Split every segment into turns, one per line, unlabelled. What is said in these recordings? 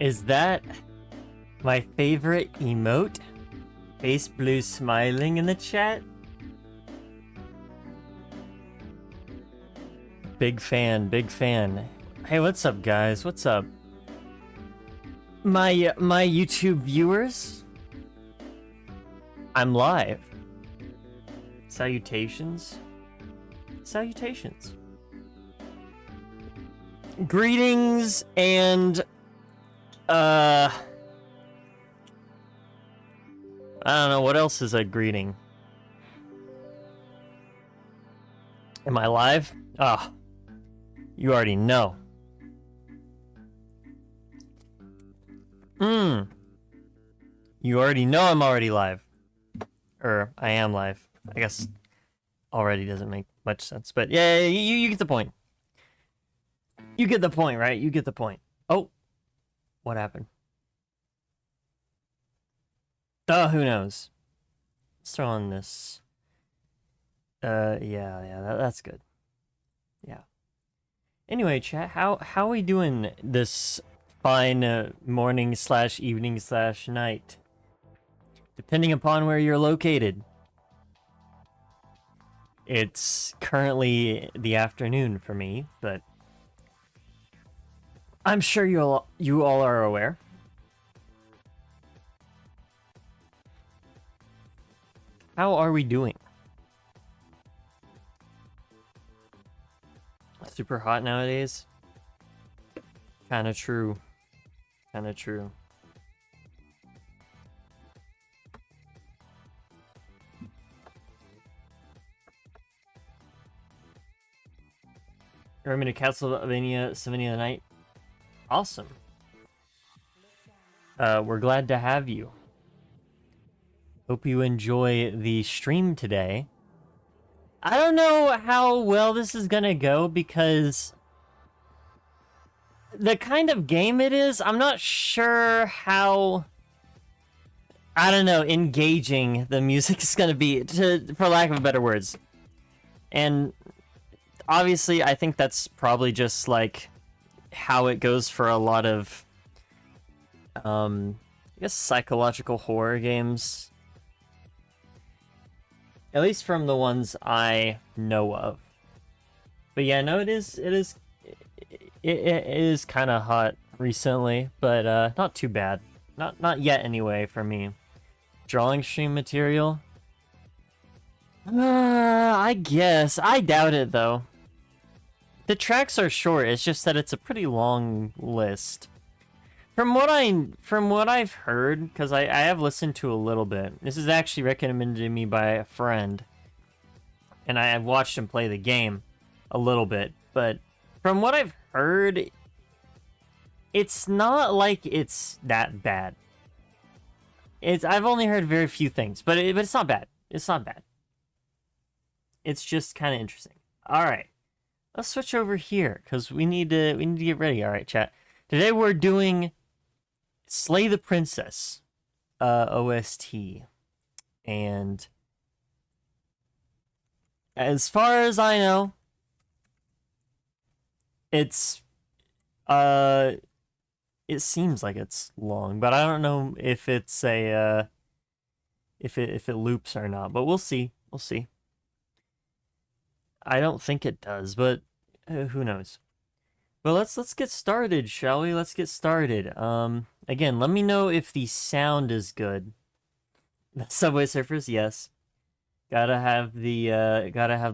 Is that my favorite emote? Face blue smiling in the chat? Big fan, big fan. Hey, what's up, guys? What's up? My YouTube viewers? I'm live. Salutations. Salutations. Greetings and I don't know what else is a greeting. Am I live? Ah, you already know. You already know I'm already live. Or I am live. I guess already doesn't make much sense, but yeah, you get the point. You get the point, right? You get the point. Oh, what happened? Who knows? Let's throw on this. Yeah, that's good. Yeah. Anyway, chat, how are we doing this fine morning slash evening slash night? Depending upon where you're located. It's currently the afternoon for me, but I'm sure you all are aware. How are we doing? Super hot nowadays? Kinda true. Kinda true. Remember to Castlevania Symphony of the Night? Awesome. We're glad to have you. Hope you enjoy the stream today. I don't know how well this is gonna go because the kind of game it is, I'm not sure how, I don't know, engaging the music is gonna be, for lack of better words. And obviously, I think that's probably just like how it goes for a lot of, I guess, psychological horror games. At least from the ones I know of. But yeah, no, it is kind of hot recently, but not too bad. Not yet anyway for me. Drawing stream material? I guess. I doubt it though. The tracks are short, it's just that it's a pretty long list. From what I've heard, because I have listened to a little bit. This is actually recommended to me by a friend. And I have watched him play the game a little bit. But from what I've heard, it's not like it's that bad. I've only heard very few things, but it's not bad. It's not bad. It's just kind of interesting. All right. Let's switch over here because we need to get ready. All right, chat. Today we're doing Slay the Princess OST, and as far as I know, it seems like it's long, but I don't know if it's a if it loops or not. But we'll see. We'll see. I don't think it does, but who knows? But let's get started, shall we? Let's get started. Again, let me know if the sound is good. The Subway Surfers, yes. Gotta have the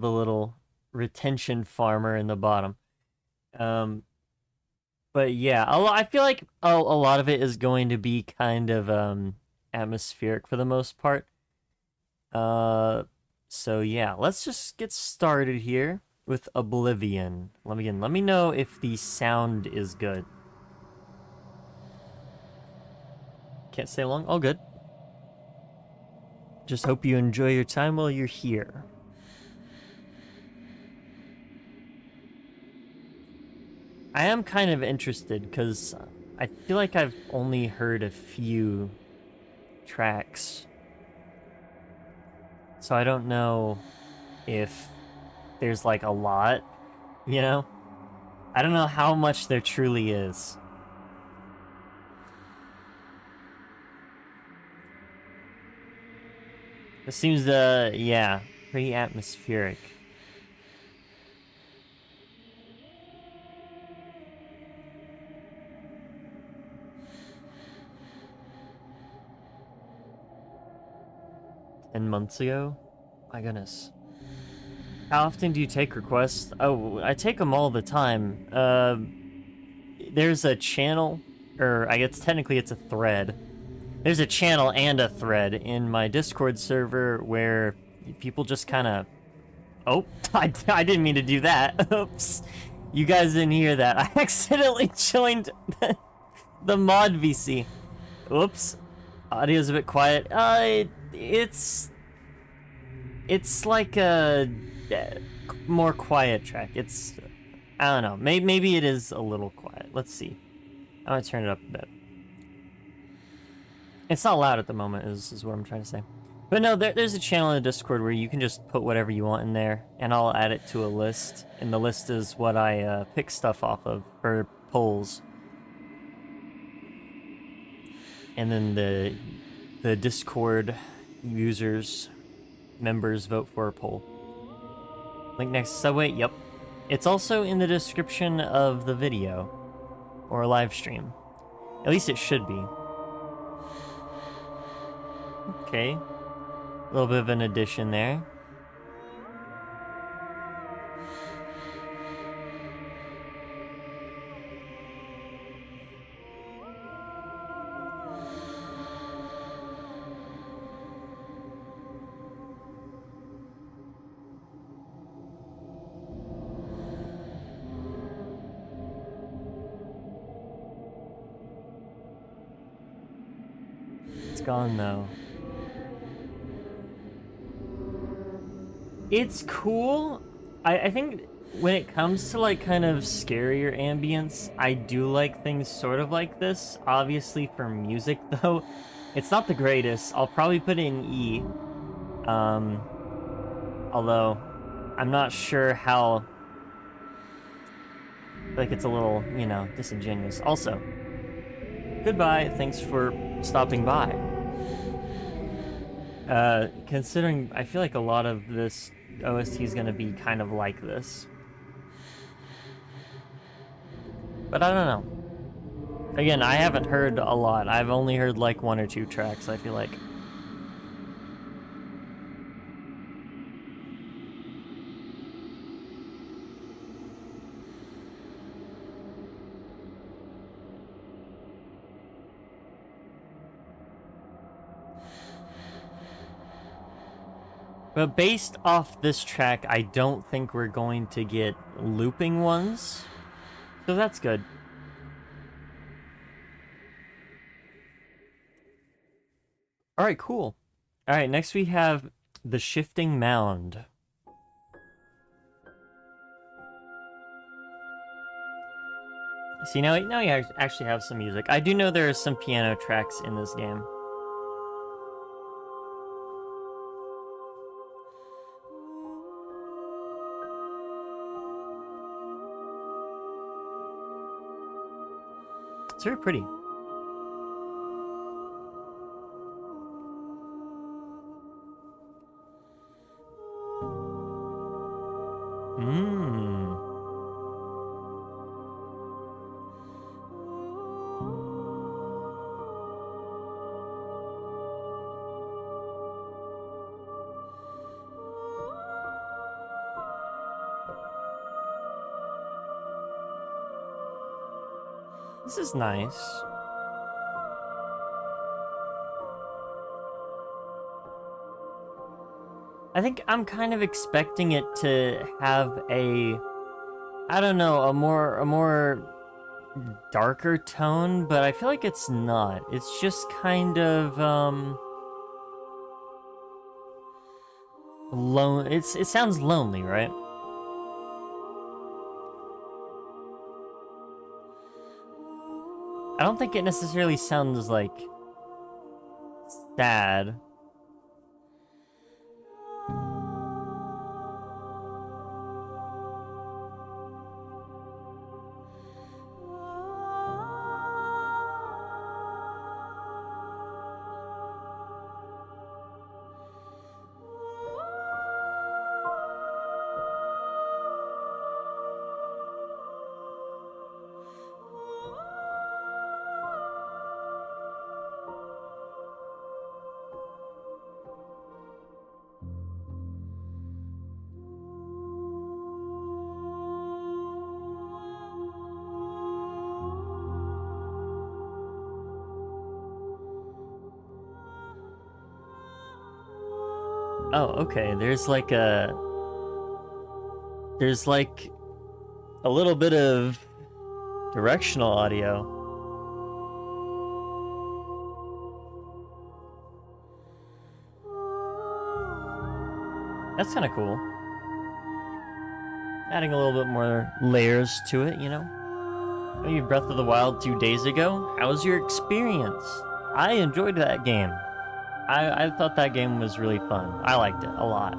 little retention farmer in the bottom. But yeah, I feel like a lot of it is going to be kind of atmospheric for the most part. So yeah, let's just get started here with Oblivion. Let me know if the sound is good. Can't stay long? All good. Just hope you enjoy your time while you're here. I am kind of interested because I feel like I've only heard a few tracks. So I don't know if there's like a lot, you know? I don't know how much there truly is. It seems, yeah, pretty atmospheric. $10 months ago? My goodness. How often do you take requests? Oh, I take them all the time. There's a channel, or I guess technically it's a thread. There's a channel and a thread in my Discord server where people just kind of... Oh, I didn't mean to do that. Oops. You guys didn't hear that. I accidentally joined the mod VC. Oops. Audio's a bit quiet. It's like a more quiet track. It's, I don't know. Maybe it is a little quiet. Let's see. I'm gonna turn it up a bit. It's not loud at the moment, is what I'm trying to say. But no, there's a channel in the Discord where you can just put whatever you want in there, and I'll add it to a list. And the list is what I pick stuff off of for polls. And then the Discord members vote for a poll. Link next to Subway. Yep. It's also in the description of the video or live stream. At least it should be. Okay. A little bit of an addition there. It's gone though. It's cool. I think when it comes to like kind of scarier ambience, I do like things sort of like this. Obviously for music though, it's not the greatest. I'll probably put it in E. Although I'm not sure how, like it's a little, you know, disingenuous. Also, goodbye. Thanks for stopping by. Considering I feel like a lot of this OST is gonna be kind of like this. But I don't know. Again, I haven't heard a lot. I've only heard like 1 or 2 tracks, I feel like. But based off this track, I don't think we're going to get looping ones. So that's good. Alright, cool. Alright, next we have the Shifting Mound. See, now you actually have some music. I do know there are some piano tracks in this game. It's very pretty. This is nice. I think I'm kind of expecting it to have a, I don't know, a more darker tone, but I feel like it's not. It's just kind of it sounds lonely, right? I don't think it necessarily sounds like sad. Oh, okay. There's like a little bit of directional audio. That's kind of cool. Adding a little bit more layers to it, you know? Maybe Breath of the Wild 2 days ago. How was your experience? I enjoyed that game. I thought that game was really fun. I liked it a lot.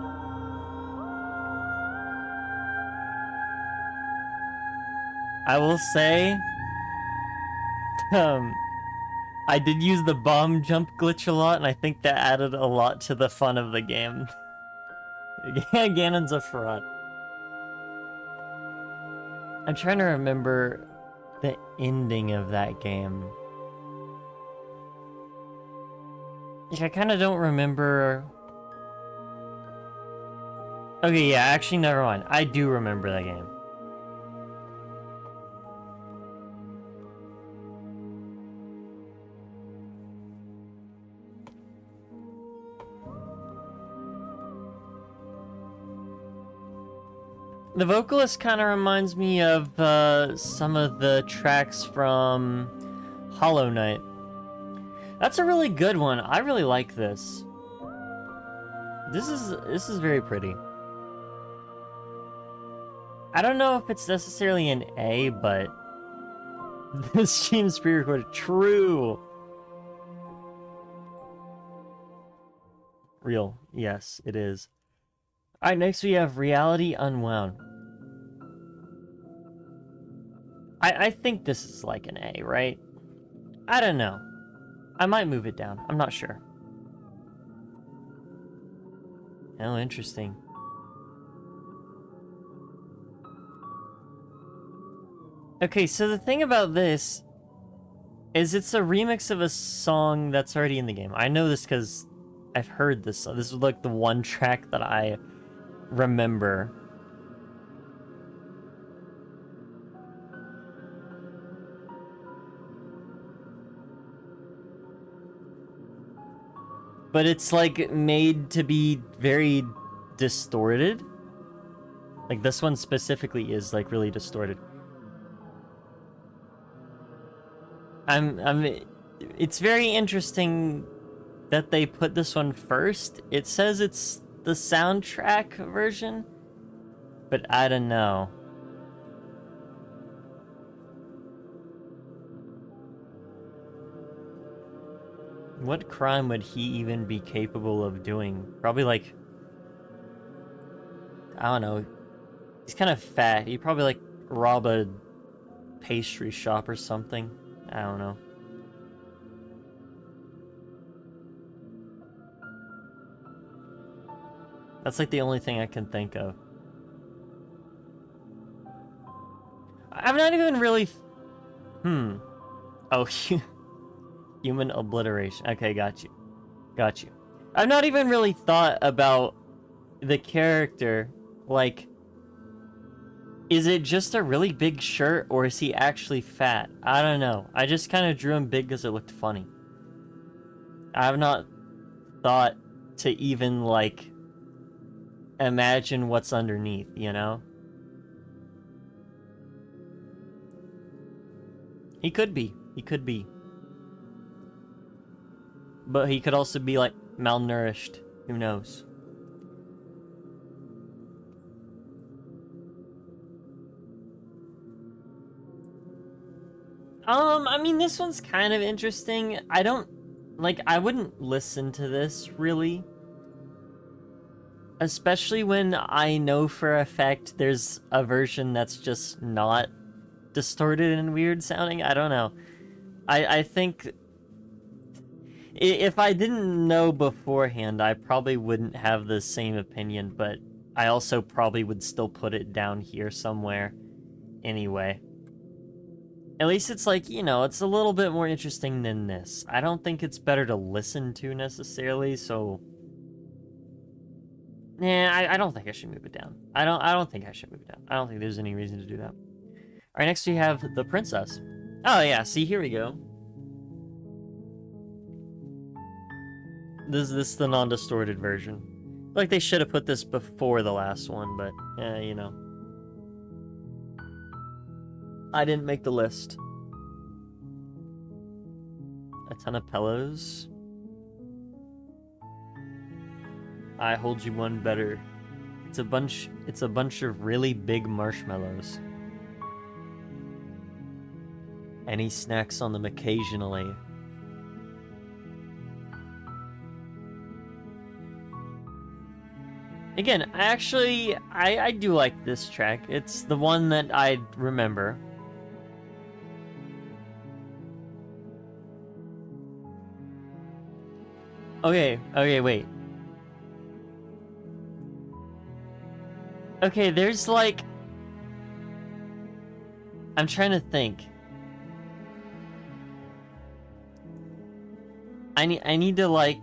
I will say, I did use the bomb jump glitch a lot, and I think that added a lot to the fun of the game. Ganon's a fraud. I'm trying to remember the ending of that game. Like, I kind of don't remember... Okay, yeah, actually, never mind. I do remember that game. The vocalist kind of reminds me of some of the tracks from Hollow Knight. That's a really good one. I really like this. This is very pretty. I don't know if it's necessarily an A, but this seems pre-recorded. True. Real. Yes, it is. Alright, next we have Reality Unwound. I think this is like an A, right? I don't know. I might move it down. I'm not sure. Oh, interesting. Okay, so the thing about this is it's a remix of a song that's already in the game. I know this because I've heard this. This is like the one track that I remember. But it's like made to be very distorted. Like this one specifically is like really distorted. It's very interesting that they put this one first. It says it's the soundtrack version, but I don't know. What crime would he even be capable of doing? Probably like, I don't know. He's kind of fat. He'd probably like rob a pastry shop or something. I don't know. That's like the only thing I can think of. I'm not even really... Oh, human obliteration. Okay, got you. Got you. I've not even really thought about the character. Like, is it just a really big shirt, or is he actually fat? I don't know. I just kind of drew him big because it looked funny. I have not thought to even, like, imagine what's underneath, you know? He could be. He could be. But he could also be, like, malnourished. Who knows? I mean, this one's kind of interesting. I don't... Like, I wouldn't listen to this, really. Especially when I know for a fact there's a version that's just not distorted and weird sounding. I don't know. I think... If I didn't know beforehand, I probably wouldn't have the same opinion, but I also probably would still put it down here somewhere anyway. At least it's like, you know, it's a little bit more interesting than this. I don't think it's better to listen to necessarily, so... Nah, I don't think I should move it down. I don't think I should move it down. I don't think there's any reason to do that. Alright, next we have the princess. Oh yeah, see, here we go. This is the non-distorted version. Like they should have put this before the last one, but you know. I didn't make the list. A ton of pillows. I hold you one better. It's a bunch of really big marshmallows. And he snacks on them occasionally. Again, actually, I do like this track. It's the one that I remember. Okay, wait. Okay, there's like... I'm trying to think. I need to like...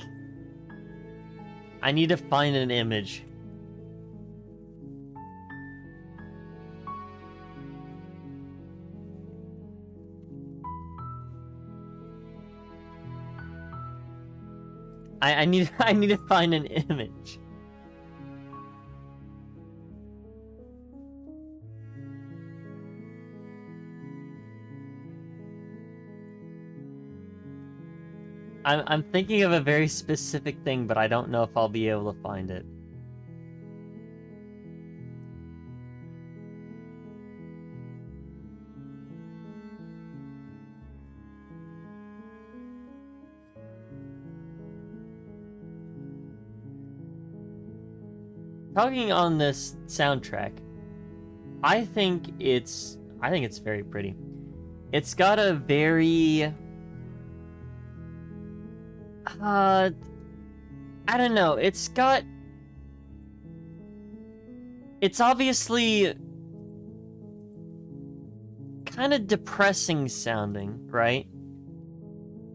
I need to find an image. I need to find an image. I'm thinking of a very specific thing, but I don't know if I'll be able to find it. Talking on this soundtrack, I think it's very pretty. It's got a very I don't know. It's obviously kind of depressing sounding, right?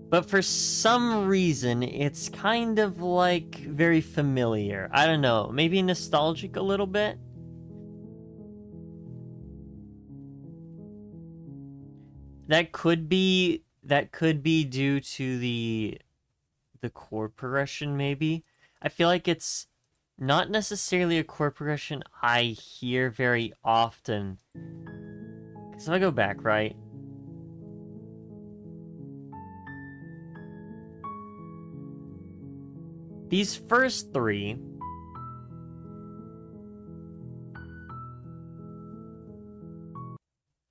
But for some reason, it's kind of like very familiar. I don't know, maybe nostalgic a little bit? That could be due to the chord progression, maybe. I feel like it's not necessarily a chord progression I hear very often. Because if I go back, right? These first three...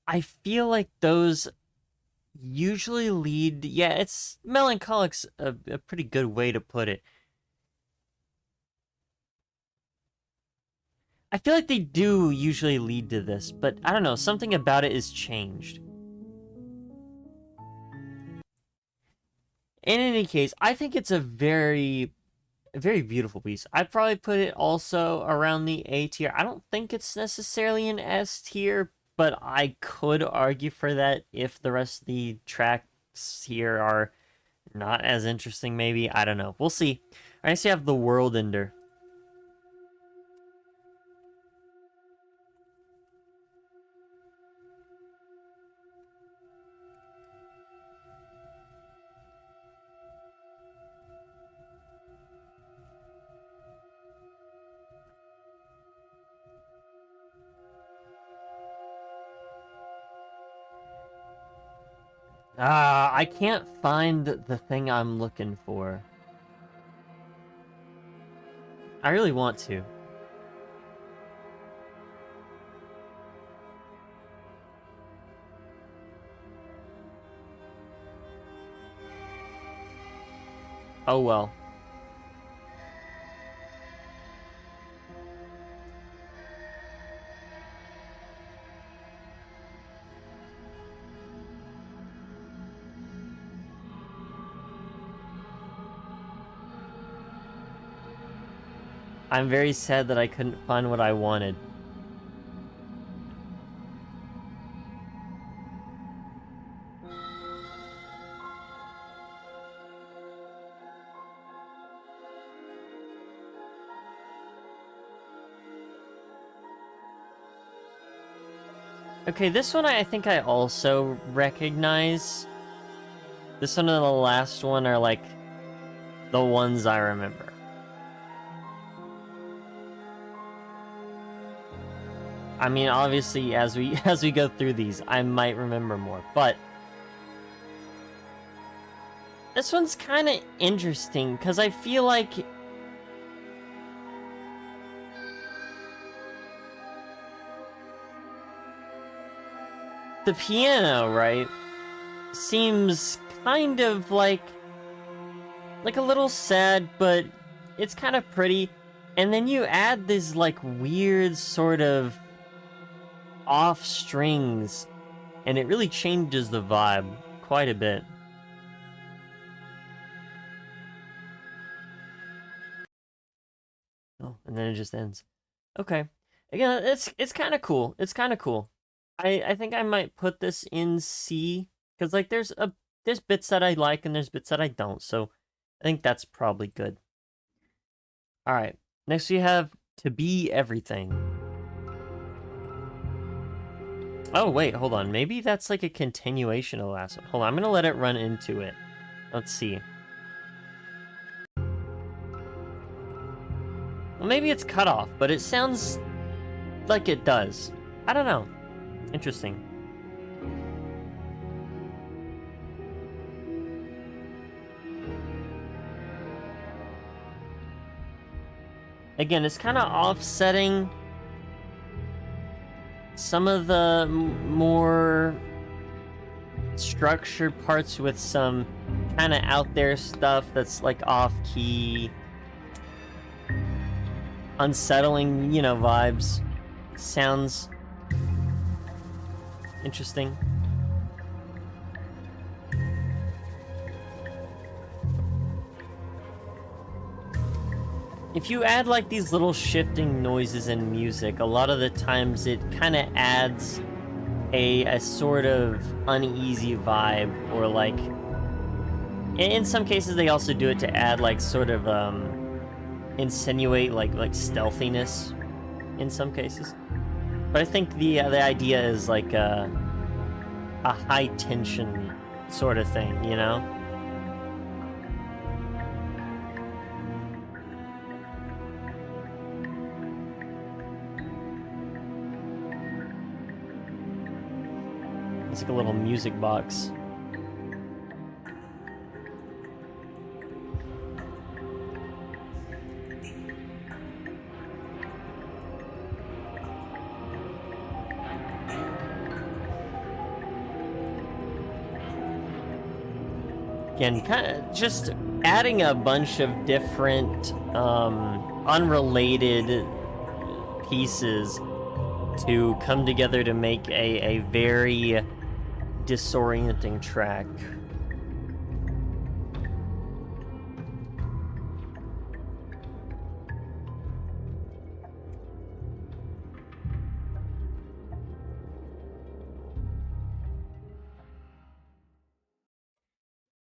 I feel like those usually lead... Yeah, it's... Melancholic's a pretty good way to put it. I feel like they do usually lead to this, but I don't know, something about it is changed. In any case, I think it's a very beautiful piece. I'd probably put it also around the A tier. I don't think it's necessarily an S tier, but I could argue for that if the rest of the tracks here are not as interesting, maybe. I don't know. We'll see. I guess you have The World Ender. I can't find the thing I'm looking for. I really want to. Oh well. I'm very sad that I couldn't find what I wanted. Okay, this one I think I also recognize. This one and the last one are like the ones I remember. I mean, obviously, as we go through these, I might remember more, but this one's kind of interesting because I feel like the piano, right, seems kind of like a little sad, but it's kind of pretty. And then you add this like weird sort of off strings, and it really changes the vibe quite a bit. Oh, and then it just ends. Okay. Again, it's kind of cool. It's kind of cool. I think I might put this in C because like there's bits that I like and there's bits that I don't. So I think that's probably good. All right. Next we have To Be Everything. Oh wait, hold on. Maybe that's like a continuation of the last one. Hold on, I'm gonna let it run into it. Let's see. Well, maybe it's cut off, but it sounds like it does. I don't know. Interesting. Again, it's kind of offsetting some of the more structured parts with some kind of out there stuff that's like off key, unsettling, you know, vibes. Sounds interesting. If you add like these little shifting noises and music, a lot of the times it kind of adds a sort of uneasy vibe, or like in some cases they also do it to add like sort of insinuate like stealthiness in some cases. But I think the idea is like a high tension sort of thing, you know? It's like a little music box. Again, kind of just adding a bunch of different unrelated pieces to come together to make a very disorienting track.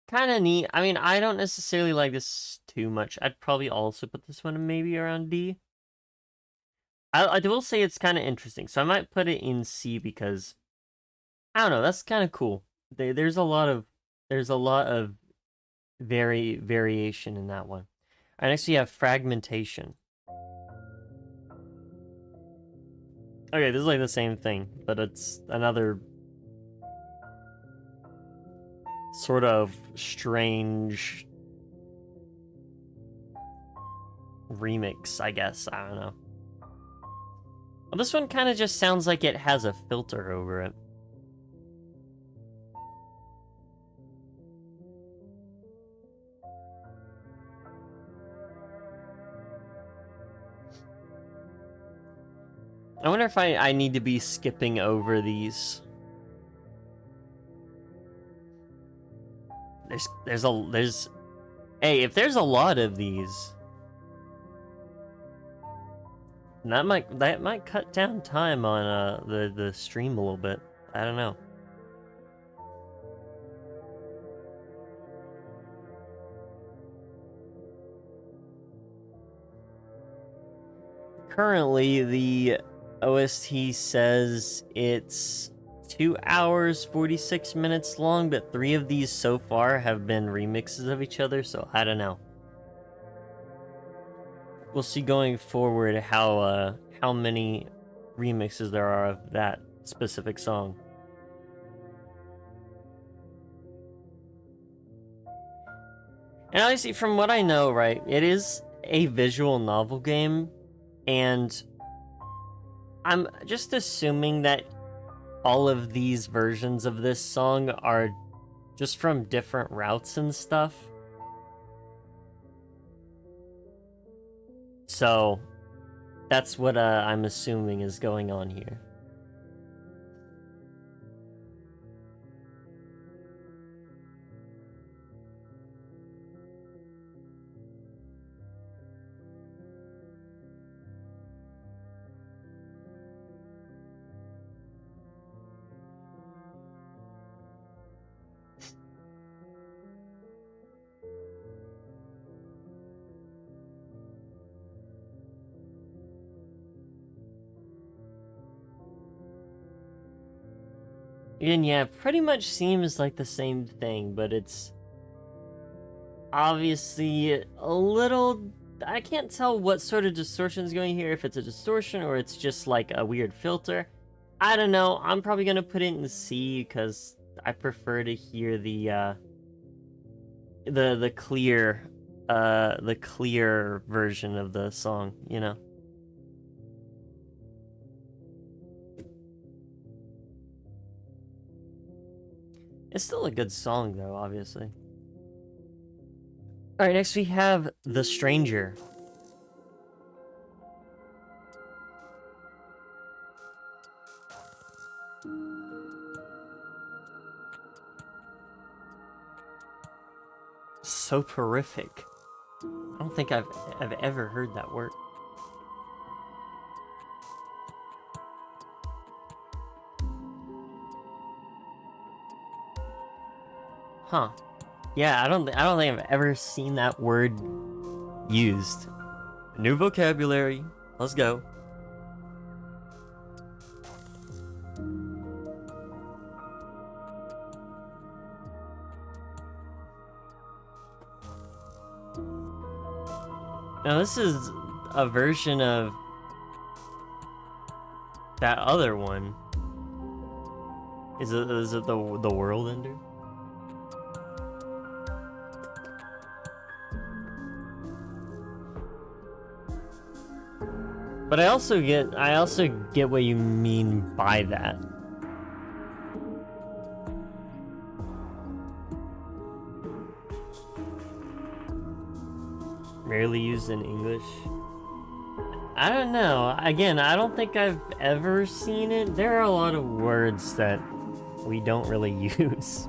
Kind of neat. I mean, I don't necessarily like this too much. I'd probably also put this one maybe around D. I will say it's kind of interesting, so I might put it in C because I don't know. That's kind of cool. There's a lot of variation in that one. All right, next we have fragmentation. Okay, this is like the same thing, but it's another sort of strange remix, I guess. I don't know. Well, this one kind of just sounds like it has a filter over it. I wonder if I need to be skipping over these. Hey, if there's a lot of these, that might cut down time on the stream a little bit. I don't know. Currently, the OST says it's 2 hours, 46 minutes long, but 3 of these so far have been remixes of each other, so I don't know. We'll see going forward how many remixes there are of that specific song. And obviously, from what I know, right, it is a visual novel game, and I'm just assuming that all of these versions of this song are just from different routes and stuff. So that's what I'm assuming is going on here. And yeah, pretty much seems like the same thing, but it's obviously a little... I can't tell what sort of distortion is going here, if it's a distortion or it's just like a weird filter. I don't know. I'm probably gonna put it in C because I prefer to hear the clear version of the song, you know. It's still a good song though, obviously. All right, next we have The Stranger. Soporific. I don't think I've ever heard that word. Huh. Yeah, I don't think I've ever seen that word used. New vocabulary. Let's go. Now this is a version of that other one. Is it the World Ender? But I also get what you mean by that. Rarely used in English. I don't know. Again, I don't think I've ever seen it. There are a lot of words that we don't really use.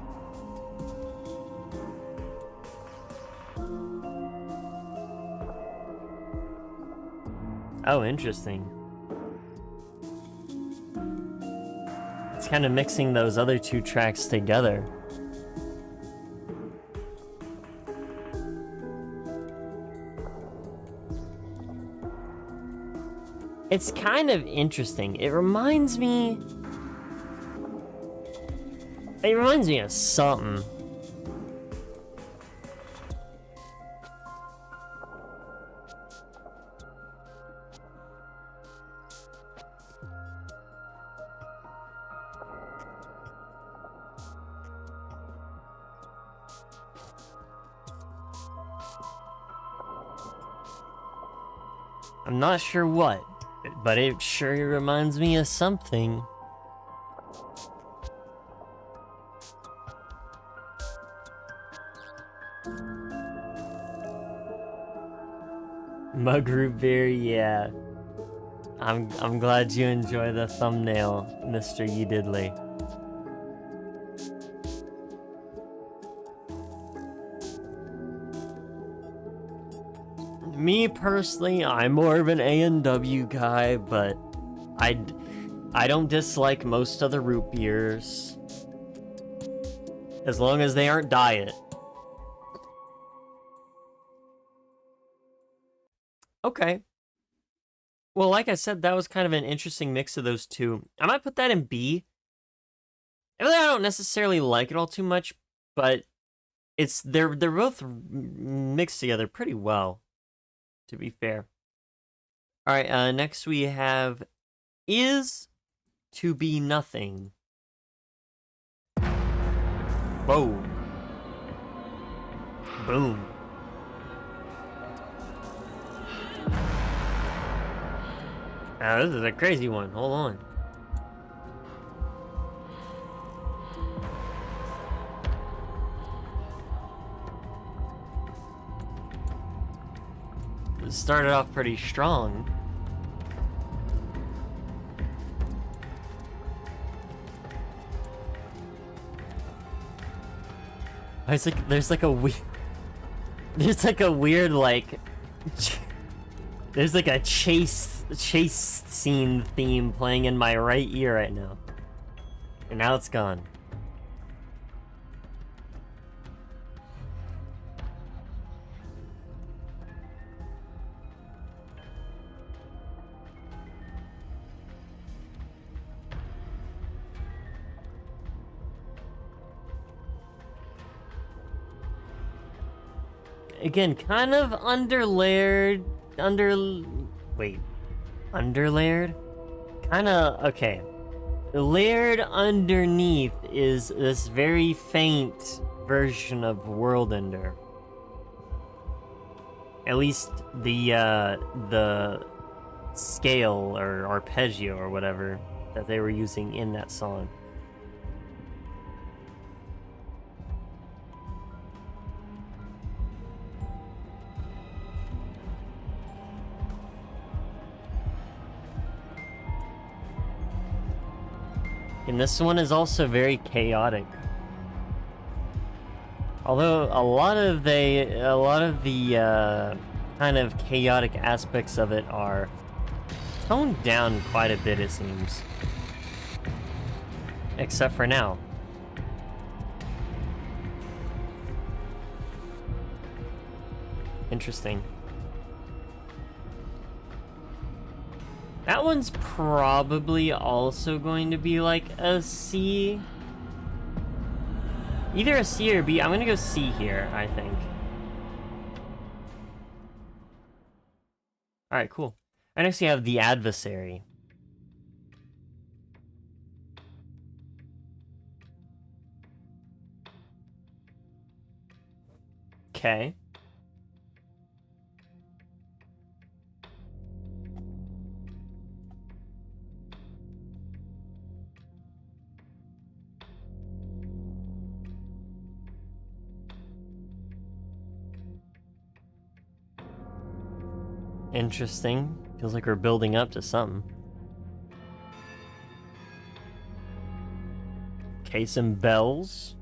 Oh, interesting. It's kind of mixing those other two tracks together. It's kind of interesting. It reminds me of something. I'm not sure what, but it sure reminds me of something. Mug root beer, yeah. I'm glad you enjoy the thumbnail, Mr. Yeedidley. Me personally, I'm more of an A&W guy, but I don't dislike most other root beers, as long as they aren't diet. Okay. Well, like I said, that was kind of an interesting mix of those two. I might put that in B. I don't necessarily like it all too much, but they're both mixed together pretty well, to be fair. All right, next we have is to be nothing. Whoa. Boom. Now, this is a crazy one. Hold on. It started off pretty strong. There's like a weird... There's like a weird, like... There's like a chase scene theme playing in my right ear right now. And now it's gone. Again, kind of underlayered, underlayered? Kinda, okay. Layered underneath is this very faint version of World Ender. At least the scale or arpeggio or whatever that they were using in that song. And this one is also very chaotic. Although a lot of the kind of chaotic aspects of it are toned down quite a bit, it seems. Except for now. Interesting. That one's probably also going to be like a C. Either a C or B. I'm gonna go C here, I think. Alright, cool. And next we have the adversary. Okay. Interesting. Feels like we're building up to something. Okay, some bells.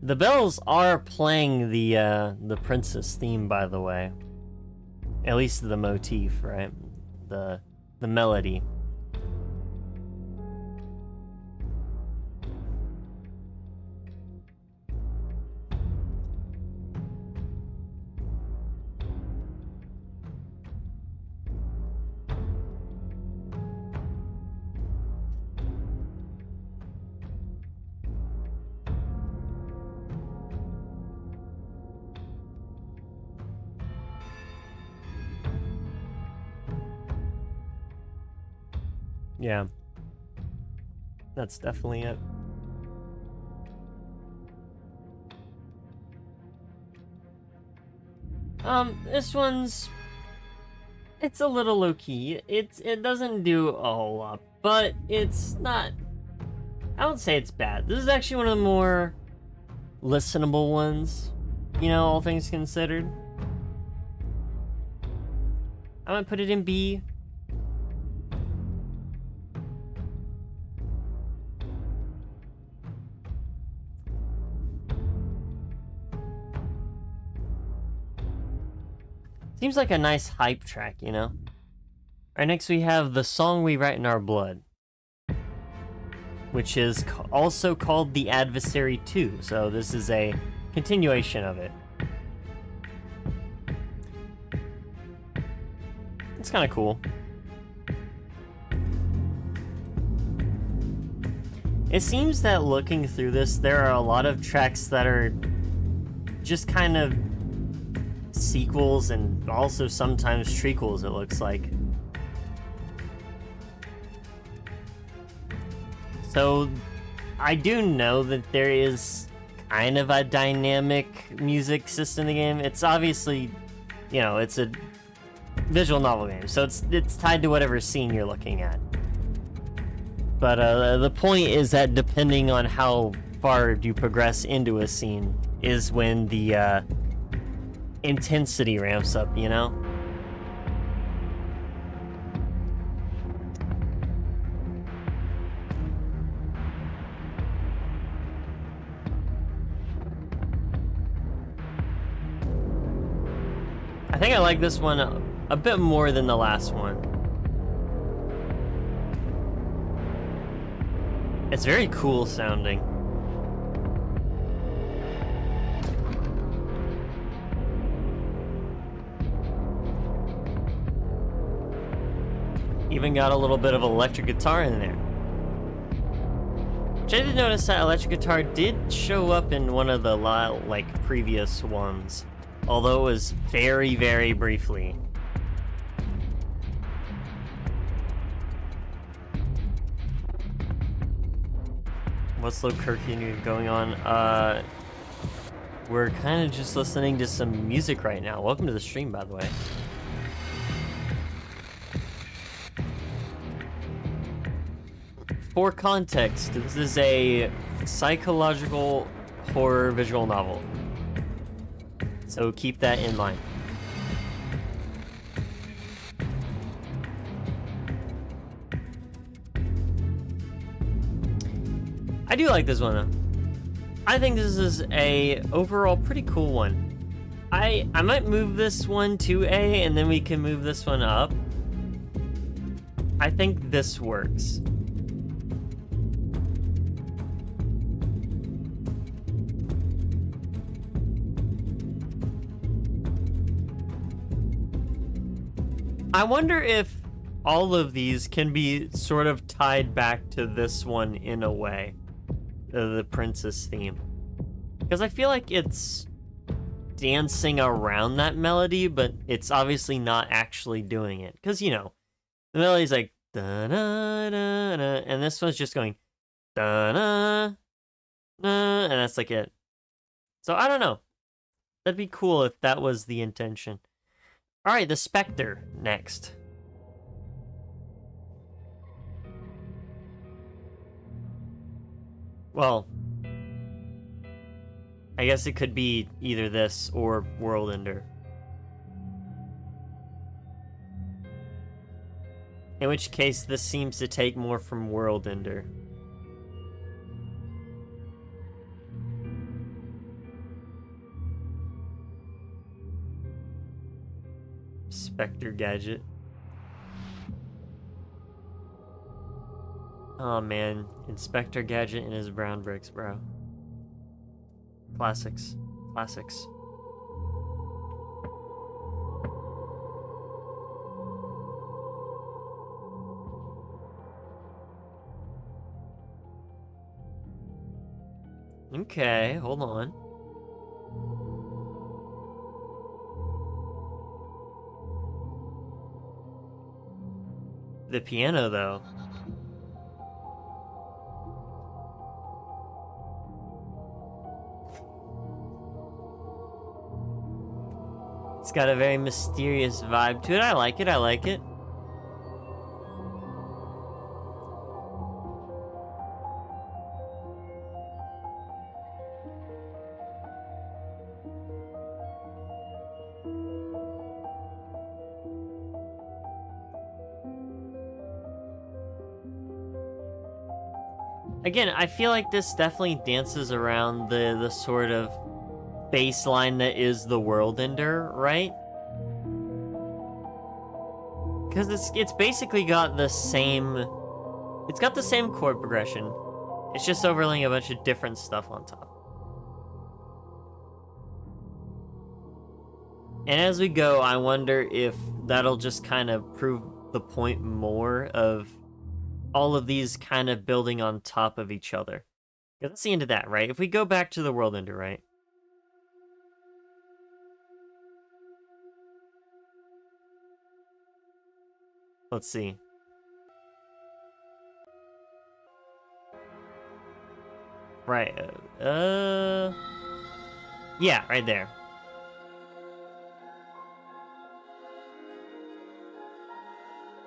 The bells are playing the princess theme, by the way. At least the motif, right? The melody. Yeah. That's definitely it. This one's... It's a little low-key. It doesn't do a whole lot, but it's not... I won't say it's bad. This is actually one of the more listenable ones, you know, all things considered. I'm gonna put it in B. Seems like a nice hype track, you know? Alright, next we have The Song We Write in Our Blood, which is also called The Adversary 2, so this is a continuation of it. It's kind of cool. It seems that looking through this, there are a lot of tracks that are just kind of sequels and also sometimes trequels, it looks like. So I do know that there is kind of a dynamic music system in the game. It's obviously, you know, it's a visual novel game, so it's tied to whatever scene you're looking at. But the point is that depending on how far you progress into a scene is when the intensity ramps up, you know? I think I like this one a bit more than the last one. It's very cool sounding. Even got a little bit of electric guitar in there. Which I did notice that electric guitar did show up in one of the like previous ones. Although it was very, very briefly. What's Low-Kirky going on? We're kind of just listening to some music right now. Welcome to the stream, by the way. For context, this is a psychological horror visual novel. So keep that in mind. I do like this one though. I think this is a overall pretty cool one. I might move this one to A and then we can move this one up. I think this works. I wonder if all of these can be sort of tied back to this one in a way. The princess theme. Because I feel like it's dancing around that melody, but it's obviously not actually doing it. Because, you know, the melody's like, da-na-na-na, and this one's just going, da-na-na, and that's like it. So I don't know. That'd be cool if that was the intention. Alright, the Spectre next. Well, I guess it could be either this or World Ender. In which case, this seems to take more from World Ender. Spectre Gadget. Oh man, Inspector Gadget and his brown bricks, bro. Classics. Classics. Okay, hold on. The piano, though. It's got a very mysterious vibe to it. I like it, I like it. Again, I feel like this definitely dances around the sort of baseline that is the World Ender, right? Because it's basically got the same... It's got the same chord progression. It's just overlaying a bunch of different stuff on top. And as we go, I wonder if that'll just kind of prove the point more of all of these kind of building on top of each other. Let's see into that, right? If we go back to the world ender, right? Let's see. Right, yeah, right there.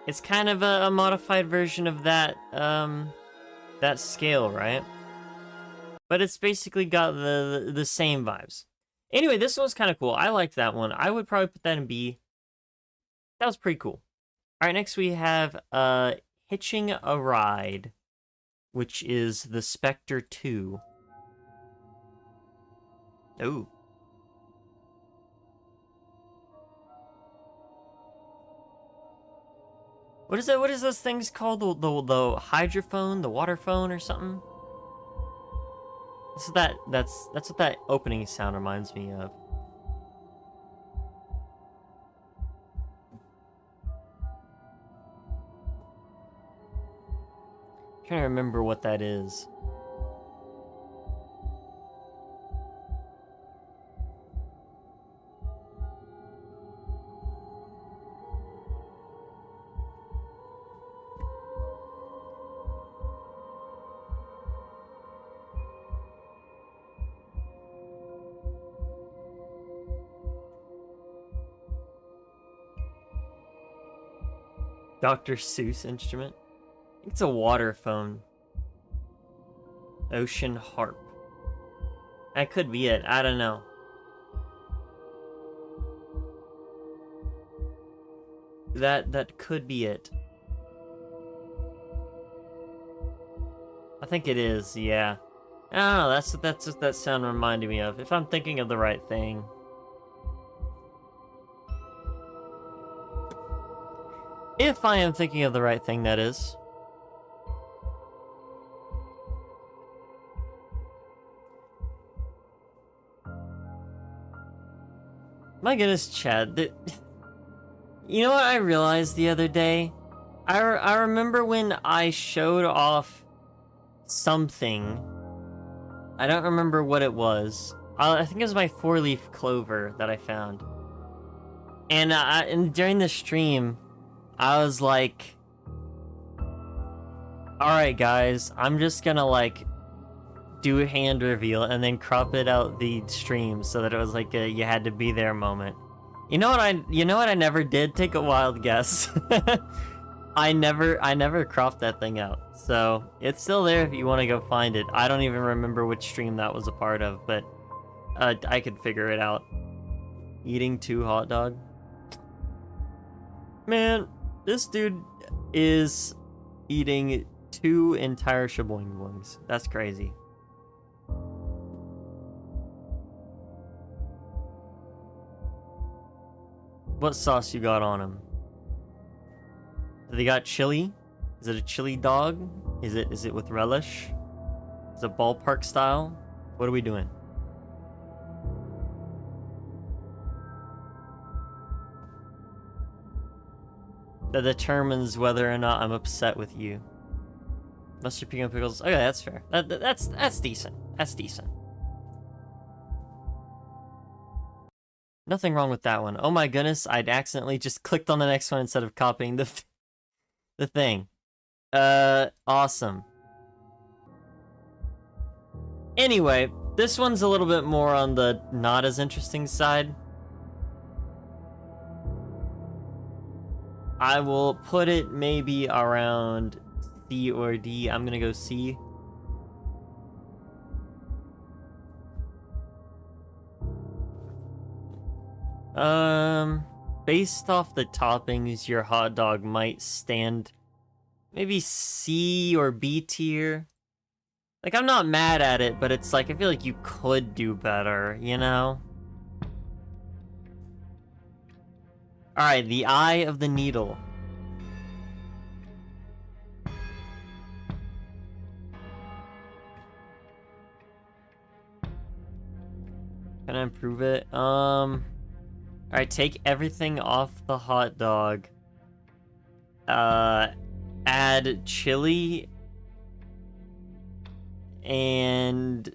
It's kind of a modified version of that, that scale, right? But it's basically got the same vibes. Anyway, this one's kind of cool. I liked that one. I would probably put that in B. That was pretty cool. All right, next we have Hitching a Ride, which is the Spectre 2. Ooh. What is that? What is those things called? The hydrophone, the water phone, or something? That's what that opening sound reminds me of. I'm trying to remember what that is. Dr. Seuss instrument. It's a water phone. Ocean harp. That could be it. I don't know. That could be it. I think it is, yeah. I don't know, that's what that sound reminded me of, if I'm thinking of the right thing. If I am thinking of the right thing, that is. My goodness, Chad. You know what I realized the other day? I remember when I showed off something. I don't remember what it was. I think it was my 4-leaf clover that I found. And during the stream, I was like, alright guys, I'm just gonna like do a hand reveal and then crop it out the stream so that it was like a you had to be there moment. You know what I never did? Take a wild guess. I never cropped that thing out. So it's still there if you want to go find it. I don't even remember which stream that was a part of, but I could figure it out. Eating 2 hot dog. Man, this dude is eating 2 entire shaboing boings. That's crazy. What sauce you got on him? They got chili? Is it a chili dog? Is it with relish? Is it ballpark style? What are we doing? That determines whether or not I'm upset with you. Mustard, pecan, pickles. Okay, that's fair. That's decent. That's decent. Nothing wrong with that one. Oh my goodness, I'd accidentally just clicked on the next one instead of copying the thing. Awesome. Anyway, this one's a little bit more on the not as interesting side. I will put it maybe around C or D. I'm gonna go C. Based off the toppings, your hot dog might stand maybe C or B tier. Like, I'm not mad at it, but it's like, I feel like you could do better, you know? Alright, the eye of the needle. Can I improve it? Alright, take everything off the hot dog. add chili and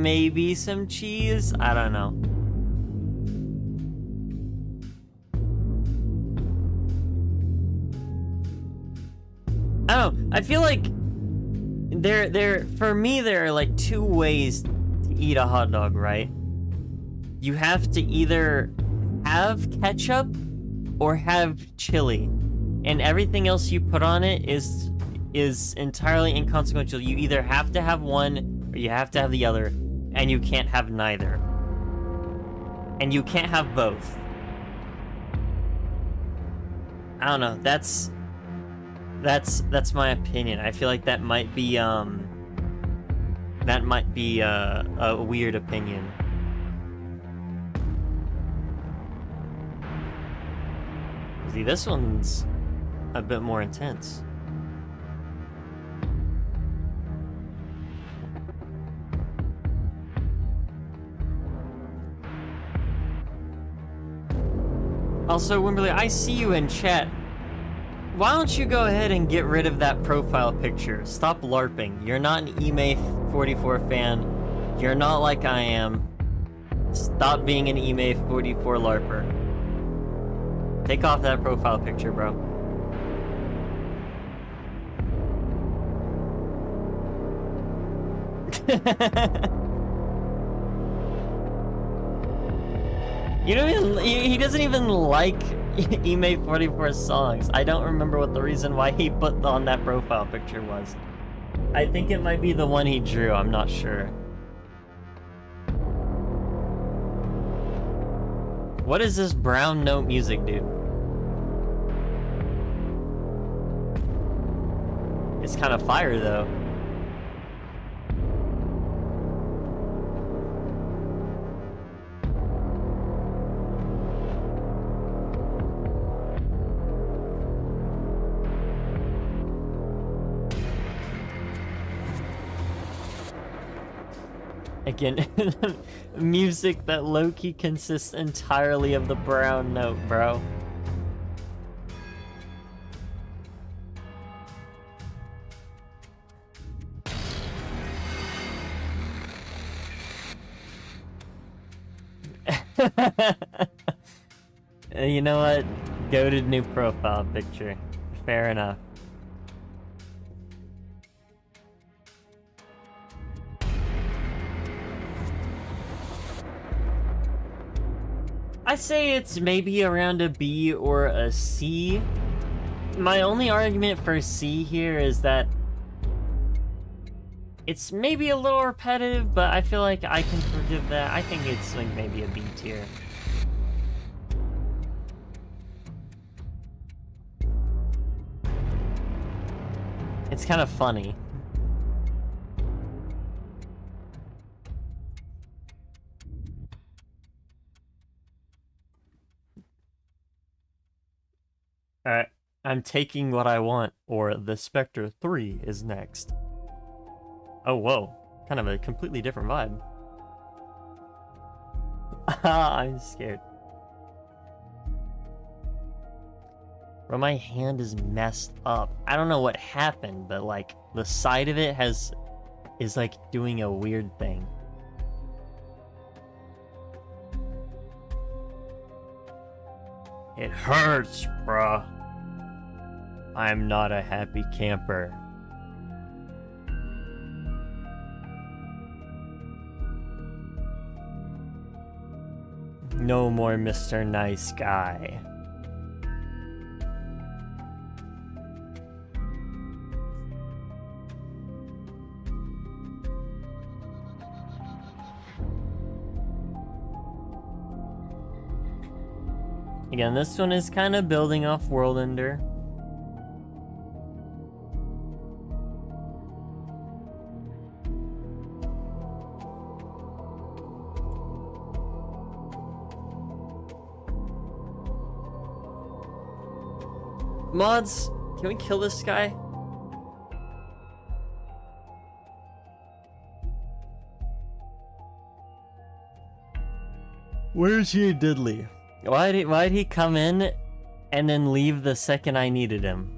maybe some cheese. I don't know. I don't know. I feel like for me there are like two ways to eat a hot dog, right? You have to either have ketchup or have chili, and everything else you put on it is entirely inconsequential. You either have to have one or you have to have the other, and you can't have neither. And you can't have both. I don't know. That's my opinion. I feel like that might be a weird opinion. See, this one's a bit more intense. Also, Wimberly, I see you in chat. Why don't you go ahead and get rid of that profile picture? Stop LARPing. You're not an EMA44 fan. You're not like I am. Stop being an EMA44 LARPer. Take off that profile picture, bro. You don't even, he doesn't even like EMA44 songs. I don't remember what the reason why he put on that profile picture was. I think it might be the one he drew, I'm not sure. What is this brown note music, dude? It's kind of fire, though. Again, music that low-key consists entirely of the brown note, bro. You know what? Goated new profile picture. Fair enough. I say it's maybe around a B or a C. My only argument for C here is that it's maybe a little repetitive, but I feel like I can forgive that. I think it's like maybe a B tier. It's kind of funny. Alright, I'm taking what I want, or the Spectre 3 is next. Oh, whoa. Kind of a completely different vibe. I'm scared. Bro, my hand is messed up. I don't know what happened, but like, the side of it is like doing a weird thing. It hurts, bruh. I'm not a happy camper. No more Mr. Nice Guy. Again, this one is kind of building off World Ender. Mods, can we kill this guy? Where's he diddly? Why'd he come in and then leave the second I needed him.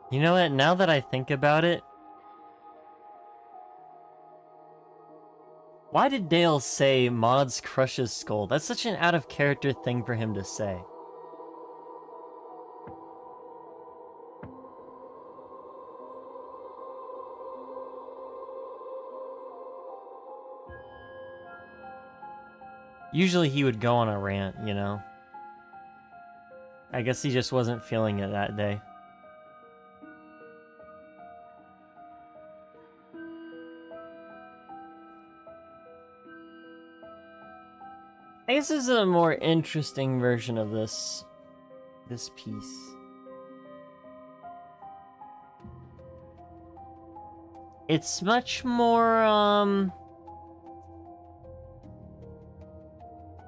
You know what, now that I think about it, why did Dale say Mods crush his skull? That's such an out-of-character thing for him to say. Usually he would go on a rant, you know? I guess he just wasn't feeling it that day. I guess this is a more interesting version of this piece. It's much more,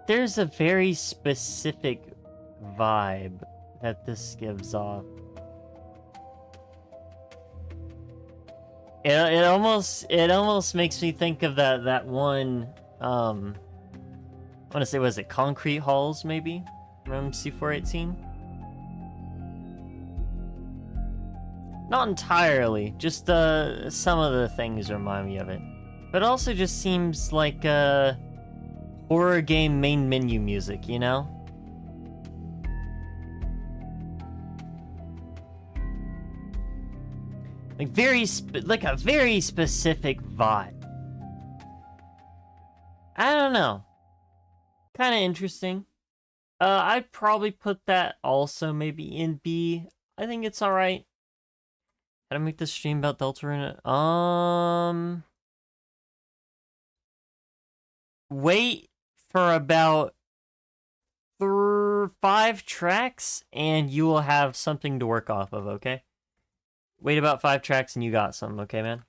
there's a very specific vibe that this gives off. It almost makes me think of that one, I want to say, was it Concrete Halls, maybe? From C418? Not entirely, just some of the things remind me of it. But it also just seems like horror game main menu music, you know? Like a very specific vibe. I don't know. Kind of interesting. I'd probably put that also maybe in B. I think it's alright. How to make this stream about Deltarune? Wait for about 5 tracks and you will have something to work off of, okay? Wait about 5 tracks and you got some, okay, man?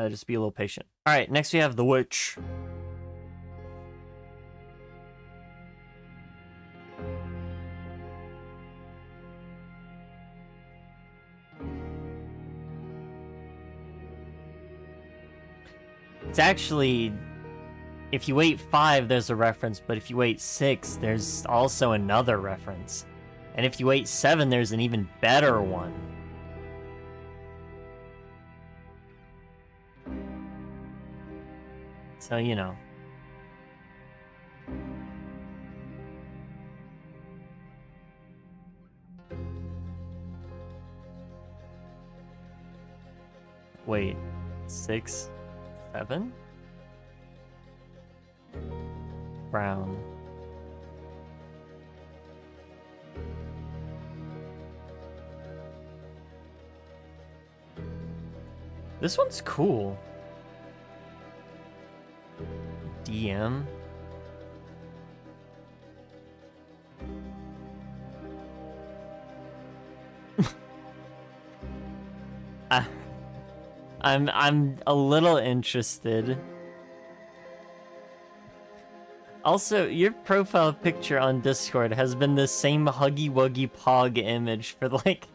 Just be a little patient. Alright, next we have The Witch. It's actually, if you wait 5, there's a reference, but if you wait 6, there's also another reference. And if you wait 7, there's an even better one. So, you know. Wait, 6? 7? Brown. This one's cool. DM. I'm a little interested. Also, your profile picture on Discord has been the same Huggy Wuggy Pog image for like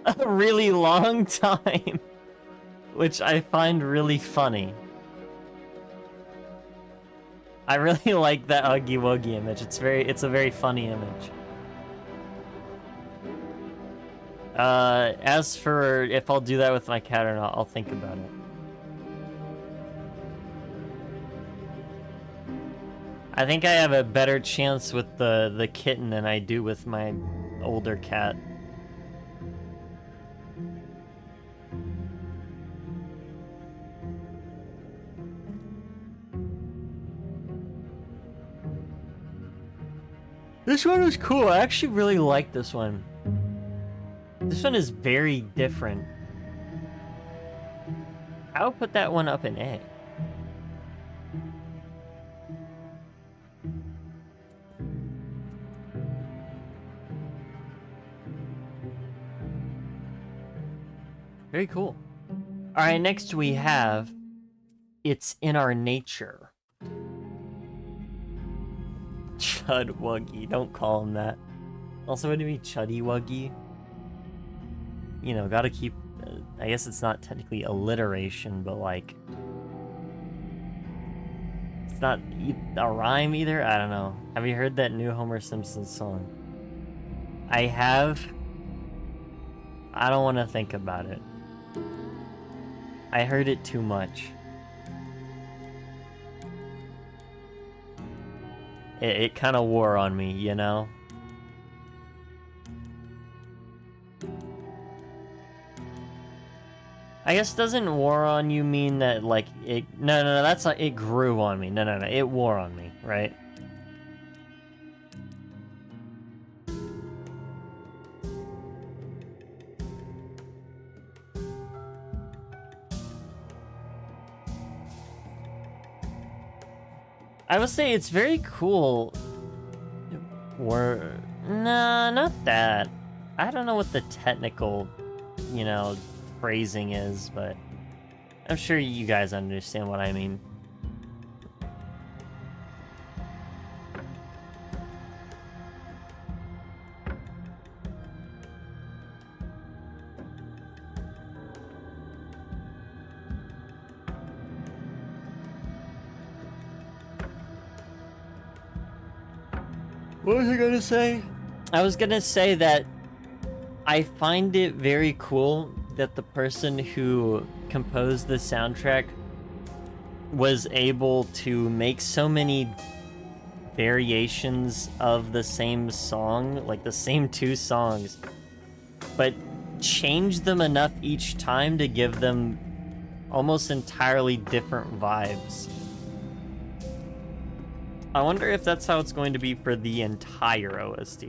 a really long time, which I find really funny. I really like that Huggy Wuggy image. It's a very funny image. As for if I'll do that with my cat or not, I'll think about it. I think I have a better chance with the kitten than I do with my older cat. This one was cool. I actually really like this one. This one is very different. I would put that one up in A. Very cool. Alright, next we have It's in Our Nature. Chud Wuggy, don't call him that. Also, would it be Chuddy Wuggy? You know, gotta keep... I guess it's not technically alliteration, but like... It's not a rhyme either? I don't know. Have you heard that new Homer Simpson song? I have. I don't want to think about it. I heard it too much. It kind of wore on me, you know? I guess doesn't wore on you mean that, like, it... No, that's not... It grew on me. No, it wore on me, right? I would say it's very cool. Nah, not that. I don't know what the technical, you know, phrasing is, but I'm sure you guys understand what I mean. What was I gonna say? I was gonna say that I find it very cool that the person who composed the soundtrack was able to make so many variations of the same song, like the same two songs, but change them enough each time to give them almost entirely different vibes. I wonder if that's how it's going to be for the entire OST.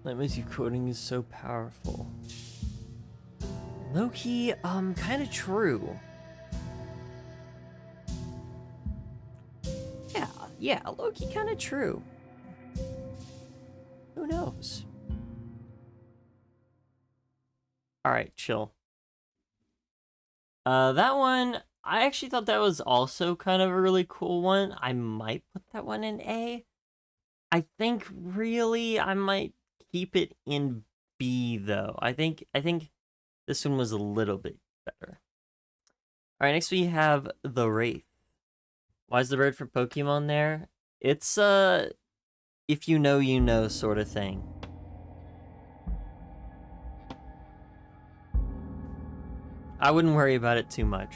That music coding is so powerful. Low-key, kind of true. Yeah, low-key kind of true. Who knows? Alright, chill. That one, I actually thought that was also kind of a really cool one. I might put that one in A. I think really I might keep it in B though. I think this one was a little bit better. Alright, next we have the Wraith. Why is the bird for Pokemon there? It's if you know sort of thing. I wouldn't worry about it too much.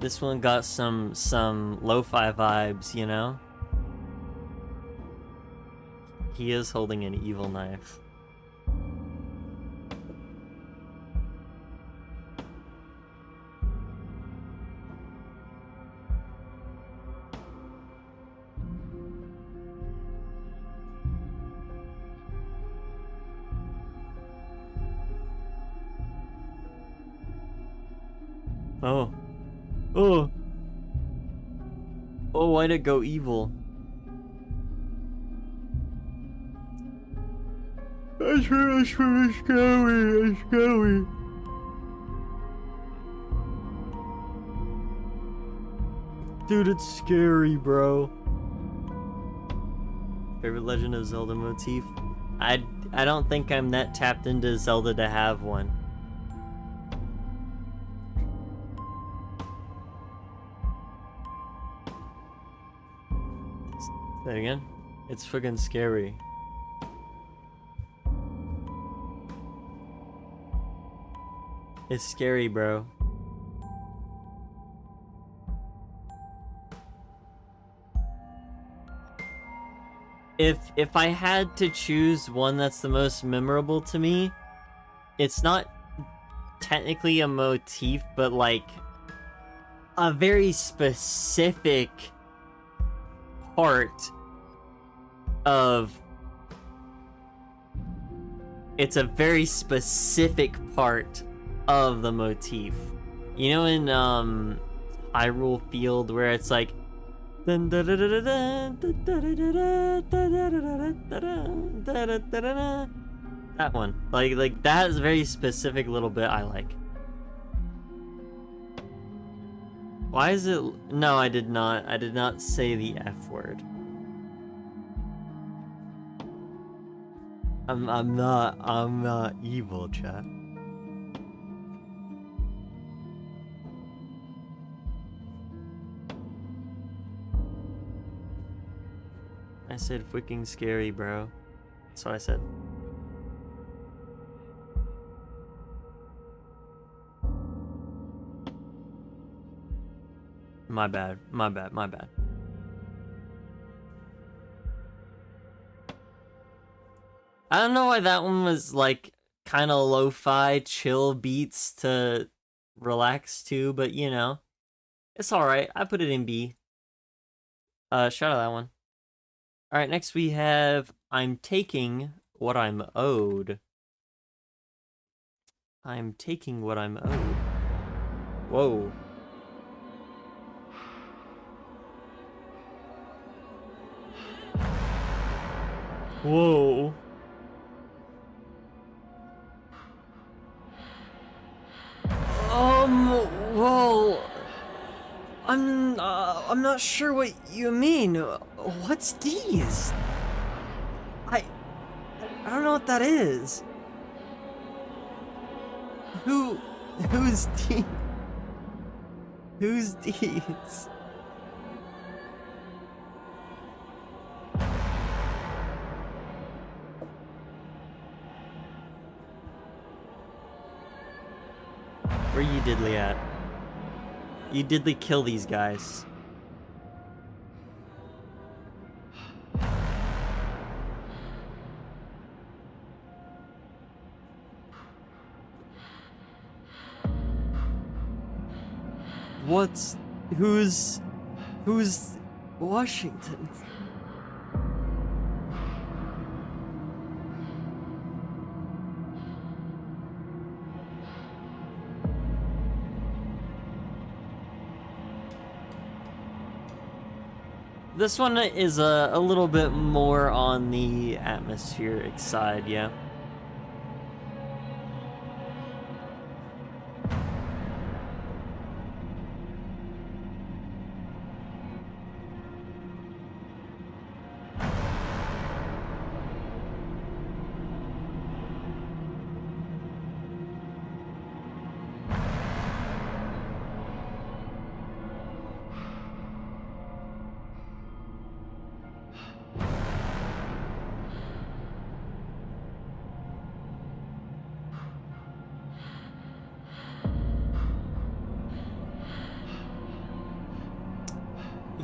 This one got some lo-fi vibes, you know? He is holding an evil knife. Oh. Oh. Oh, why'd it go evil? It's really scary. It's scary. Dude, it's scary, bro. Favorite Legend of Zelda motif? I don't think I'm that tapped into Zelda to have one. Say that again? It's friggin' scary. It's scary, bro. if I had to choose one that's the most memorable to me, it's not technically a motif, but like a very specific part of... It's a very specific part of the motif. You know in Hyrule Field where it's like that one. Like that is a very specific little bit I like. Why is it... No, I did not say the F word. I'm not evil, chat. I said freaking scary, bro. That's what I said. My bad. I don't know why that one was like kind of lo-fi, chill beats to relax to, but you know, it's alright. I put it in B. Shout out that one. Alright, next we have I'm taking what I'm owed. I'm taking what I'm owed. Whoa. Whoa. Well, I'm not sure what you mean. What's these? I don't know what that is. Who's these? Who's these? Where you diddly at? You diddly kill these guys. Who's Washington? This one is a little bit more on the atmospheric side, yeah.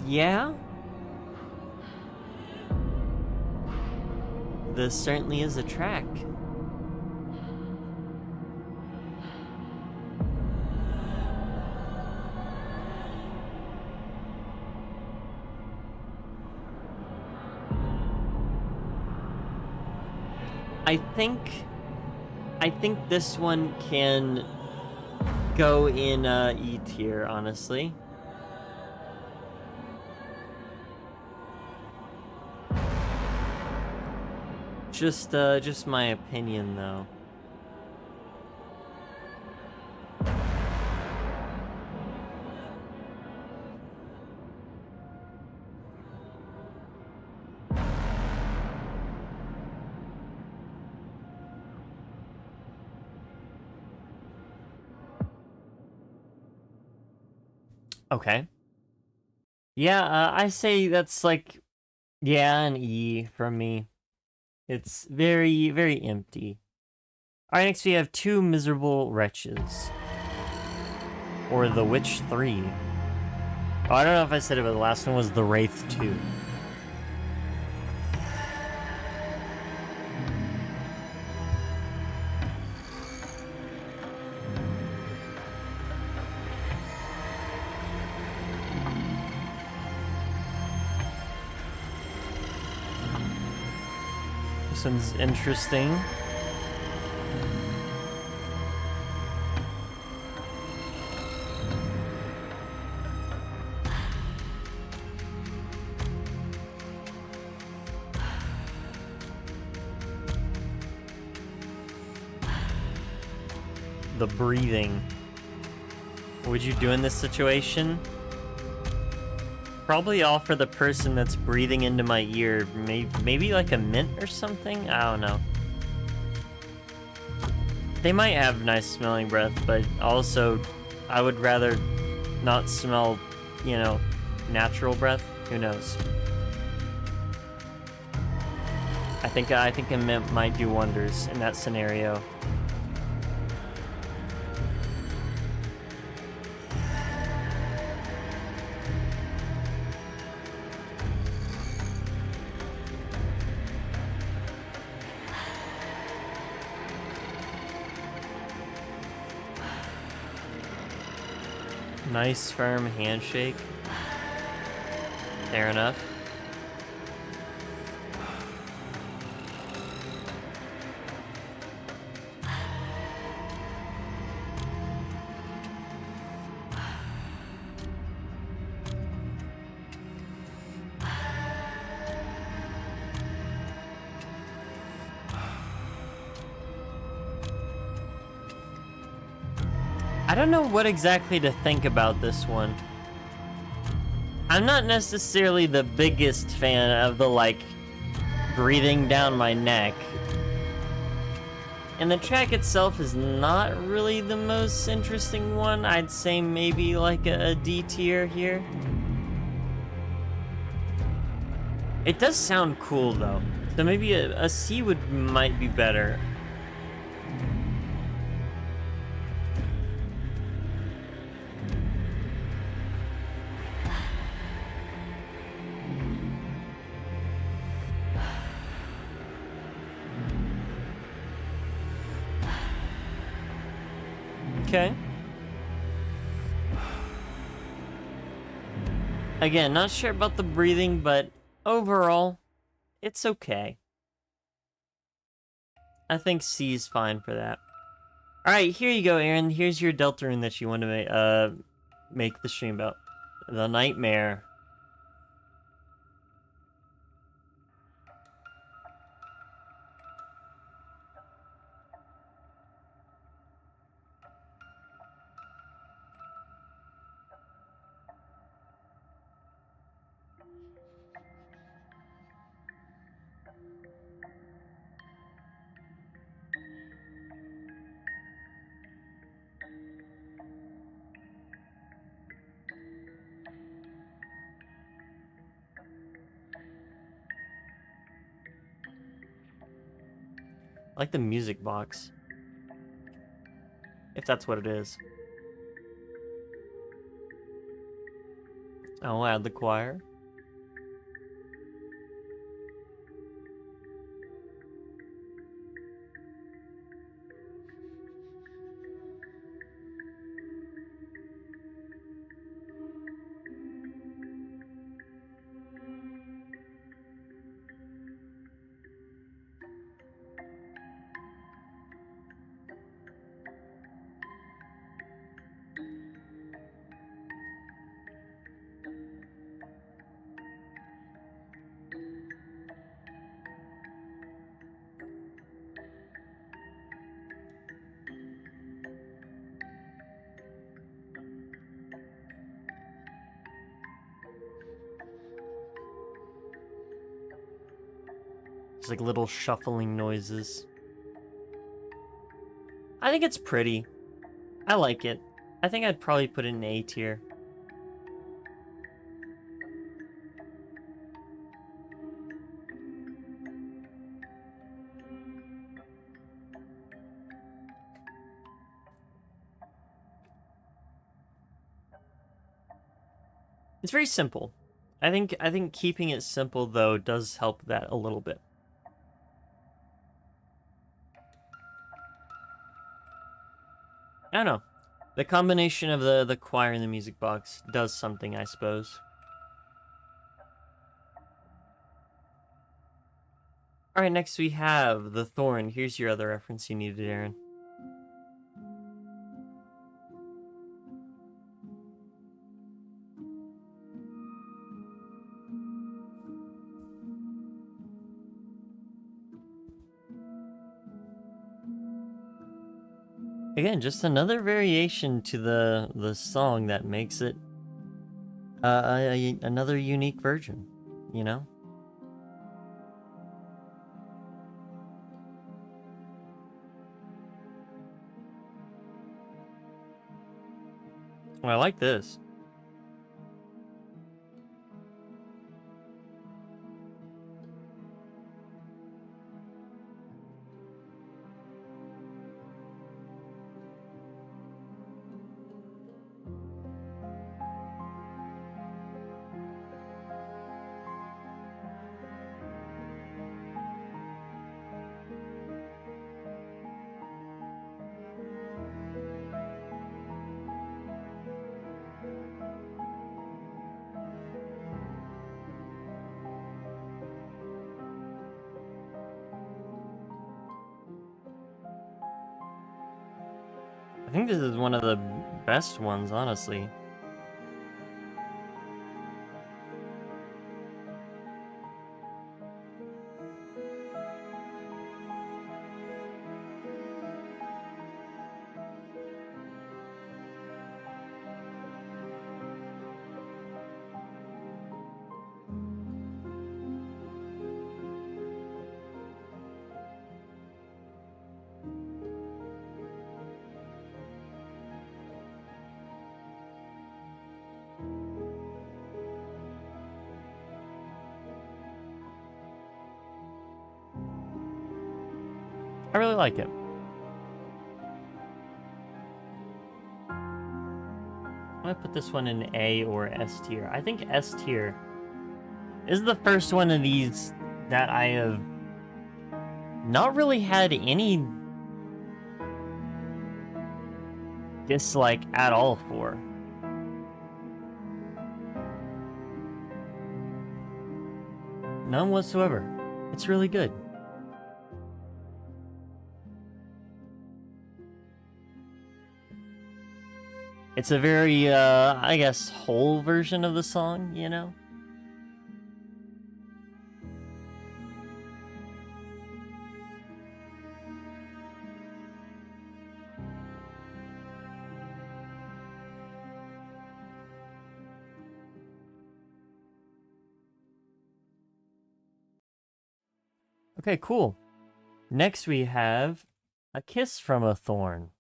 Yeah? This certainly is a track. I think this one can go in E tier, honestly. Just my opinion, though. Okay. Yeah, I say that's like, yeah, an E from me. It's very, very empty. Alright, next we have Two Miserable Wretches. Or The Witch 3. Oh, I don't know if I said it, but the last one was The Wraith 2. This one's interesting. The breathing. What would you do in this situation? Probably offer the person that's breathing into my ear maybe like a mint or something? I don't know. They might have nice smelling breath, but also I would rather not smell, you know, natural breath. Who knows? I think a mint might do wonders in that scenario. Nice firm handshake. Fair enough. I don't know what exactly to think about this one. I'm not necessarily the biggest fan of the, like, breathing down my neck. And the track itself is not really the most interesting one. I'd say maybe like a D tier here. It does sound cool though. So maybe a C might be better. Okay. Again, not sure about the breathing, but overall, it's okay. I think C is fine for that. Alright, here you go, Aaron. Here's your Delta rune that you want to make the stream about. The Nightmare. I like the music box. If that's what it is. I'll add the choir. It's like little shuffling noises. I think it's pretty. I like it. I think I'd probably put it in A tier. It's very simple. I think keeping it simple though does help that a little bit. I don't know. The combination of the choir and the music box does something, I suppose. Alright, next we have The Thorn. Here's your other reference you needed, Aaron. Again, just another variation to the song that makes it another unique version, you know? Well, I like this. I think this is one of the best ones, honestly. I really like it. I'm gonna put this one in A or S tier. I think S tier is the first one of these that I have not really had any dislike at all for. None whatsoever. It's really good. It's a very, I guess, whole version of the song, you know? Okay, cool. Next we have A Kiss from a Thorn.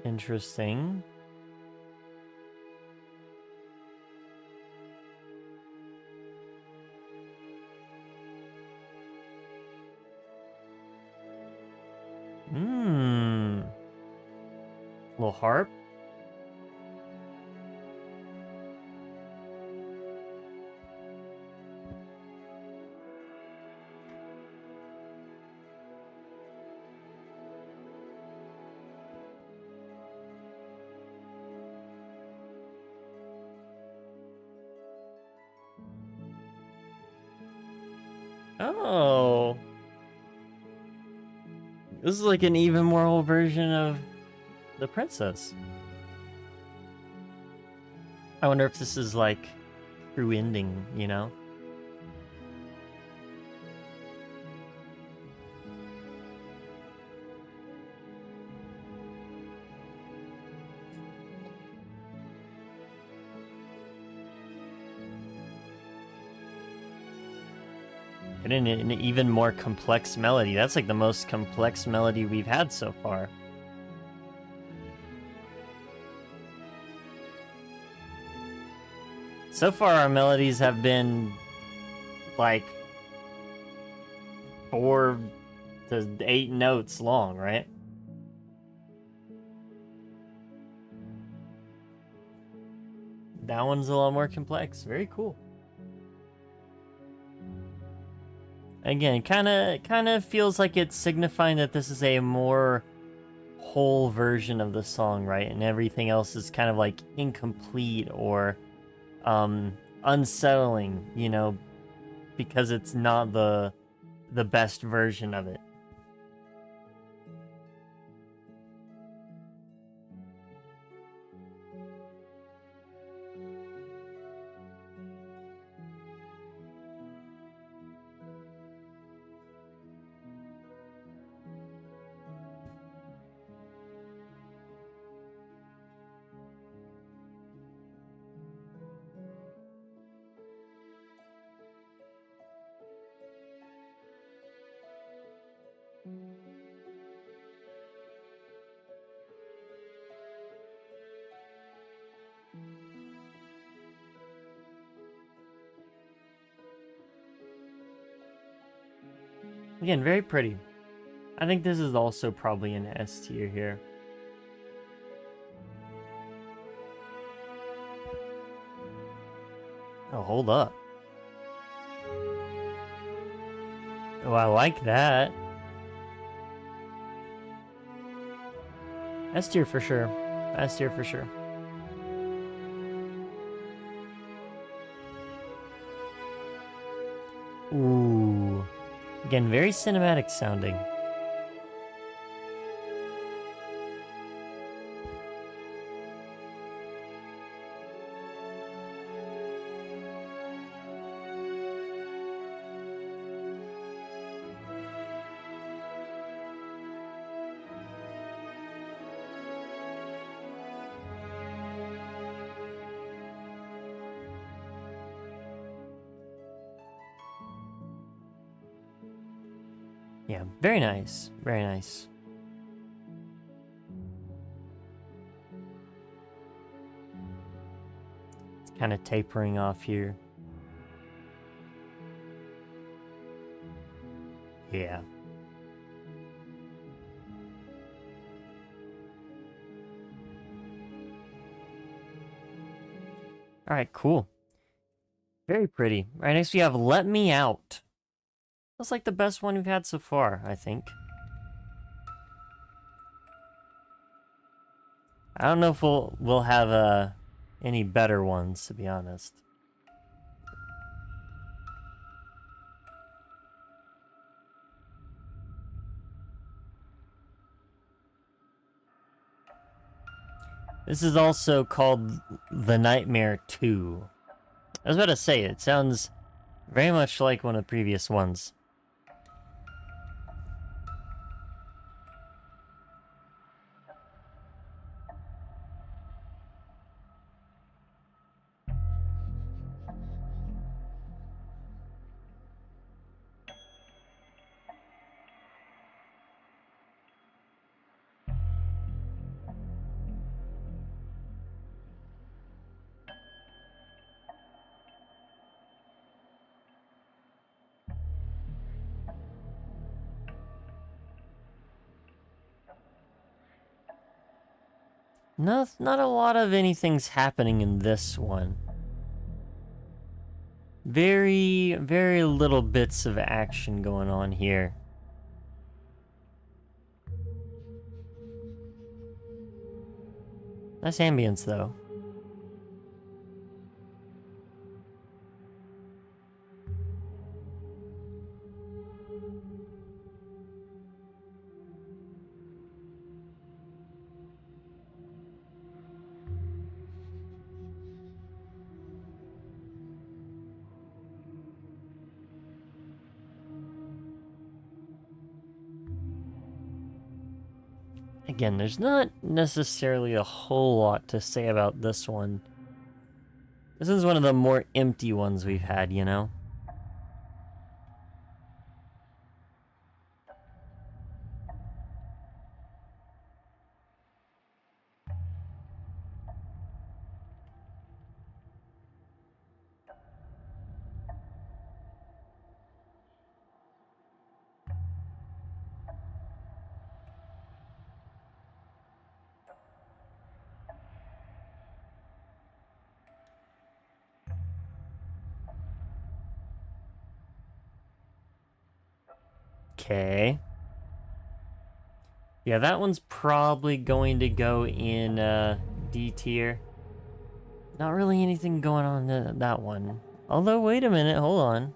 Interesting. Little harp. Oh. This is like an even more whole version of the princess. I wonder if this is like true ending, you know? And an even more complex melody. That's like the most complex melody we've had so far. So far, our melodies have been like 4 to 8 notes long, right? That one's a lot more complex. Very cool. Again, kind of feels like it's signifying that this is a more whole version of the song, right? And everything else is kind of like incomplete or unsettling, you know, because it's not the best version of it. Again, very pretty. I think this is also probably an S tier here. Oh, hold up. Oh, I like that. S tier for sure. S tier for sure. Ooh. Again, very cinematic sounding. Yeah, very nice. Very nice. It's kind of tapering off here. Yeah. Alright, cool. Very pretty. Right next we have Let Me Out. That's like the best one we've had so far, I think. I don't know if we'll have any better ones, to be honest. This is also called The Nightmare 2. I was about to say, it sounds very much like one of the previous ones. Not a lot of anything's happening in this one. Very, very little bits of action going on here. Nice ambience, though. Again, there's not necessarily a whole lot to say about this one. This is one of the more empty ones we've had, you know? Okay. Yeah, that one's probably going to go in D tier. Not really anything going on in that one. Although, wait a minute, hold on.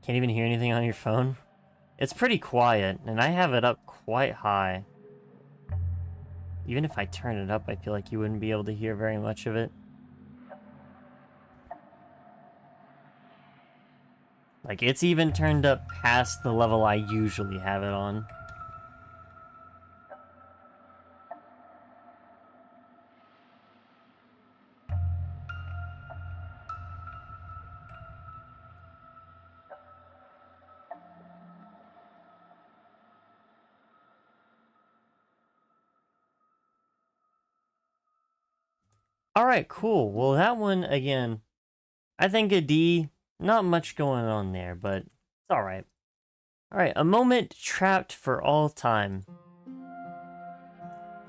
Can't even hear anything on your phone? It's pretty quiet, and I have it up quite high. Even if I turn it up, I feel like you wouldn't be able to hear very much of it. Like, it's even turned up past the level I usually have it on. Alright, cool. Well, that one, again, I think a D. Not much going on there, but it's alright. Alright, a moment trapped for all time.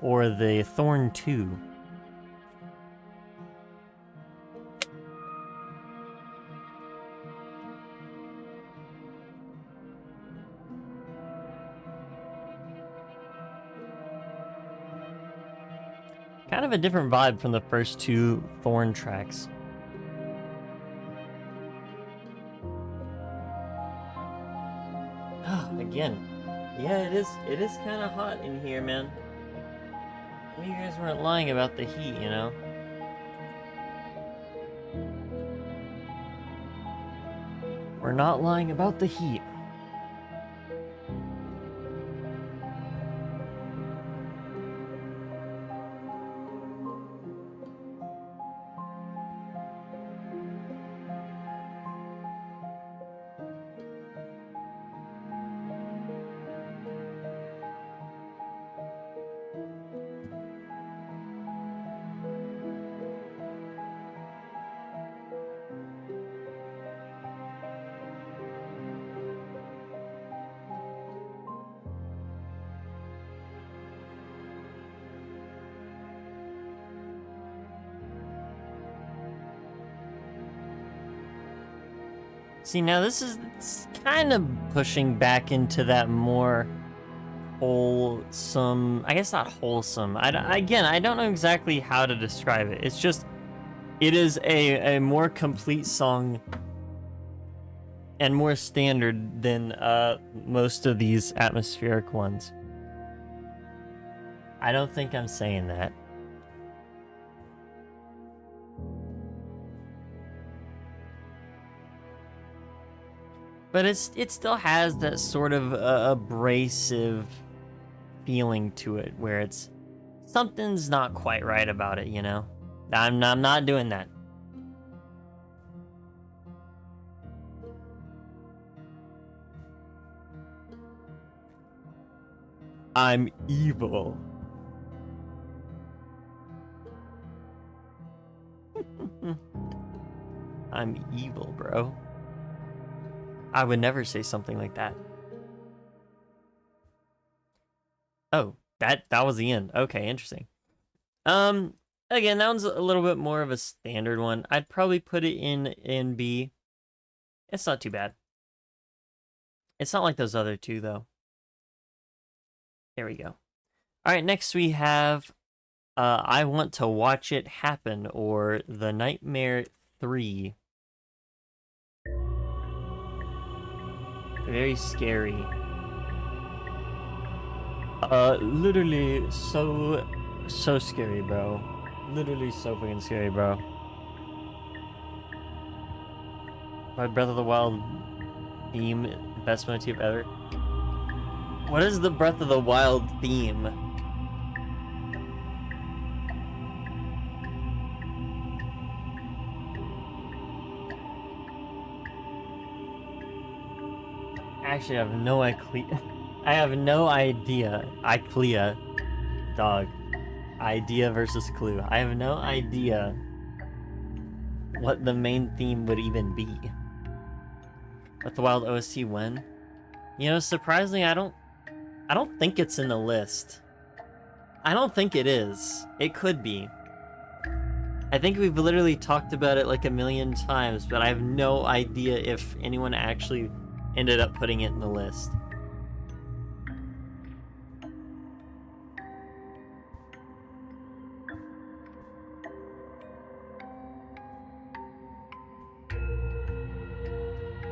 Or the Thorn 2. Kind of a different vibe from the first two Thorn tracks. Again, yeah, it is kind of hot in here, man. You guys weren't lying about the heat, you know? We're not lying about the heat. See, now this is kind of pushing back into that more wholesome, I guess not wholesome. Again, I don't know exactly how to describe it. It's just, it is a more complete song and more standard than most of these atmospheric ones. I don't think I'm saying that. But it still has that sort of abrasive feeling to it, where it's something's not quite right about it, you know? I'm not doing that. I'm evil. I'm evil, bro. I would never say something like that. Oh, that was the end. Okay, interesting. Again, that one's a little bit more of a standard one. I'd probably put it in B. It's not too bad. It's not like those other two, though. There we go. All right, next we have I Want to Watch It Happen, or The Nightmare 3. Very scary. Literally so scary, bro. Literally so fucking scary, bro. My Breath of the Wild theme, best motif ever. What is the Breath of the Wild theme? actually have no idea. I have no idea. Dog. Idea versus clue. I have no idea what the main theme would even be. But the Wild OST when? You know, surprisingly, I don't think it's in the list. I don't think it is. It could be. I think we've literally talked about it like a million times, but I have no idea if anyone actually ended up putting it in the list.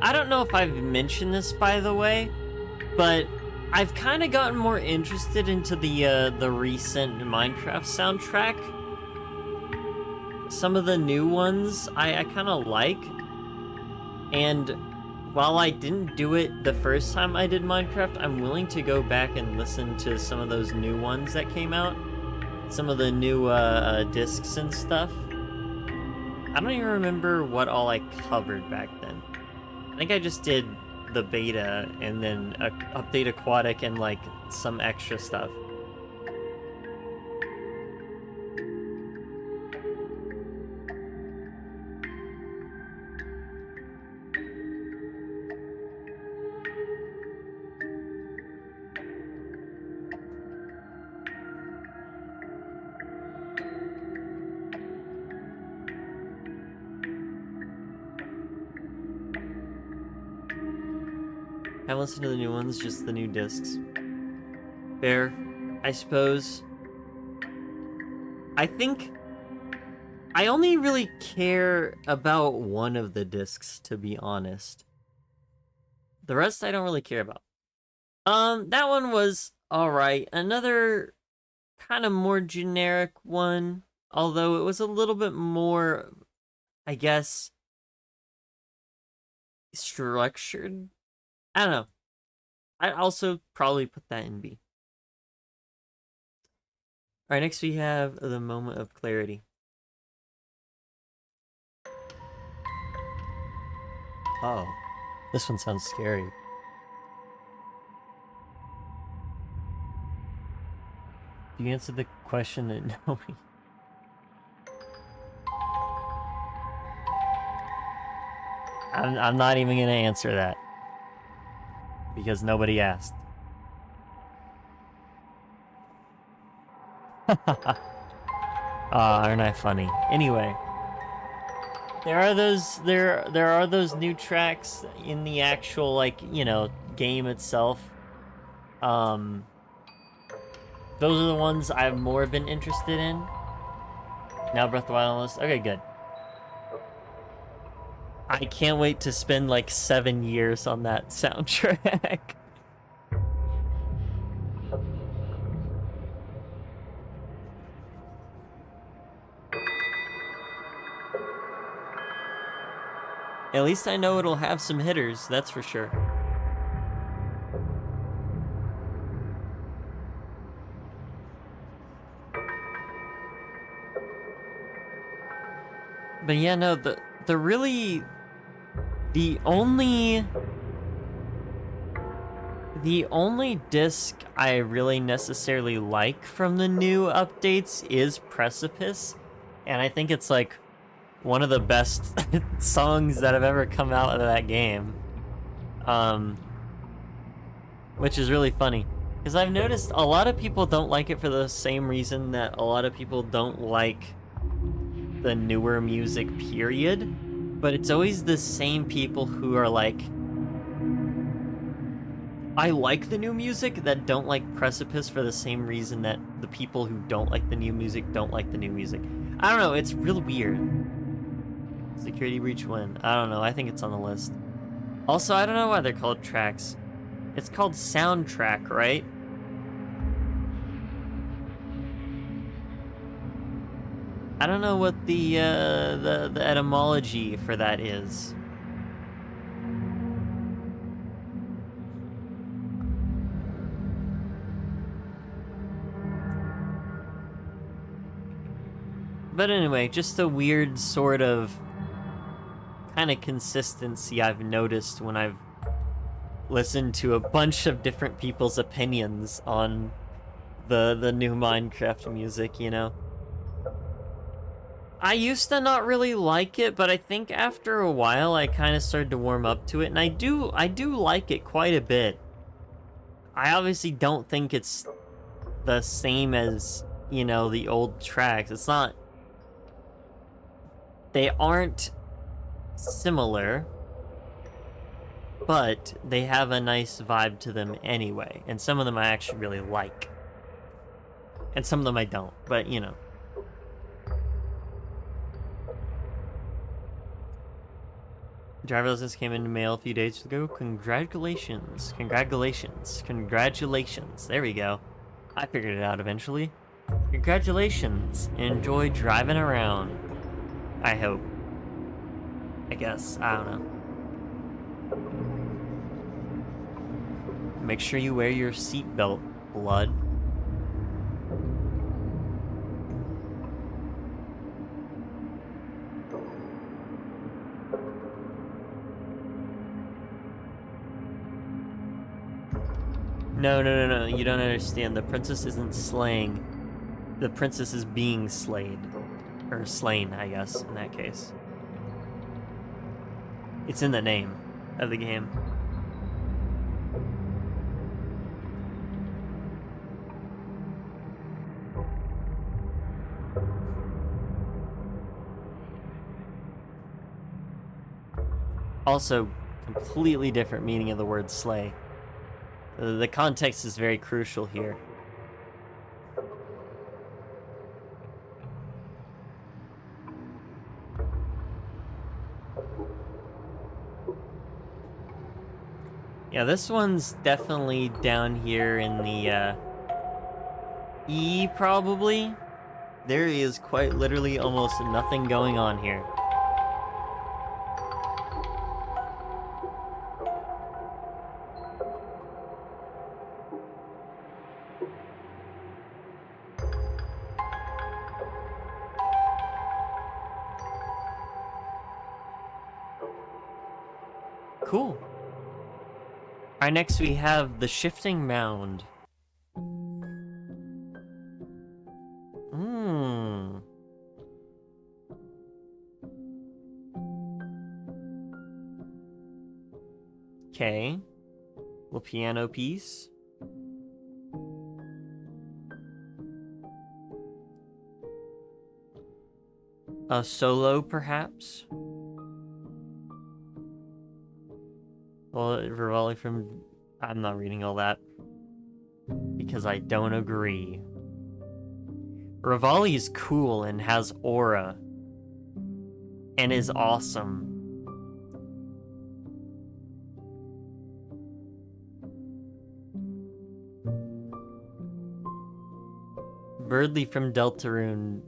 I don't know if I've mentioned this, by the way, but I've kind of gotten more interested into the recent Minecraft soundtrack. Some of the new ones I kind of like, and while I didn't do it the first time I did Minecraft, I'm willing to go back and listen to some of those new ones that came out. Some of the new discs and stuff. I don't even remember what all I covered back then. I think I just did the beta and then Update Aquatic and like some extra stuff. I haven't listened to the new ones, just the new discs. Fair, I suppose. I think I only really care about one of the discs, to be honest. The rest I don't really care about. That one was alright. Another kind of more generic one, although it was a little bit more, I guess, structured. I don't know. I'd also probably put that in B. Alright, next we have the moment of clarity. Oh, this one sounds scary. You answered the question that nobody... I'm not even gonna answer that. Because nobody asked. Aren't I funny? Anyway. There are those new tracks in the actual, like, you know, game itself. Those are the ones I've more been interested in. Now Breath of the Wild on the list. Okay, good. I can't wait to spend like 7 years on that soundtrack. At least I know it'll have some hitters, that's for sure. But yeah, no, the only disc I really necessarily like from the new updates is Precipice, and I think it's like one of the best songs that have ever come out of that game. Which is really funny, because I've noticed a lot of people don't like it for the same reason that a lot of people don't like the newer music, period. But it's always the same people who are like, I like the new music, that don't like Precipice for the same reason that the people who don't like the new music don't like the new music. I don't know, it's real weird. Security breach when? I don't know, I think it's on the list. Also, I don't know why they're called tracks. It's called soundtrack, right? I don't know what the etymology for that is. But anyway, just a weird sort of kind of consistency I've noticed when I've listen to a bunch of different people's opinions on the new Minecraft music, you know? I used to not really like it, but I think after a while I kind of started to warm up to it, and I do like it quite a bit. I obviously don't think it's the same as, you know, the old tracks. It's not... They aren't similar, but they have a nice vibe to them anyway, and some of them I actually really like. And some of them I don't, but, you know. Driver's license came into mail a few days ago. Congratulations. Congratulations. Congratulations. There we go. I figured it out eventually. Congratulations. Enjoy driving around. I hope. I guess. I don't know. Make sure you wear your seatbelt, blood. No, you don't understand. The princess isn't slaying. The princess is being slayed. Or slain, I guess, in that case. It's in the name of the game. Also, completely different meaning of the word slay. The context is very crucial here. Yeah, this one's definitely down here in the, E, probably. There is quite literally almost nothing going on here. Cool. Alright, next we have the shifting mound. Okay. Little piano piece. A solo, perhaps? Well, Rivali from... I'm not reading all that. Because I don't agree. Rivali is cool and has aura. And is awesome. Birdly from Deltarune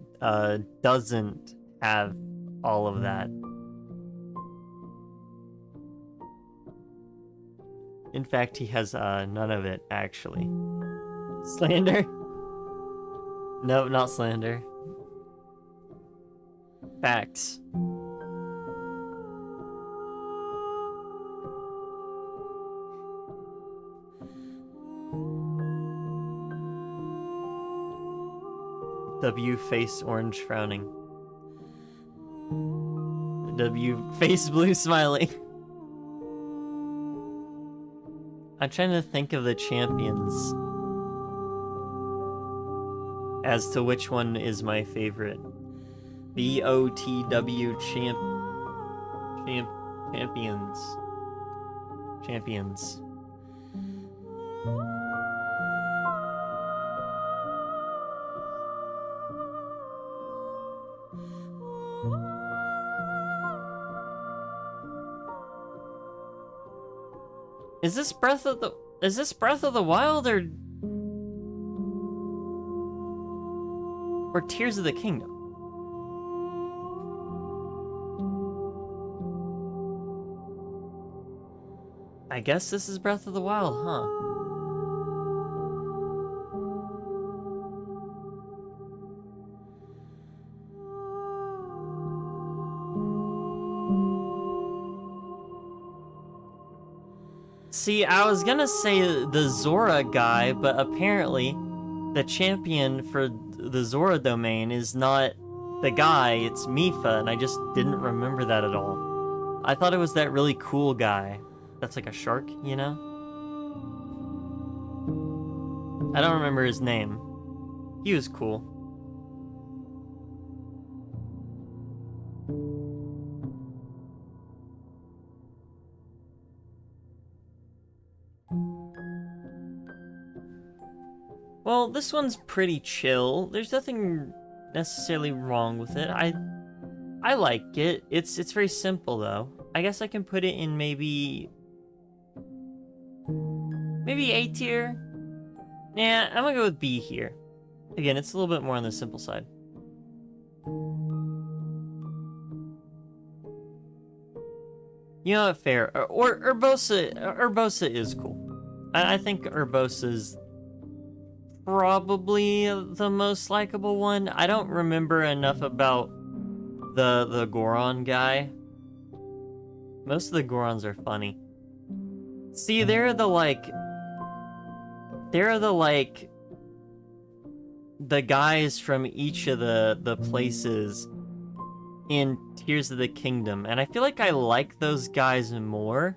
doesn't have all of that. In fact, he has none of it, actually. Slander? No, not slander. Facts. W face orange frowning. W face blue smiling. I'm trying to think of the champions as to which one is my favorite. BOTW champions. Champions. Is this Breath of the Wild or Tears of the Kingdom? I guess this is Breath of the Wild, huh? See, I was gonna say the Zora guy, but apparently the champion for the Zora domain is not the guy, it's Mifa, and I just didn't remember that at all. I thought it was that really cool guy. That's like a shark, you know? I don't remember his name. He was cool. Well, this one's pretty chill. There's nothing necessarily wrong with it. I like it. It's very simple though. I guess I can put it in maybe A tier. Nah, I'm gonna go with B here. Again, it's a little bit more on the simple side. You know what, fair. Or Urbosa is cool. I think Urbosa's probably the most likable one. I don't remember enough about the Goron guy. Most of the Gorons are funny. See, they're the guys from each of the places in Tears of the Kingdom, and I feel like I like those guys more.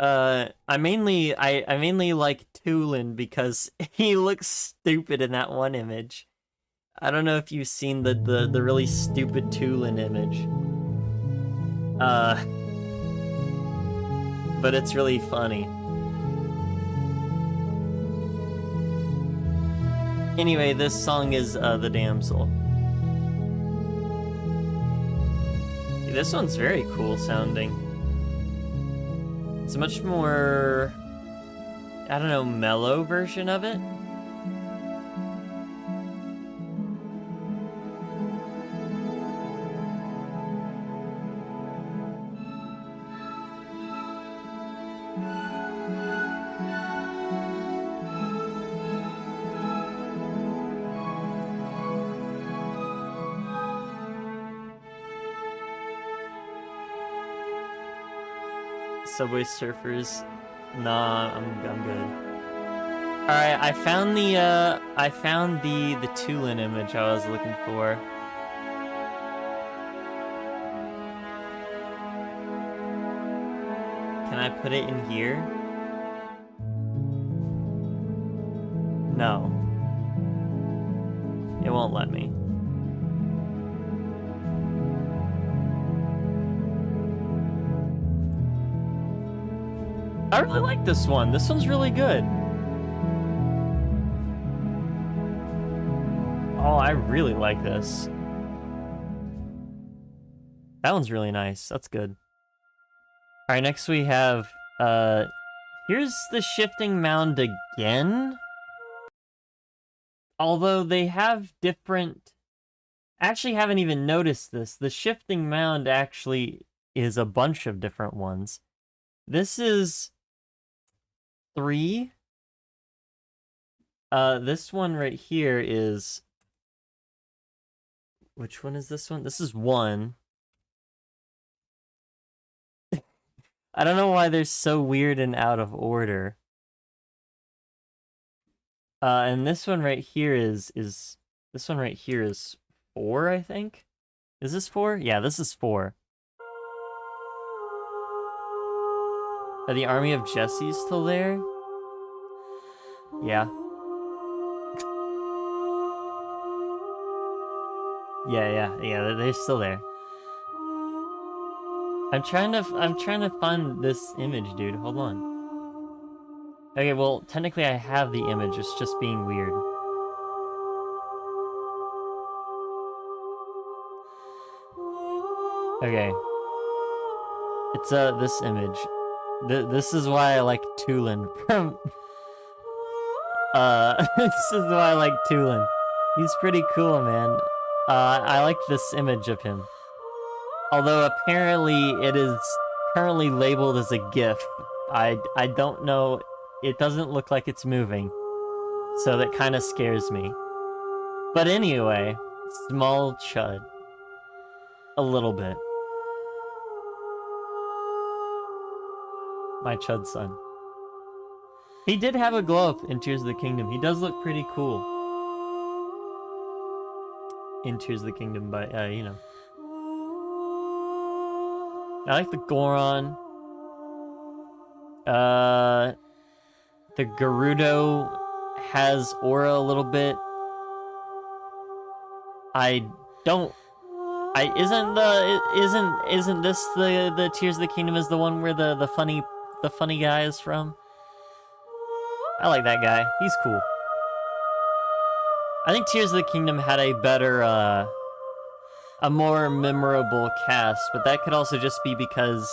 I mainly like Tulin because he looks stupid in that one image. I don't know if you've seen the really stupid Tulin image. But it's really funny. Anyway, this song is The Damsel. This one's very cool sounding. It's a much more, I don't know, mellow version of it. Subway Surfers. Nah, I'm good. Alright, I found the Tulin image I was looking for. Can I put it in here? No. It won't let me. I really like this one. This one's really good. Oh, I really like this. That one's really nice. That's good. Alright, next we have, here's the shifting mound again. Although they have different... I actually haven't even noticed this. The shifting mound actually is a bunch of different ones. This is 3. This one right here is... Which one is this one? This is 1. I don't know why they're so weird and out of order. And this one right here is this one right here is 4, I think? Is this 4? Yeah, this is 4. Are the army of Jesse still there? Yeah. Yeah, they're still there. I'm trying to find this image, dude. Hold on. Okay, well, technically I have the image. It's just being weird. Okay. It's this image. This is why I like Tulin from this is why I like Tulin. He's pretty cool, man. I like this image of him. Although apparently it is currently labeled as a GIF. I don't know. It doesn't look like it's moving. So that kind of scares me. But anyway, small chud. A little bit. My Chud son. He did have a glow up in Tears of the Kingdom. He does look pretty cool in Tears of the Kingdom, but you know. I like the Goron. The Gerudo has aura a little bit. Isn't this the Tears of the Kingdom is the one where the funny guy is from? I like that guy. He's cool. I think Tears of the Kingdom had a better a more memorable cast, but that could also just be because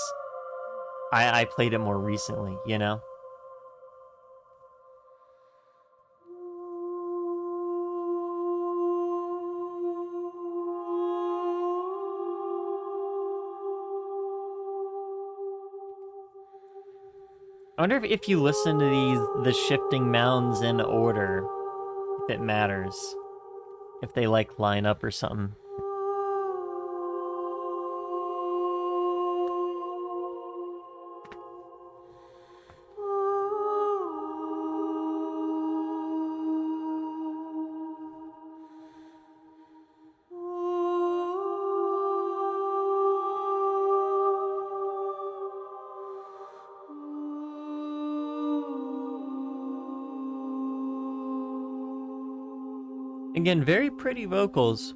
I played it more recently, you know? I wonder if you listen to the shifting mounds in order, if it matters. If they, like, line up or something. Again, very pretty vocals.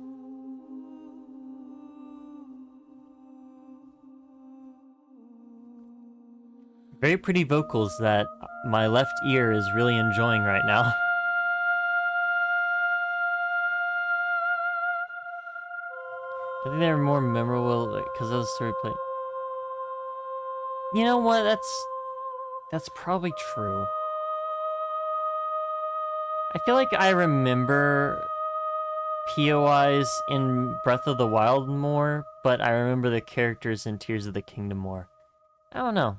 Very pretty vocals that my left ear is really enjoying right now. I think they're more memorable because those sort of play. You know what? That's probably true. I feel like I remember POIs in Breath of the Wild more, but I remember the characters in Tears of the Kingdom more. I don't know.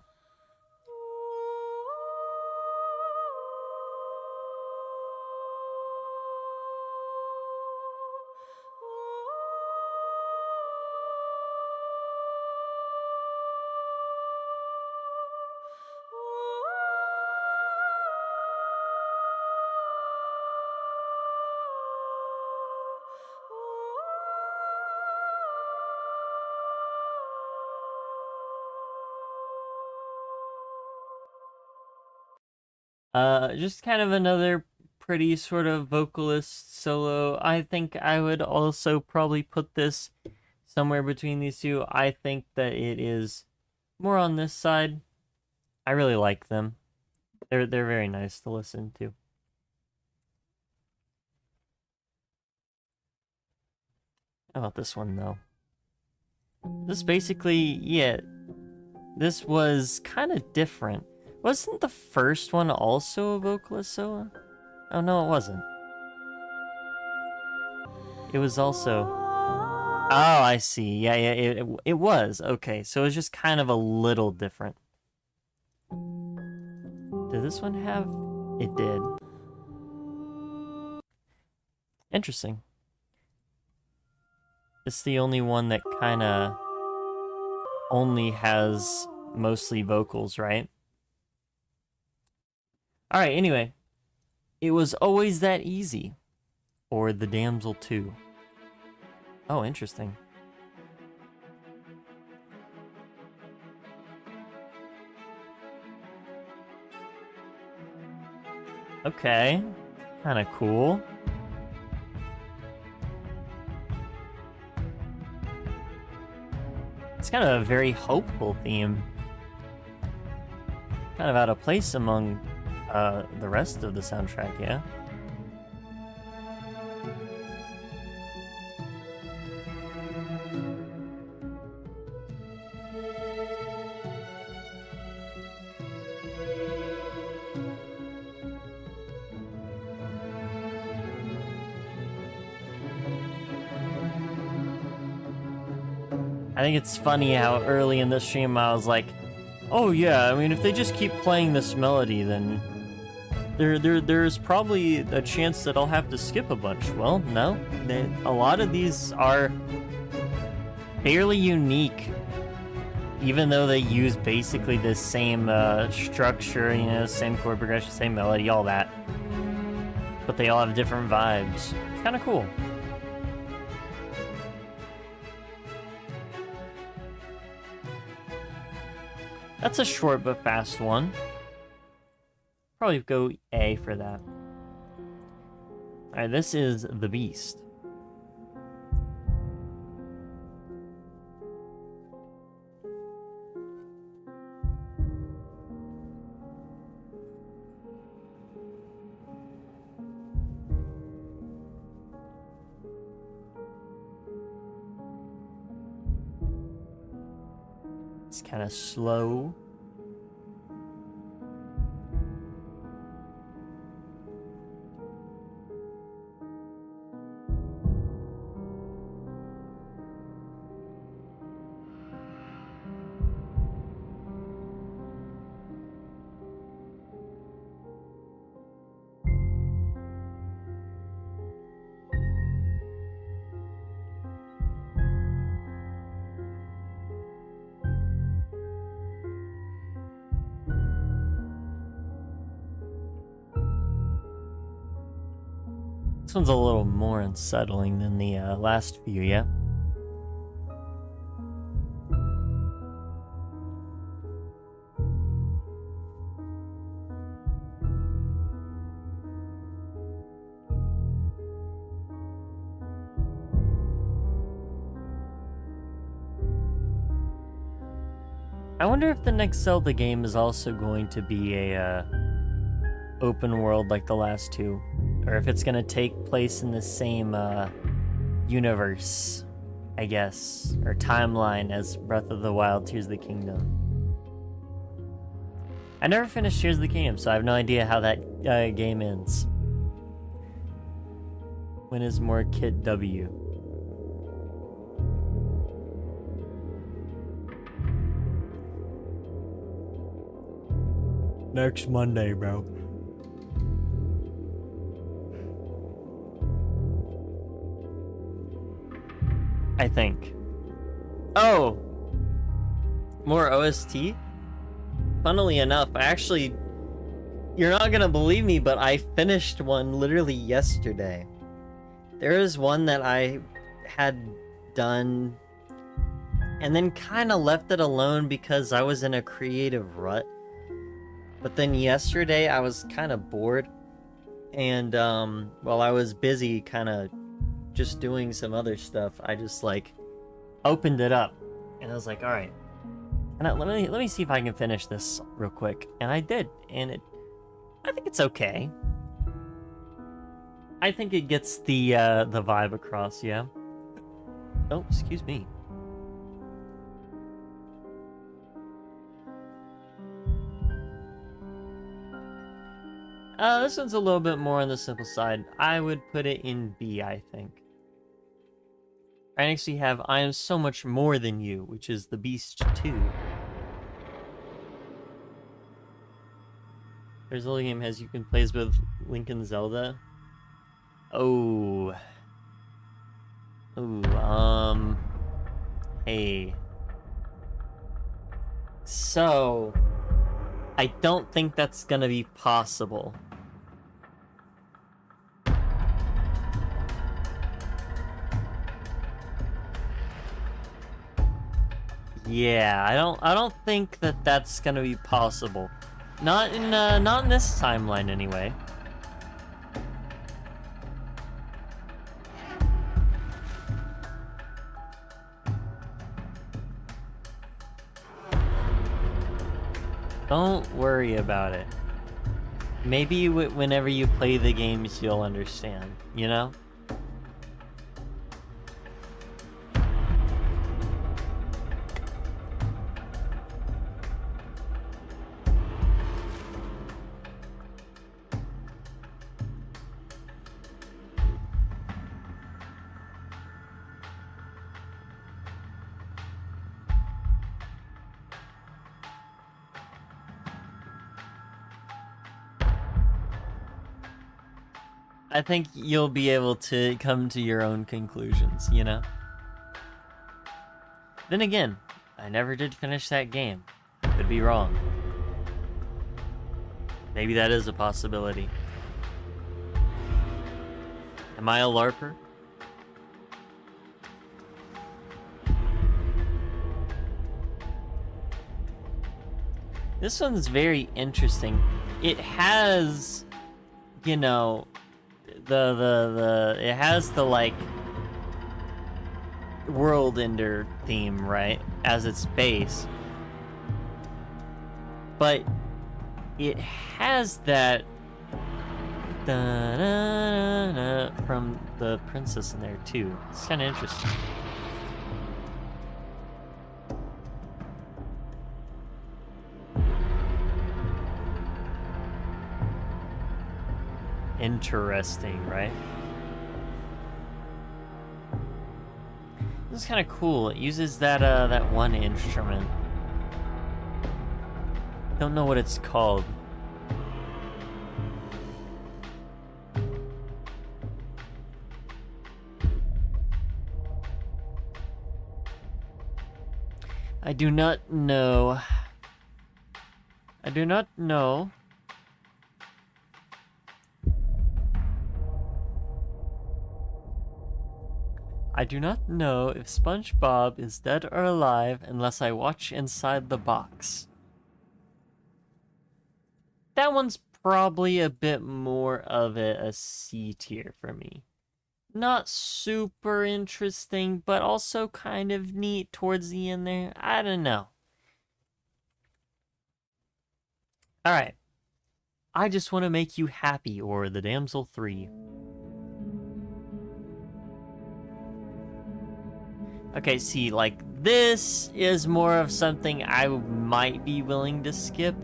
Just kind of another pretty sort of vocalist solo. I think I would also probably put this somewhere between these two. I think that it is more on this side. I really like them. They're very nice to listen to. How about this one though? This basically, yeah, this was kind of different. Wasn't the first one also a vocalist solo? Oh, no, it wasn't. It was also... Oh, I see. Yeah, it was. Okay, so it was just kind of a little different. Did this one have... It did. Interesting. It's the only one that kind of only has mostly vocals, right? Alright, anyway. It was always that easy. Or the damsel 2. Oh, interesting. Okay. Kinda cool. It's kind of a very hopeful theme. Kind of out of place among the rest of the soundtrack, yeah? I think it's funny how early in the stream I was like, oh yeah, I mean, if they just keep playing this melody, then there's probably a chance that I'll have to skip a bunch. Well, no. A lot of these are fairly unique Even though they use basically the same structure, you know, same chord progression, same melody, all that. But they all have different vibes. It's kind of cool. That's a short but fast one. Probably go A for that. Alright, this is The Beast. It's kind of slow. This one's a little more unsettling than the last few, yeah? I wonder if the next Zelda game is also going to be a open world like the last two. Or if it's gonna take place in the same universe, I guess, or timeline as Breath of the Wild, Tears of the Kingdom. I never finished Tears of the Kingdom, so I have no idea how that game ends. When is more Kitt W? Next Monday, bro. I think. Oh! More OST? Funnily enough, you're not gonna believe me, but I finished one literally yesterday. There is one that I had done and then kind of left it alone because I was in a creative rut. But then yesterday I was kind of bored, and while I was busy kind of just doing some other stuff, I just like opened it up and I was like, all right, and let me see if I can finish this real quick. And I did, and I think it's okay. I think it gets the vibe across, yeah. Oh, excuse me. This one's a little bit more on the simple side. I would put it in B, I think. I actually have I Am So Much More Than You, which is The Beast 2. There's a little game as you can play with Link and Zelda. Oh. Ooh, hey. So, I don't think that's gonna be possible. Yeah, I don't think that that's gonna be possible. Not in this timeline anyway. Don't worry about it. Maybe whenever you play the games, you'll understand, you know? I think you'll be able to come to your own conclusions, you know? Then again, I never did finish that game. Could be wrong. Maybe that is a possibility. Am I a LARPer? This one's very interesting. It has, you know, it has the like world ender theme, right, as its base. But it has that da-da-da-da from the princess in there too. It's kind of interesting. Interesting, right? This is kind of cool. It uses that one instrument. Don't know what it's called. I do not know. I do not know. I do not know if SpongeBob is dead or alive unless I watch inside the box. That one's probably a bit more of a C tier for me. Not super interesting, but also kind of neat towards the end there. I don't know. Alright. I Just Want to Make You Happy, or The Damsel 3. Okay, see, like, this is more of something I might be willing to skip.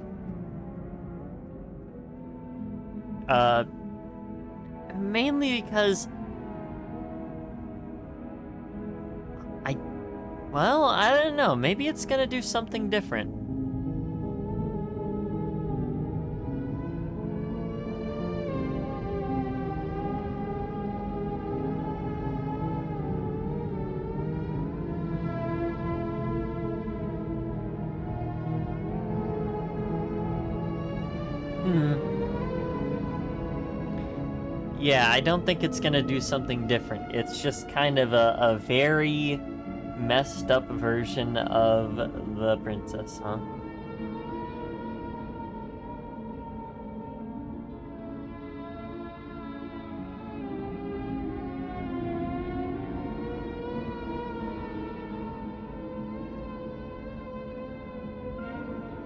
Mainly because well, I don't know, maybe it's gonna do something different. Yeah, I don't think it's gonna do something different. It's just kind of a very messed up version of the princess, huh?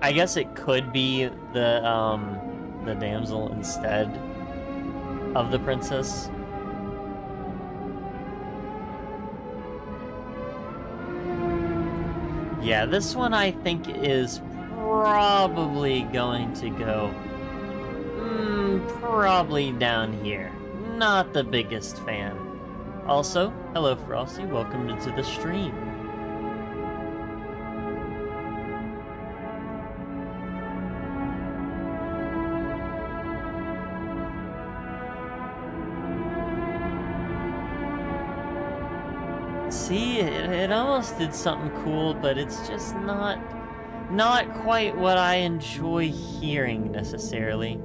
I guess it could be the damsel instead of the princess. Yeah, this one I think is probably going to go probably down here. Not the biggest fan. Also, hello Frosty, welcome into the stream. See, it almost did something cool, but it's just not quite what I enjoy hearing necessarily.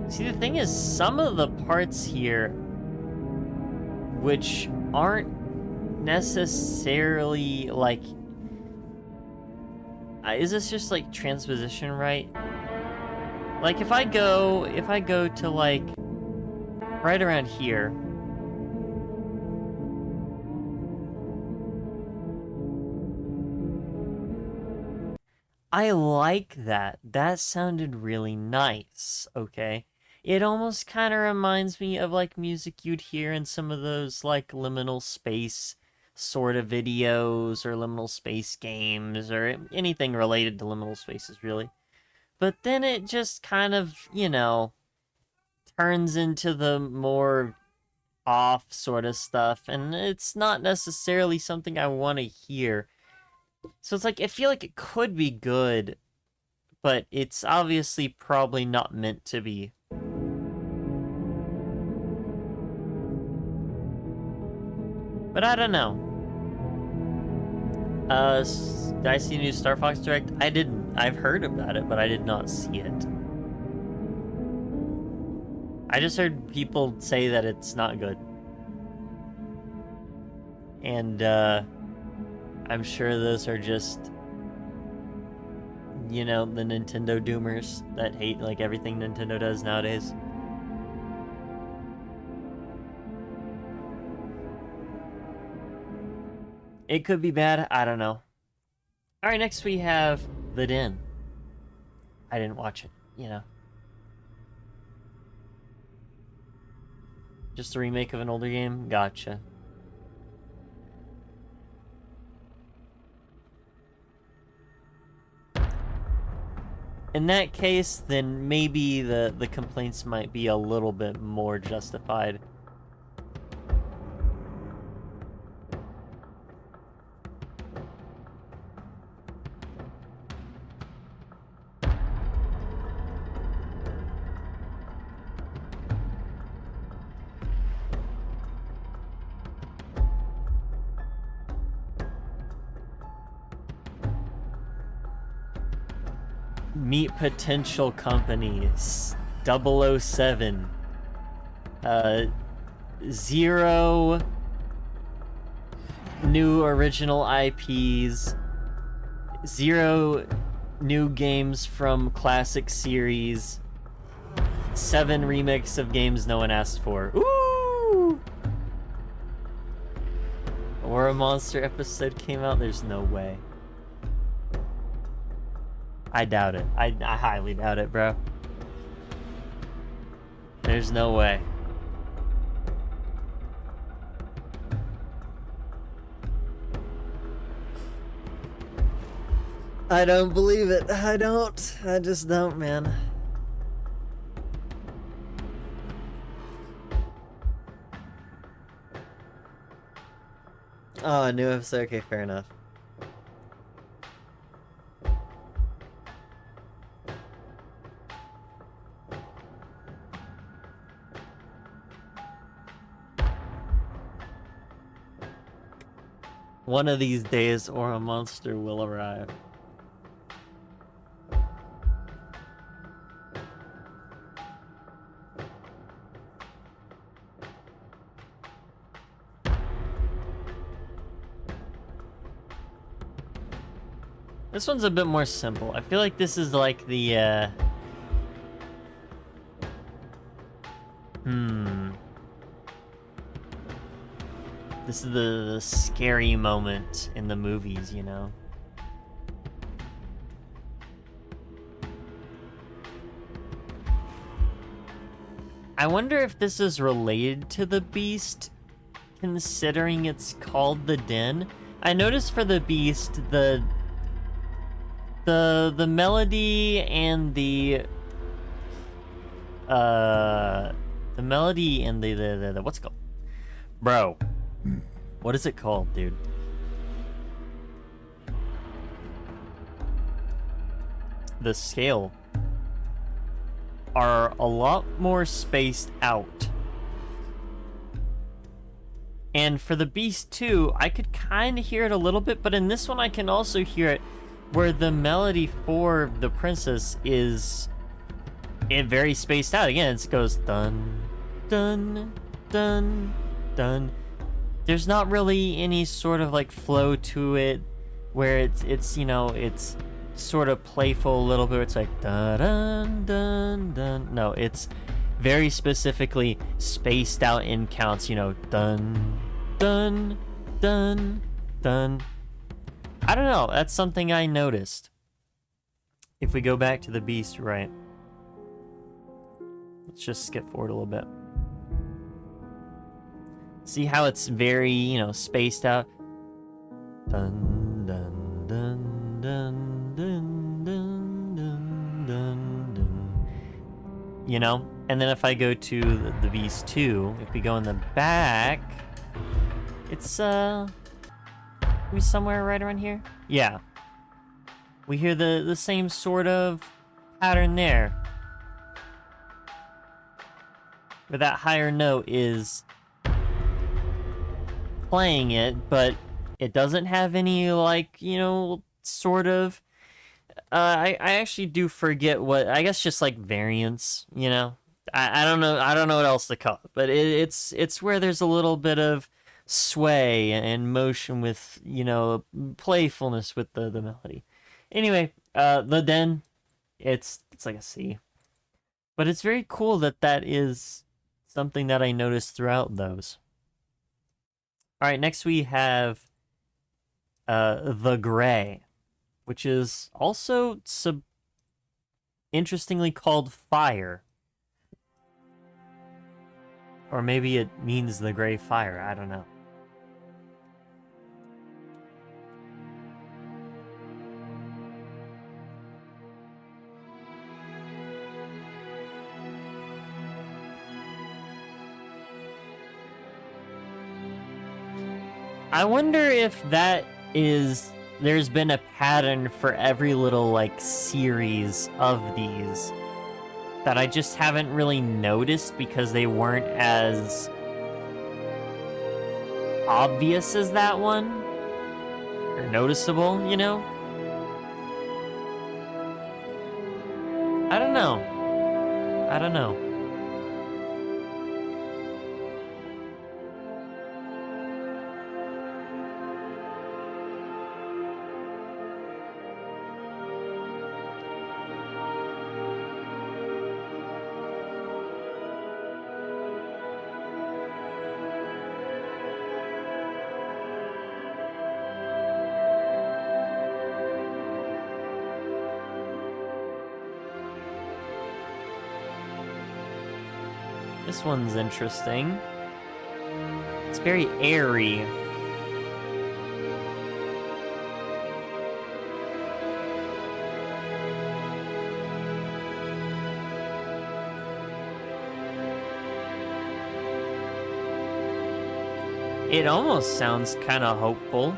See, the thing is, some of the parts here, which aren't necessarily like, is this just like transposition right? Like if I go to like right around here, I like that. That sounded really nice, okay? It almost kind of reminds me of like music you'd hear in some of those like liminal space sort of videos or liminal space games or anything related to liminal spaces, really. But then it just kind of, you know, turns into the more off sort of stuff, and it's not necessarily something I want to hear. So it's like, I feel like it could be good, but it's obviously probably not meant to be. But I don't know. Did I see a new Star Fox Direct? I didn't. I've heard about it, but I did not see it. I just heard people say that it's not good. And, I'm sure those are just, you know, the Nintendo doomers that hate, like, everything Nintendo does nowadays. It could be bad, I don't know. Alright, next we have The Den. I didn't watch it, you know. Just a remake of an older game? Gotcha. In that case, then maybe the complaints might be a little bit more justified. Meet potential companies. 007. 0 new original IPs. 0 new games from classic series. 7 remakes of games no one asked for. Ooh! Or a monster episode came out? There's no way. I doubt it. I highly doubt it, bro. There's no way. I don't believe it. I don't. I just don't, man. Oh, a new episode? Okay, fair enough. One of these days, or a monster will arrive. This one's a bit more simple. I feel like this is like the, This is the scary moment in the movies, you know? I wonder if this is related to the Beast, considering it's called the Den. I noticed for the Beast, the melody and the melody and the what's it called? Bro. What is it called, dude? The scale are a lot more spaced out. And for the Beast 2, I could kind of hear it a little bit, but in this one I can also hear it where the melody for the princess is very spaced out. Again, it goes dun, dun, dun, dun. There's not really any sort of like flow to it where it's you know, it's sort of playful a little bit. It's like dun dun dun dun. No, it's very specifically spaced out in counts, you know, dun dun dun dun. I don't know, that's something I noticed. If we go back to the Beast, right? Let's just skip forward a little bit. See how it's very, you know, spaced out? Dun dun dun dun dun dun dun dun dun. You know? And then if I go to the Beast 2, if we go in the back, it's maybe somewhere right around here? Yeah. We hear the same sort of pattern there. Where that higher note is playing it, but it doesn't have any, like, you know, sort of... I actually do forget what... I guess just, like, variance, you know? I don't know what else to call it, but it's where there's a little bit of sway and motion with, you know, playfulness with the melody. Anyway, the den, it's like a C. But it's very cool that is something that I noticed throughout those. Alright, next we have the gray, which is also interestingly called fire. Or maybe it means the gray fire, I don't know. I wonder if that is... There's been a pattern for every little, like, series of these that I just haven't really noticed because they weren't as obvious as that one. Or noticeable, you know? I don't know. I don't know. This one's interesting. It's very airy. It almost sounds kind of hopeful.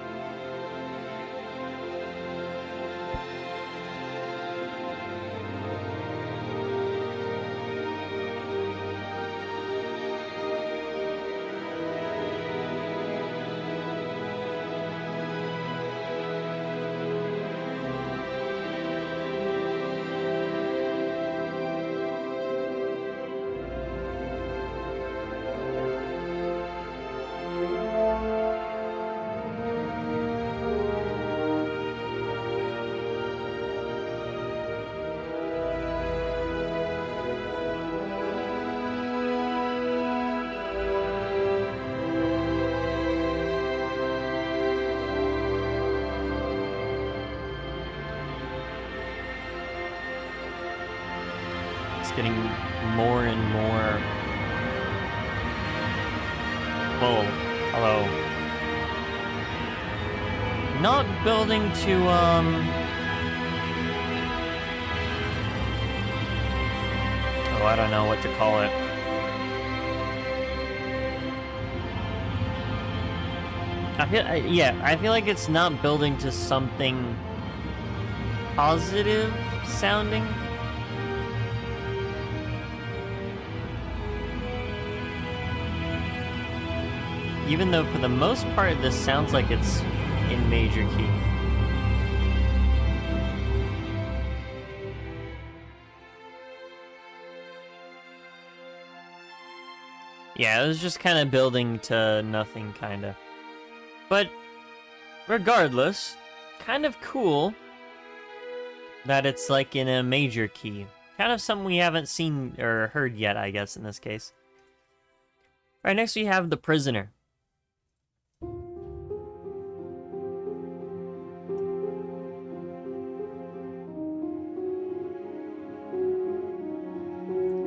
Getting more and more full. Hello. Not building to, oh, I don't know what to call it. I feel like it's not building to something positive sounding. Even though for the most part this sounds like it's in major key. Yeah, it was just kind of building to nothing, kind of. But regardless, kind of cool that it's like in a major key. Kind of something we haven't seen or heard yet, I guess, in this case. All right, next we have The Prisoner.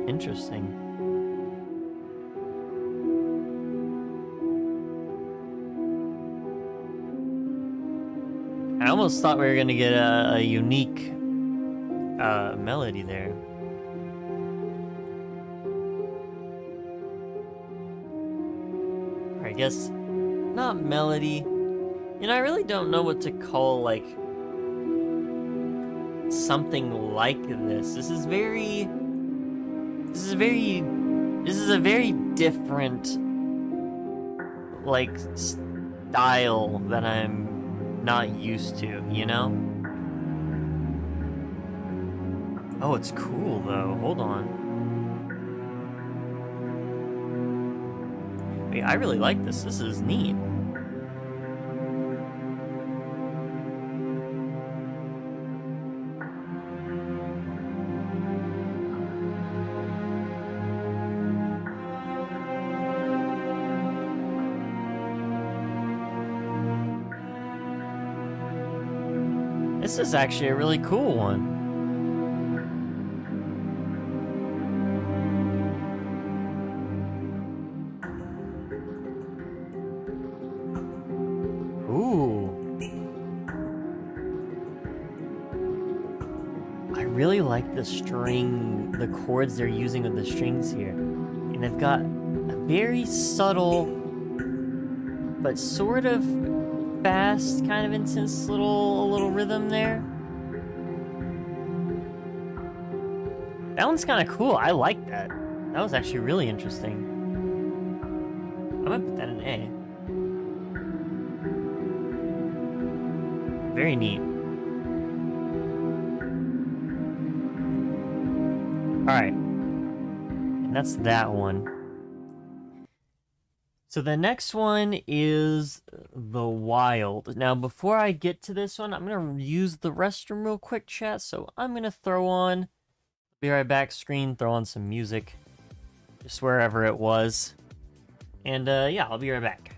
Interesting. I almost thought we were gonna get a unique melody there. Or I guess not melody. You know, I really don't know what to call like something like this. This is a very different, like, style that I'm not used to, you know? Oh, it's cool, though. Hold on. Wait, I really like this. This is neat. This is actually a really cool one. I really like the chords they're using with the strings here. And they've got a very subtle, but sort of fast, kind of intense little rhythm there. That one's kind of cool. I like that. That was actually really interesting. I'm gonna put that in A. Very neat. Alright. And that's that one. So the next one is the Wild. Now, before I get to this one, I'm going to use the restroom real quick, chat. So I'm going to throw on, be right back, screen, throw on some music. Just wherever it was. And yeah, I'll be right back.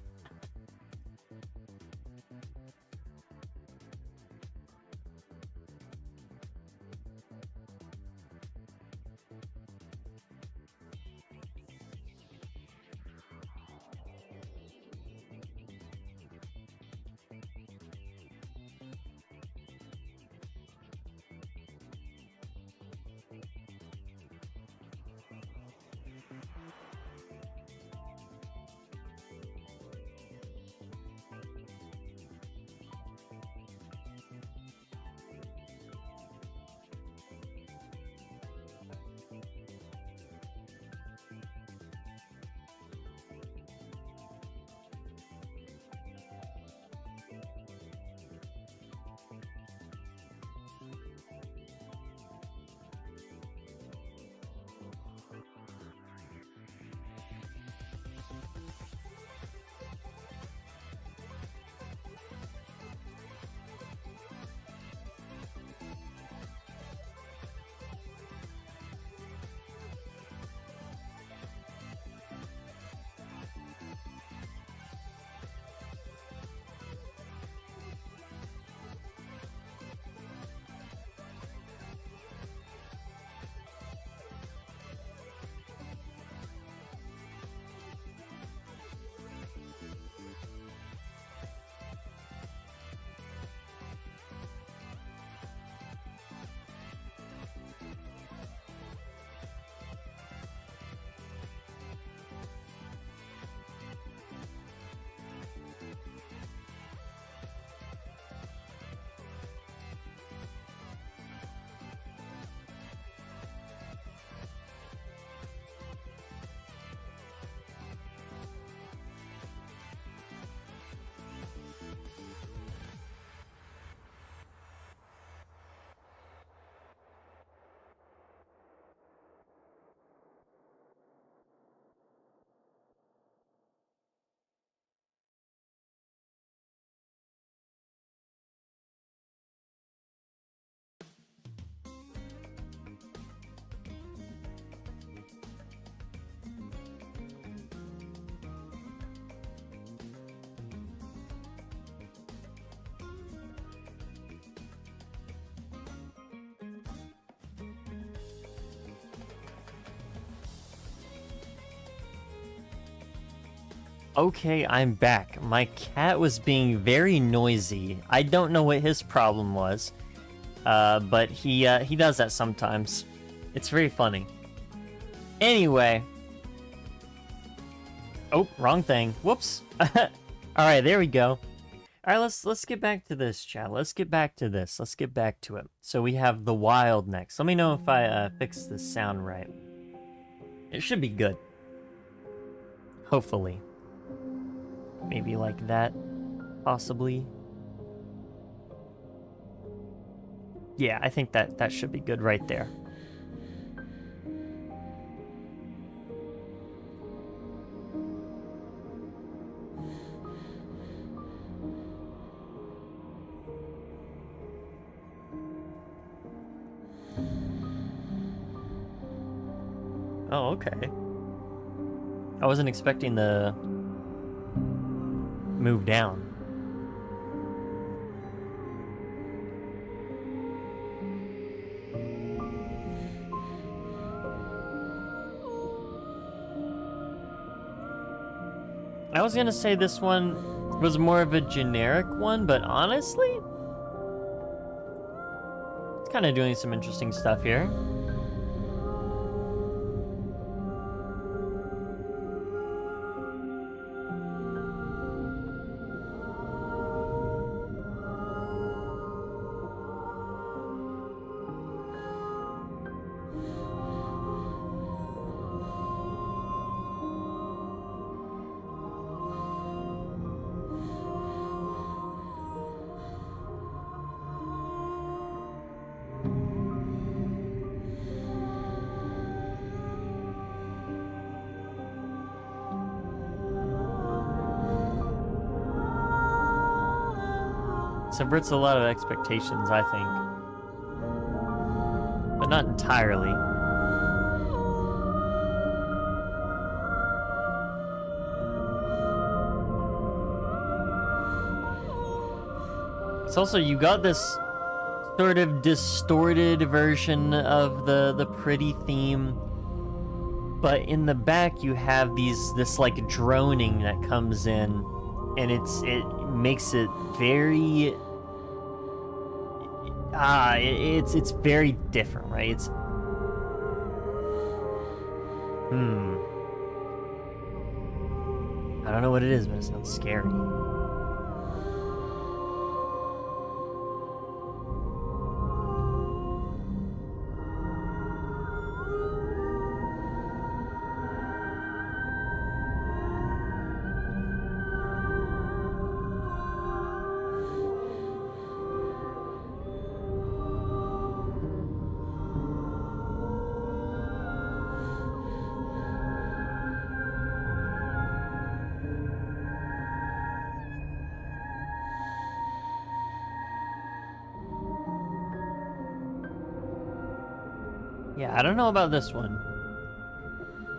Okay, I'm back. My cat was being very noisy. I don't know what his problem was, but he does that sometimes. It's very funny. Anyway. Oh, wrong thing. Whoops. Alright, there we go. All right, let's get back to this, chat. Let's get back to this. Let's get back to it. So we have the wild next. Let me know if I fix this sound right. It should be good. Hopefully. Maybe like that, possibly. Yeah, I think that should be good right there. Oh, okay. I wasn't expecting the move down. I was gonna say this one was more of a generic one, but honestly, it's kind of doing some interesting stuff here. Subverts a lot of expectations, I think. But not entirely. It's also, you got this sort of distorted version of the pretty theme, but in the back you have this like droning that comes in, and it makes it very it's very different, right? It's I don't know what it is, but it sounds scary. Yeah, I don't know about this one.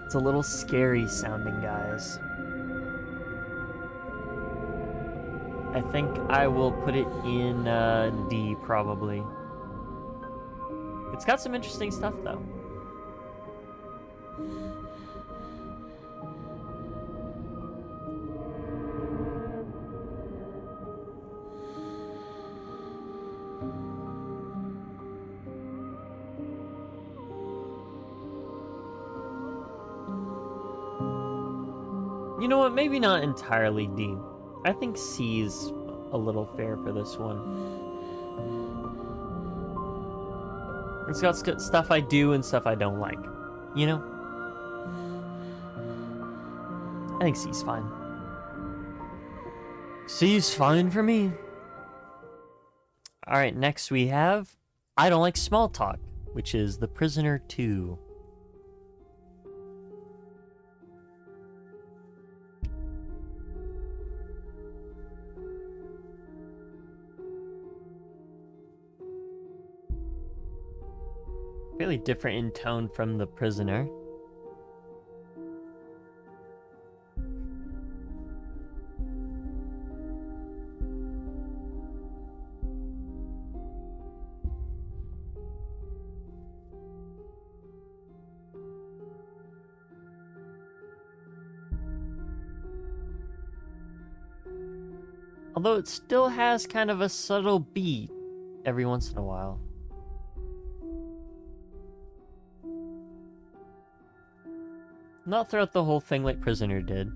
It's a little scary sounding, guys. I think I will put it in D, probably. It's got some interesting stuff, though. You know what? Maybe not entirely D. I think C's a little fair for this one. It's got stuff I do and stuff I don't like. You know? I think C's fine. C's fine for me. Alright, next we have I Don't Like Small Talk, which is The Prisoner 2. Really different in tone from The Prisoner. Although it still has kind of a subtle beat every once in a while. Not throughout the whole thing like Prisoner did.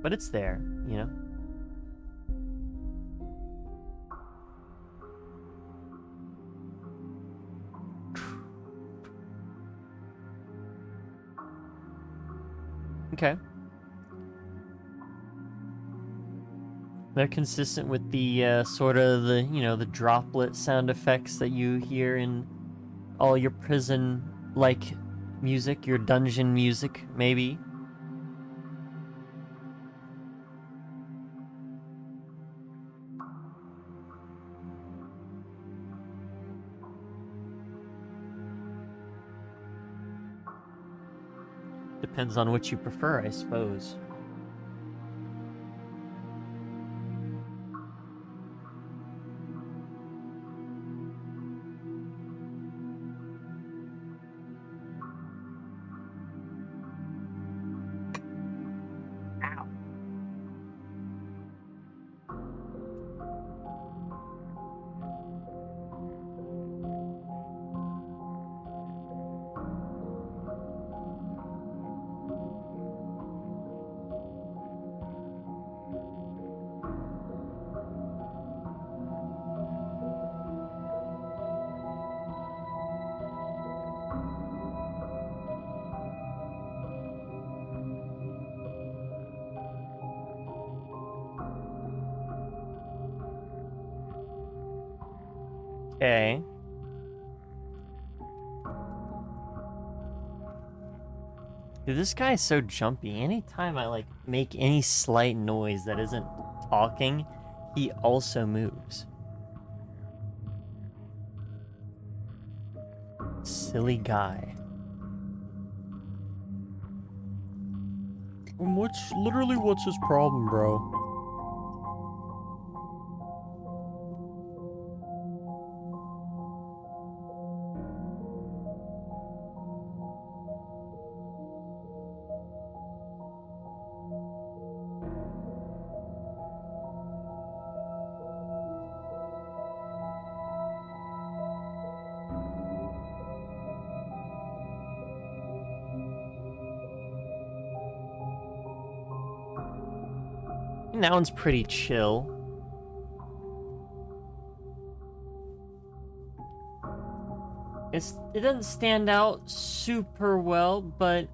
But it's there, you know? Okay. They're consistent with the sort of the, you know, the droplet sound effects that you hear in all your prison-like music, your dungeon music, maybe. Depends on what you prefer, I suppose. Okay. Dude, this guy is so jumpy. Anytime I, like, make any slight noise that isn't talking, he also moves. Silly guy. What's his problem, bro? That one's pretty chill. It doesn't stand out super well, but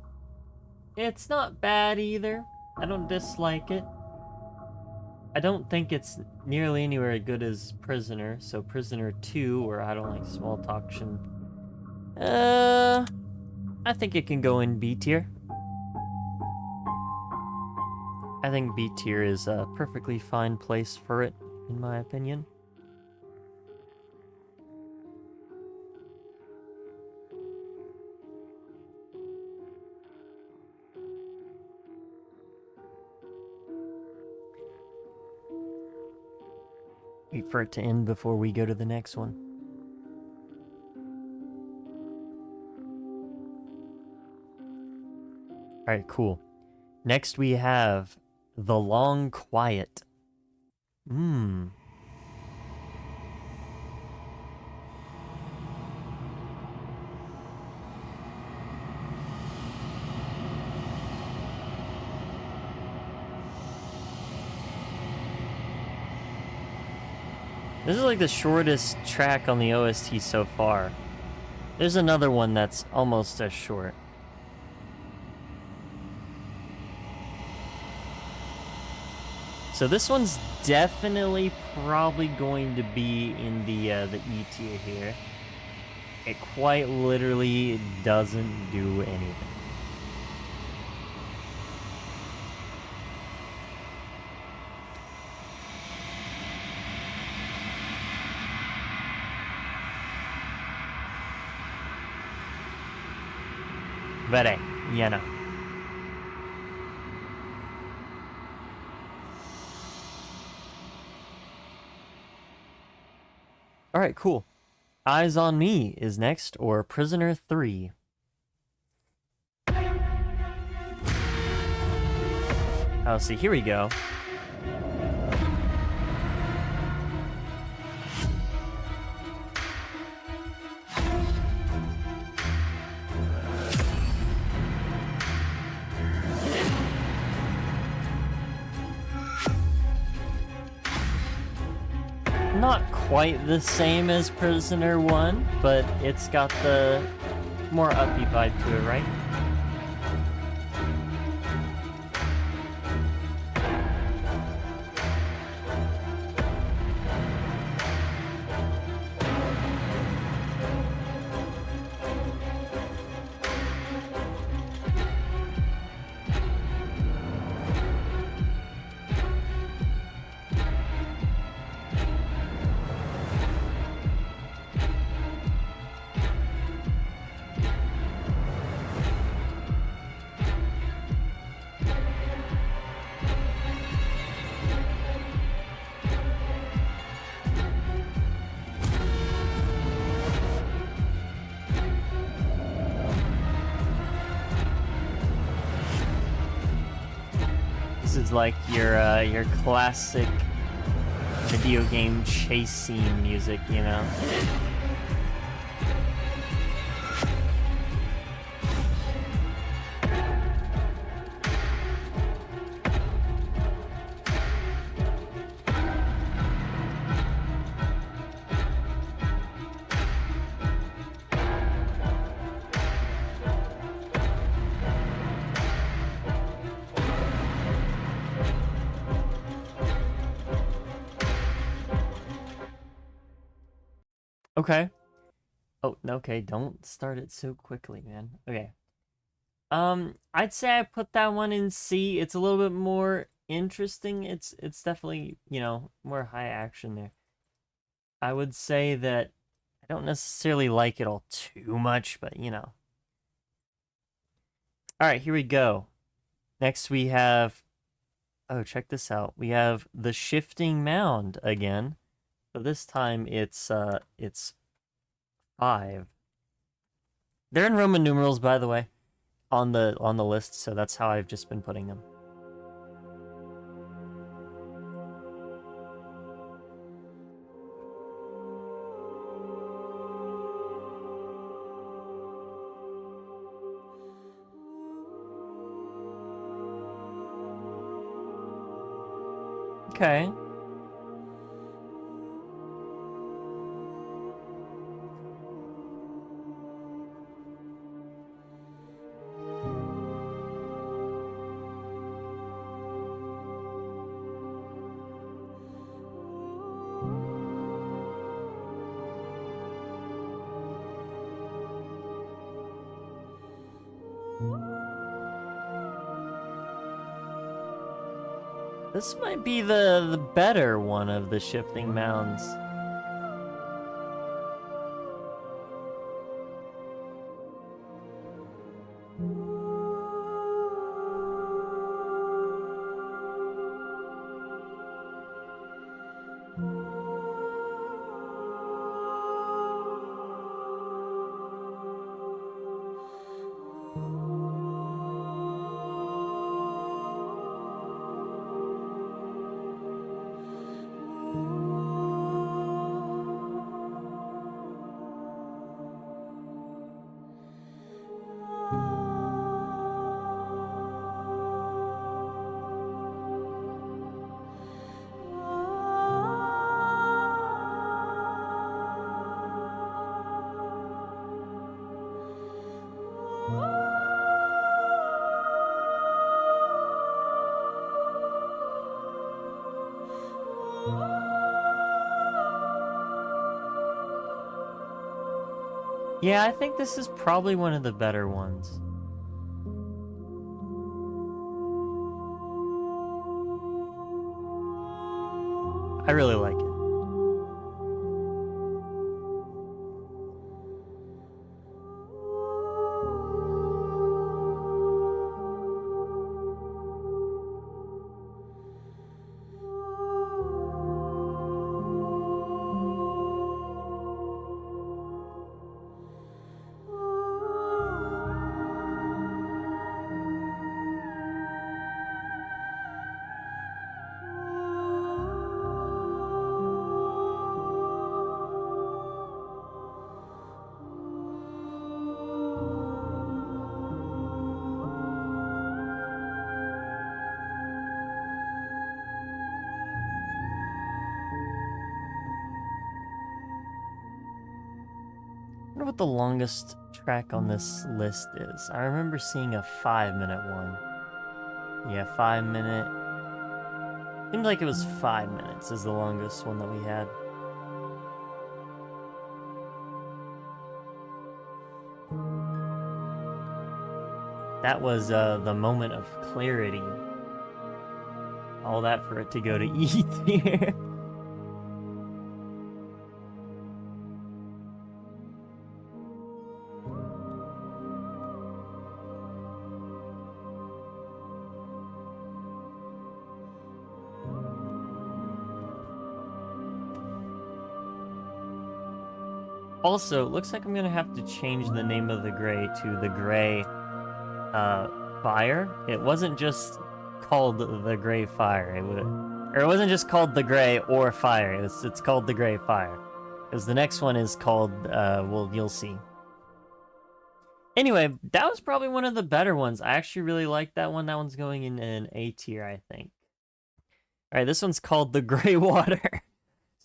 it's not bad either. I don't dislike it. I don't think it's nearly anywhere as good as Prisoner, so Prisoner 2, or I don't like small talking. I think it can go in B tier. I think B tier is a perfectly fine place for it, in my opinion. Wait for it to end before we go to the next one. Alright, cool. Next we have The Long Quiet. This is like the shortest track on the OST so far. There's another one that's almost as short. So this one's definitely probably going to be in the E tier here. It quite literally doesn't do anything. Vere, Jena. Alright, cool. Eyes on Me is next, or Prisoner 3. Oh, see, here we go. Not quite the same as Prisoner 1, but it's got the more upbeat vibe to it, right? like your classic video game chase scene music, you know? Okay. Oh, okay, don't start it so quickly, man. Okay. I'd say I put that one in C. It's a little bit more interesting. It's definitely, you know, more high action there. I would say that I don't necessarily like it all too much, but you know. All right, here we go. Next we have, oh, check this out. We have the shifting mound again. So this time it's 5. They're in Roman numerals, by the way, on the list, so that's how I've just been putting them. Okay. This might be the better one of the shifting mounds. Yeah, I think this is probably one of the better ones. I really like it. I wonder what the longest track on this list is. I remember seeing a 5-minute one. Yeah, 5-minute. Seemed like it was 5 minutes is the longest one that we had. That was the moment of clarity. All that for it to go to E tier. Also, it looks like I'm gonna have to change the name of the gray to the gray fire. It wasn't just called the Gray Fire. It wasn't just called the Gray or Fire. It's called the Gray Fire. Because the next one is called, well, you'll see. Anyway, that was probably one of the better ones. I actually really like that one. That one's going in an A tier, I think. Alright, this one's called the Gray Water.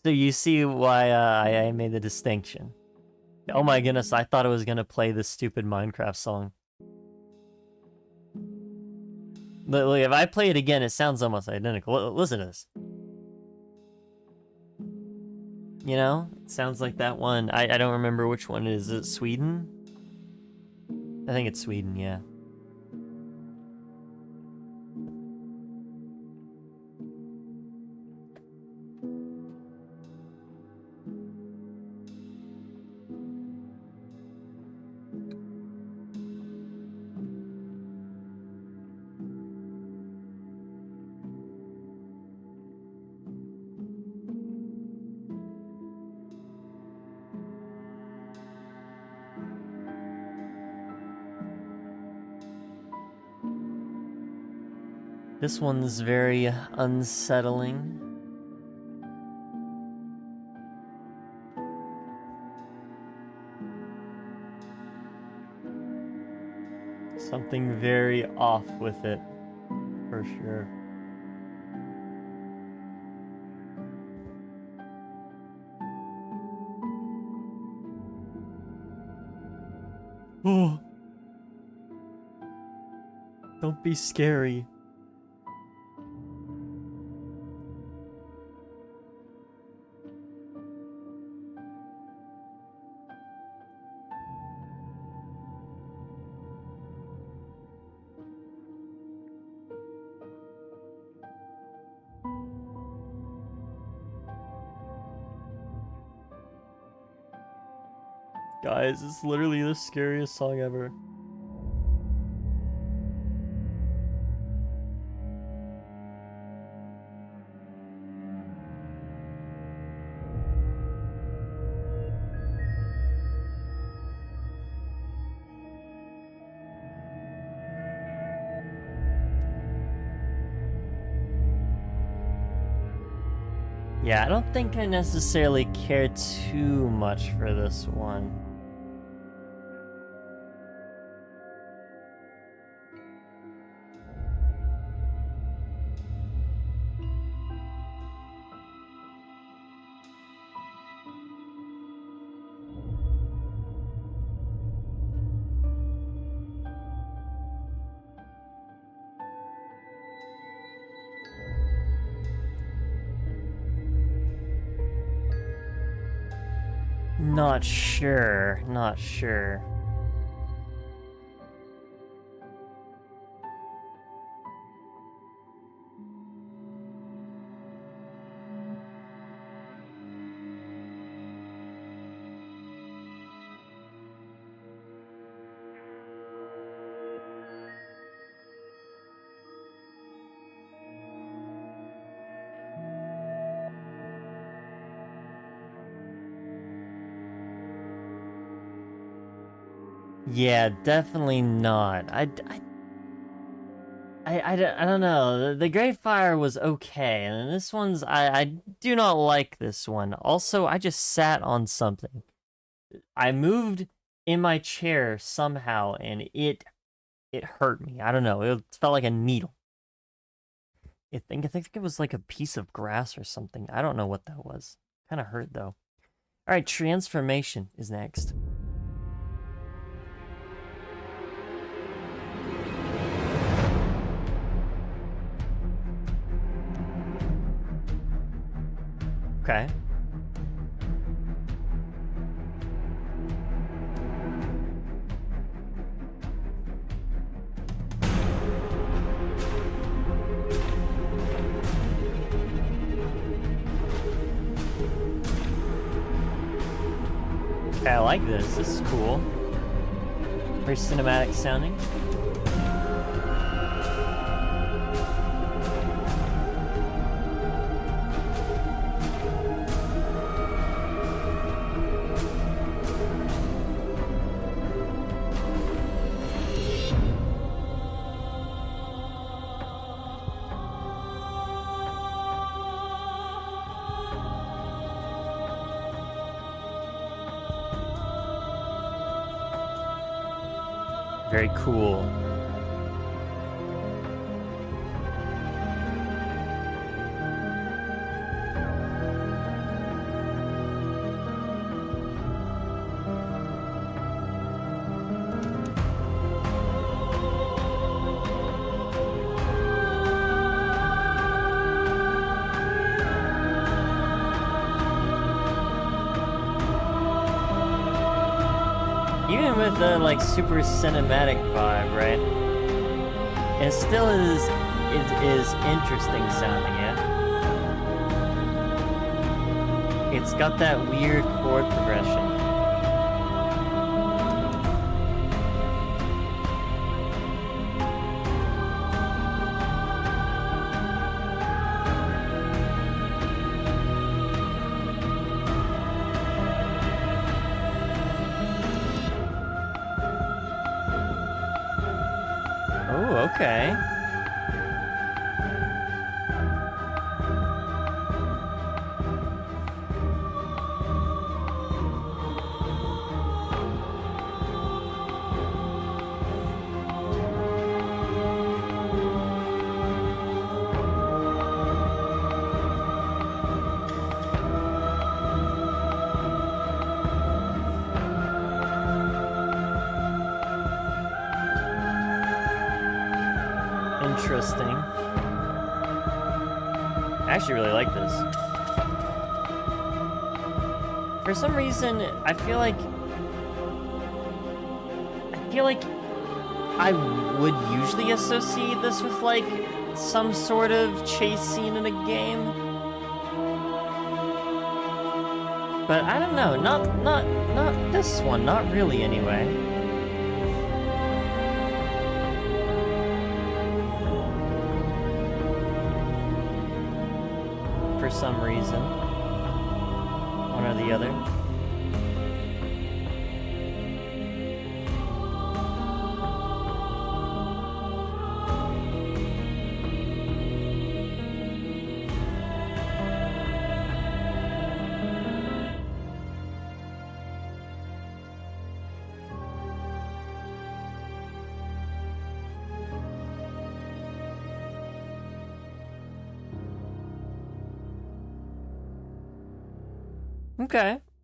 So you see why I made the distinction. Oh my goodness, I thought it was gonna play this stupid Minecraft song. Look, if I play it again, it sounds almost identical. Listen to this. You know? It sounds like that one. I don't remember which one it is. Is it Sweden? I think it's Sweden, yeah. This one's very unsettling. Something very off with it, for sure. Oh. Don't be scary. Guys, it's literally the scariest song ever. Yeah, I don't think I necessarily care too much for this one. Not sure, not sure. Yeah, definitely not. I don't know. The Great Fire was okay, and this one's I do not like this one. Also, I just sat on something. I moved in my chair somehow, and it hurt me. I don't know. It felt like a needle. I think it was like a piece of grass or something. I don't know what that was. Kind of hurt though. All right, transformation is next. Okay. Okay, I like this. This is cool. Very cinematic sounding. Very cool. Even with the like super cinematic vibe, right? It still is interesting sounding, yeah. It's got that weird chord progression. Okay. Interesting. I actually really like this. For some reason, I feel like I would usually associate this with like some sort of chase scene in a game. But I don't know, not this one, not really anyway. For some reason. One or the other.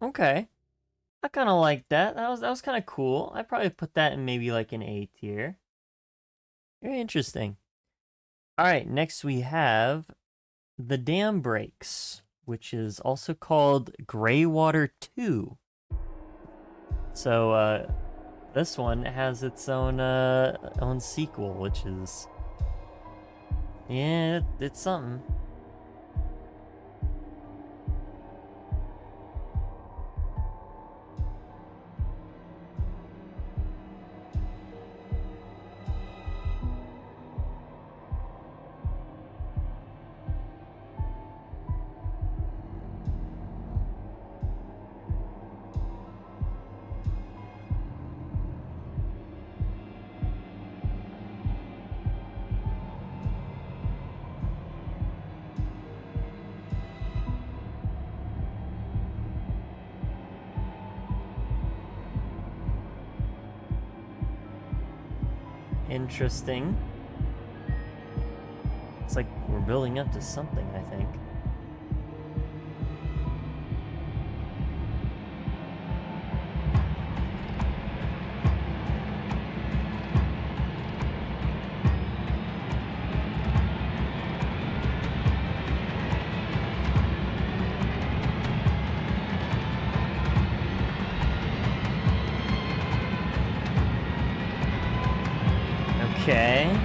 Okay. I kind of like that. That was kind of cool. I'd probably put that in maybe like an A tier. Very interesting. All right, next we have the Dam Breaks, which is also called Greywater 2. So this one has its own sequel, which is, yeah, it's something. Interesting. It's like we're building up to something, I think. Okay.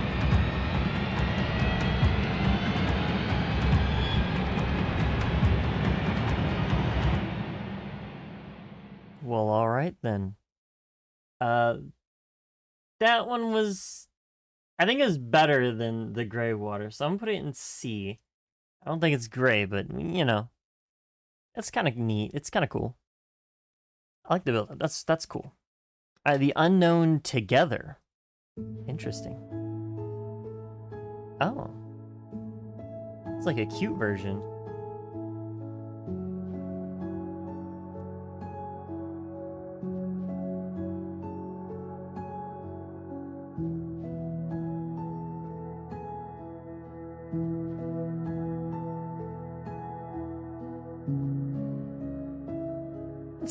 Well, all right then. That one was, I think it's better than the gray water, so I'm putting it in C. I don't think it's gray, but you know, that's kind of neat. It's kind of cool. I like the build up. That's cool. The Unknown Together. Interesting. Oh. It's like a cute version.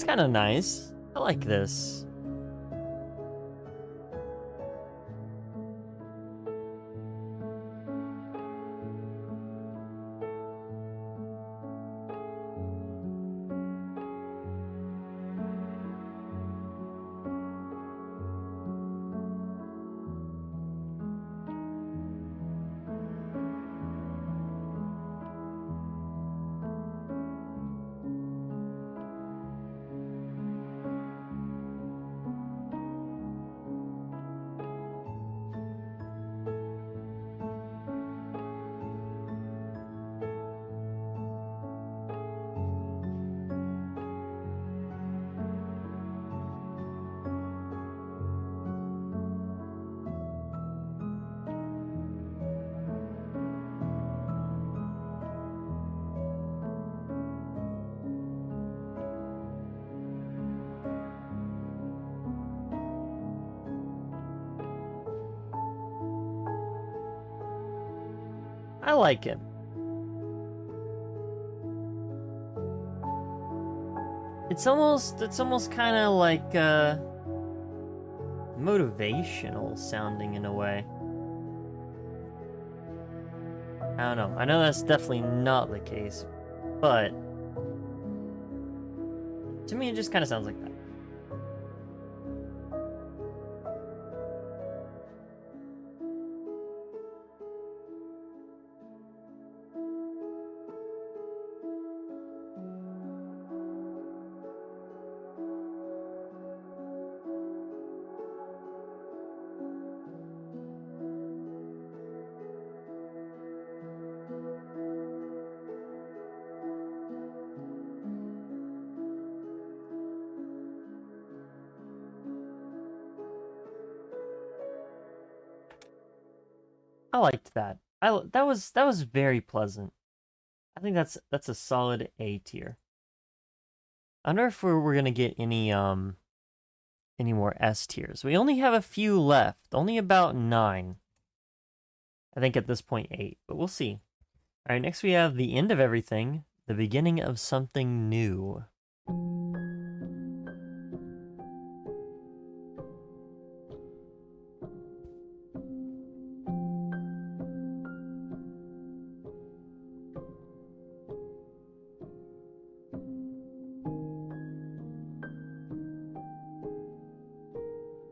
That's kind of nice. I like this. I like it. It's almost kind of like motivational sounding in a way. I don't know. I know that's definitely not the case, but to me it just kind of sounds like that. I liked that. That was very pleasant. I think that's a solid A tier. I wonder if we're gonna get any more S tiers. We only have a few left, only about 9. I think at this point 8, but we'll see. All right, next we have the end of everything, the beginning of something new.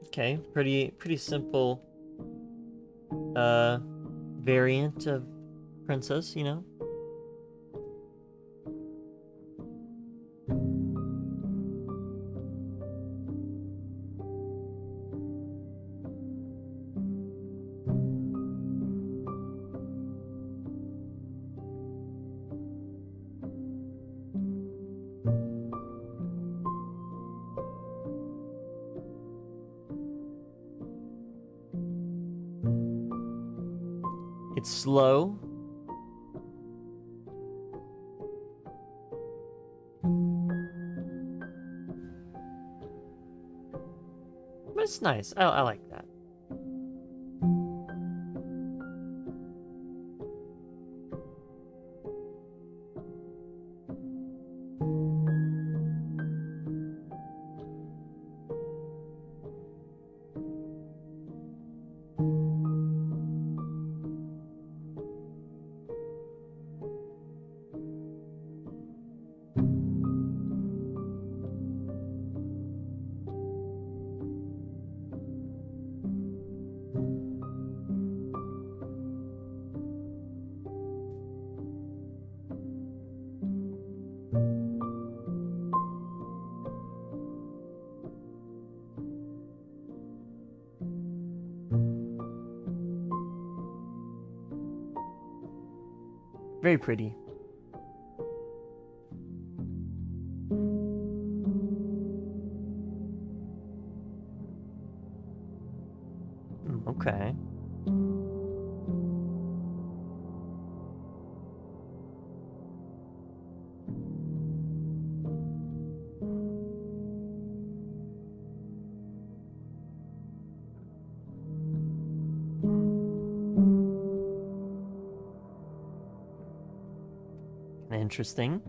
Okay, pretty simple variant of princess, you know? It's slow. But it's nice. I like that. Very pretty. Okay. Interesting.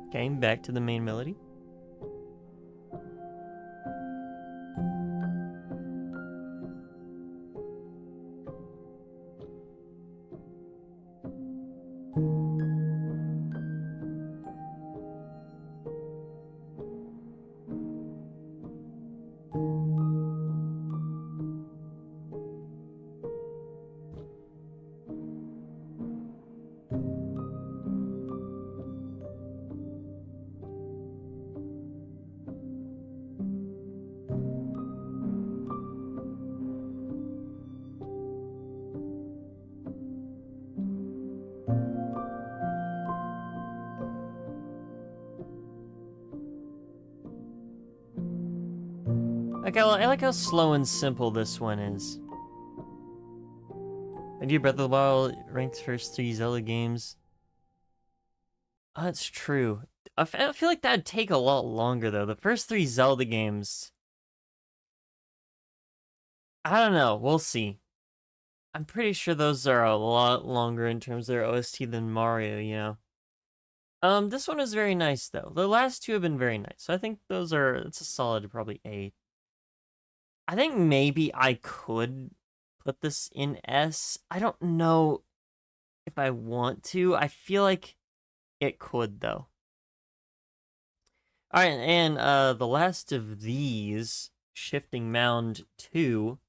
Okay, back to the main melody. I like how slow and simple this one is. Idea Breath of the Wild ranked first 3 Zelda games. Oh, that's true. I feel like that'd take a lot longer, though. The first 3 Zelda games... I don't know. We'll see. I'm pretty sure those are a lot longer in terms of their OST than Mario, you know? This one is very nice, though. The last 2 have been very nice. So I think it's a solid, probably A. I think maybe I could put this in S. I don't know if I want to. I feel like it could, though. Alright, and the last of these, Shifting Mound 2.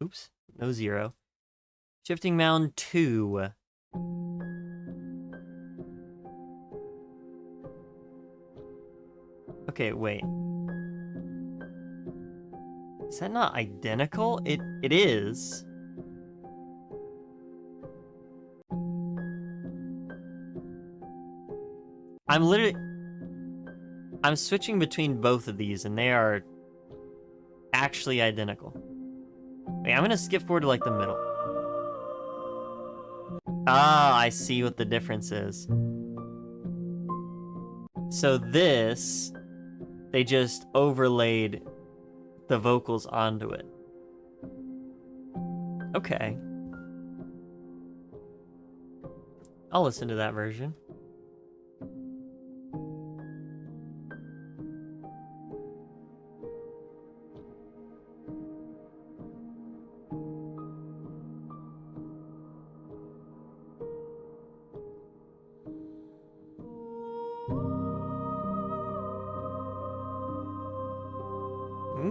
Oops, no 0. Shifting Mound 2. Okay, wait. Is that not identical? It is. I'm switching between both of these, and they are actually identical. Wait, I'm gonna skip forward to, like, the middle. Ah, I see what the difference is. So this, they just overlaid the vocals onto it. Okay. I'll listen to that version.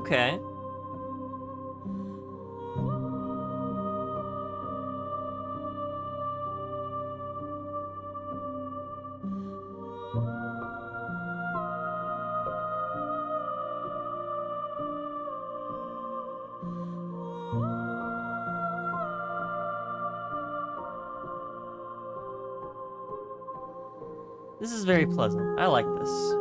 Okay. This is very pleasant. I like this.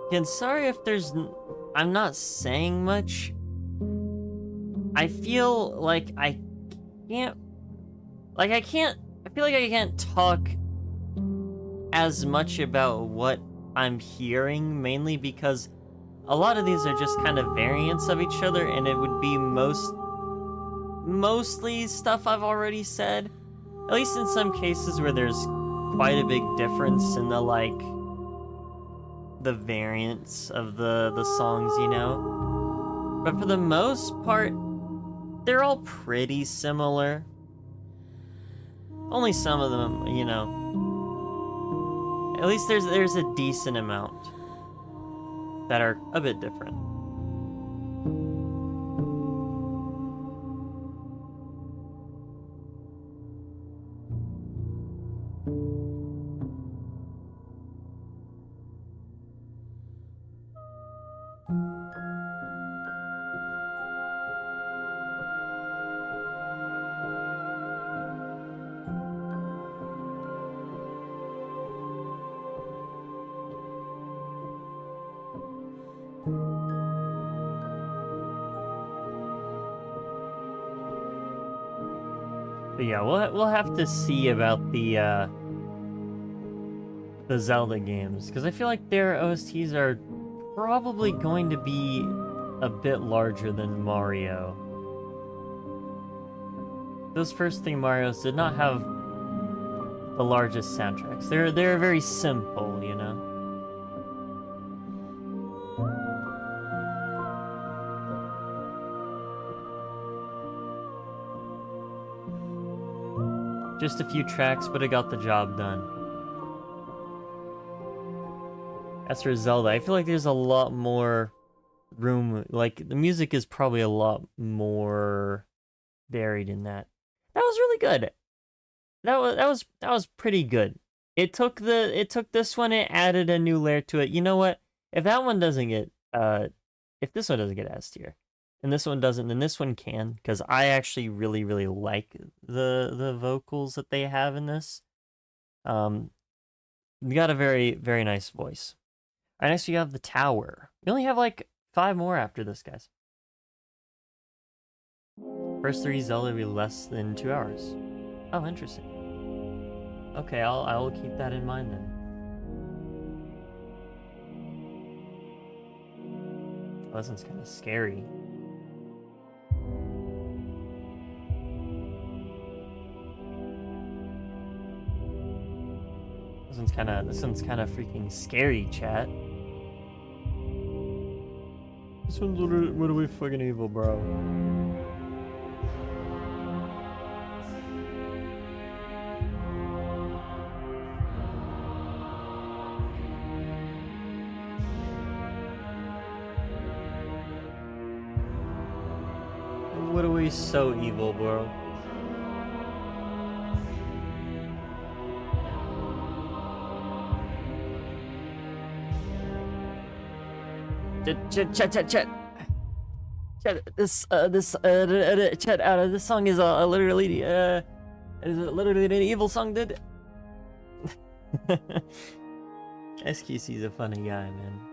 Again, sorry if I'm not saying much. I feel like I can't... I feel like I can't talk as much about what I'm hearing, mainly because a lot of these are just kind of variants of each other, and it would be mostly stuff I've already said. At least in some cases where there's quite a big difference in the variants of the songs, you know? But for the most part, they're all pretty similar. Only some of them, you know. At least there's a decent amount that are a bit different. But yeah, we'll have to see about the Zelda games, because I feel like their OSTs are probably going to be a bit larger than Mario. Those first three Marios did not have the largest soundtracks. They're very simple, you know. Just a few tracks, but it got the job done. As for Zelda, I feel like there's a lot more room. Like, the music is probably a lot more varied in that. That was really good. That was pretty good. It took this one, it added a new layer to it. You know what? If that one doesn't get if this one doesn't get S tier, and this one doesn't, then this one can, because I actually really like the vocals that they have in this. We got a very nice voice. All right, next we have the tower. We only have like 5 more after this, guys. First 3 Zelda will be less than 2 hours. Oh, interesting. Okay, I will keep that in mind then. Oh, this one's kind of scary. This one's kind of freaking scary, chat. This one's literally fucking evil, bro. What are we so evil, bro? Chat. This song is literally an evil song, dude. SQC's a funny guy, man.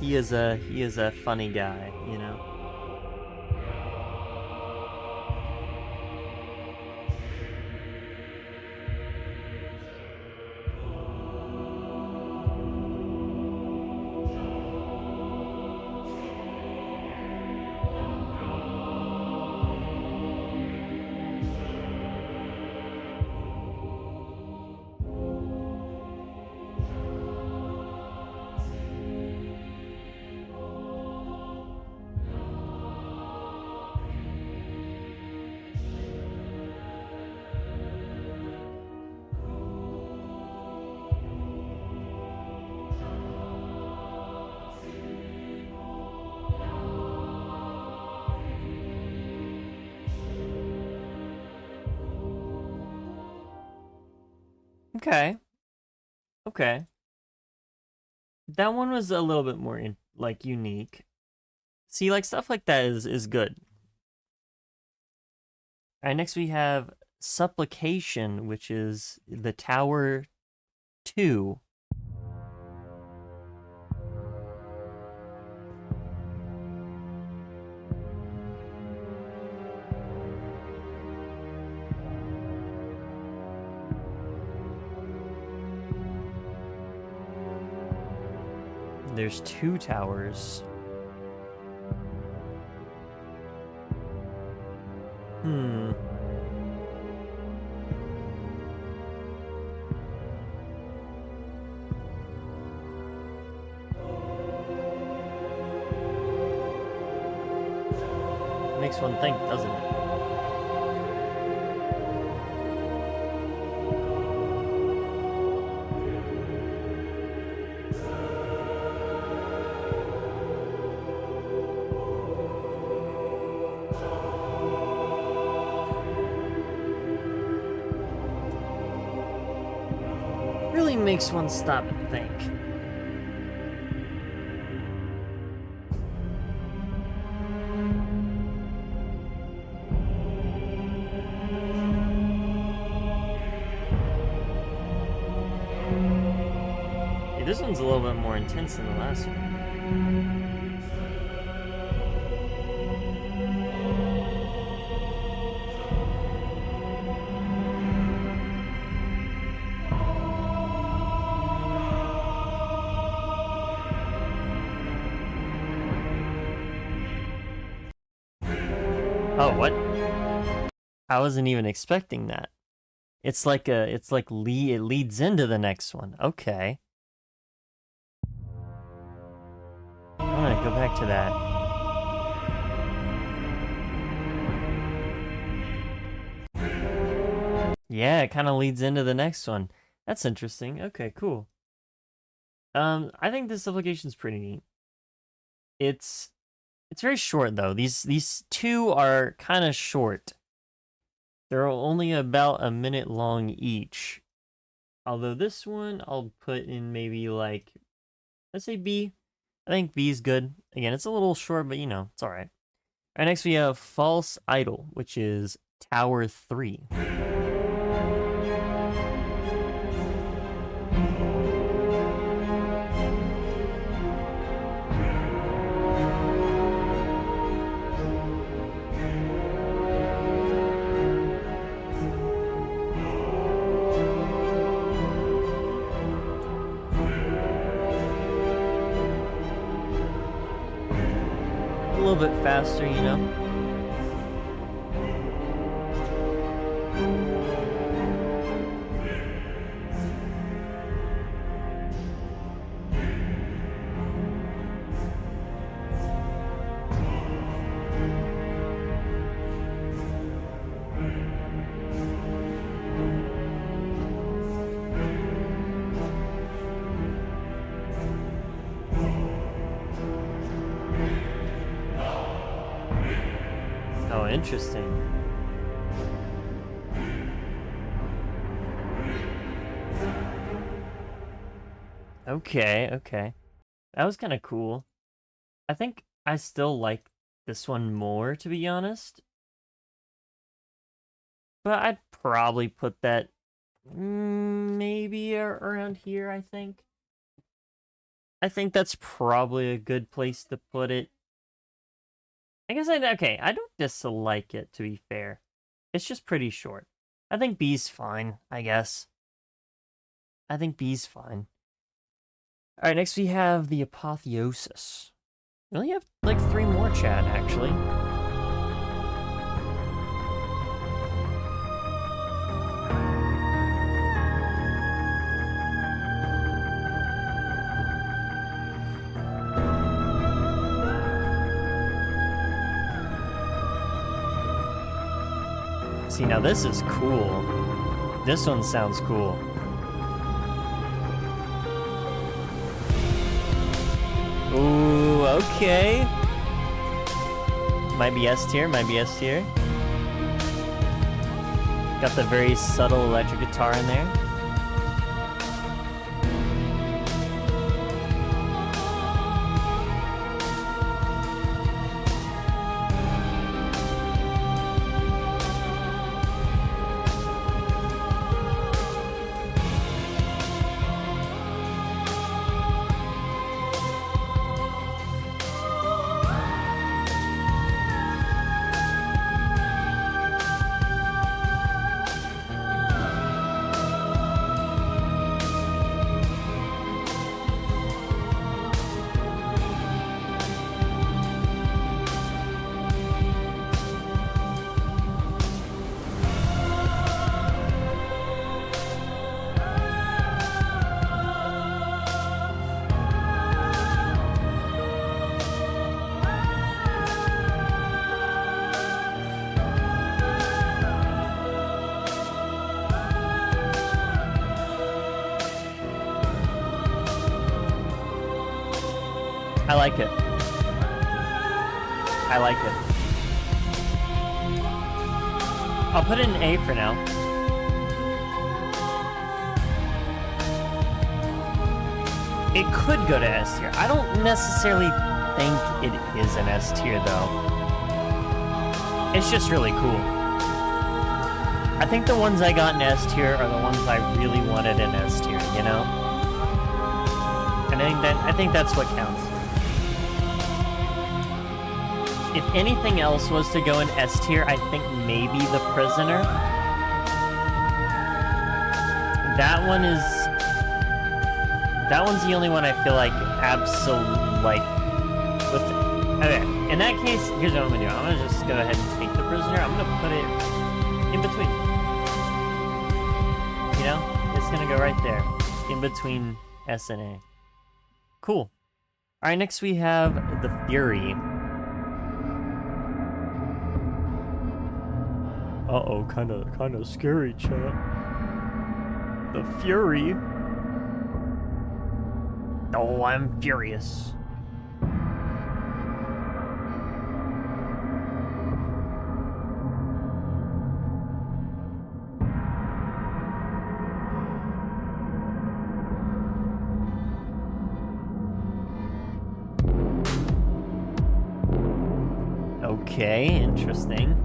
He is a funny guy, you know. Okay. That one was a little bit more like unique. See, like stuff like that is good. All right, next we have Supplication, which is the Tower 2. There's 2 towers. Makes one think, doesn't it? really makes one stop and think. Yeah, this one's a little bit more intense than the last one. Oh, what? I wasn't even expecting that. It leads into the next one. Okay. I'm gonna go back to that. Yeah, it kind of leads into the next one. That's interesting. Okay, cool. I think this application's pretty neat. It's very short though. These two are kind of short. They're only about a minute long each. Although this one I'll put in maybe like, let's say B. I think B is good. Again, it's a little short, but you know, it's alright. Alright, next we have False Idol, which is Tower 3. A little bit faster, you know. Oh, interesting. Okay, okay. That was kind of cool. I think I still like this one more, to be honest. But I'd probably put that maybe around here, I think. I think that's probably a good place to put it. I guess okay, I don't dislike it, to be fair. It's just pretty short. I think B's fine, I guess. I think B's fine. Alright, next we have the Apotheosis. We only have like 3 more, chat, actually. See, now this is cool. This one sounds cool. Ooh, okay. Might be S tier, might be S tier. Got the very subtle electric guitar in there. I like it. I like it. I'll put it in A for now. It could go to S tier. I don't necessarily think it is an S tier, though. It's just really cool. I think the ones I got in S tier are the ones I really wanted in S tier, you know? And I think that's what counts. If anything else was to go in S tier, I think maybe The Prisoner. That one's the only one I feel like okay, in that case, here's what I'm gonna do. I'm gonna just go ahead and take The Prisoner. I'm gonna put it in between. You know? It's gonna go right there. In between S and A. Cool. Alright, next we have The Fury. Uh-oh, kinda scary, chat. The Fury. Oh, I'm furious. Okay, interesting.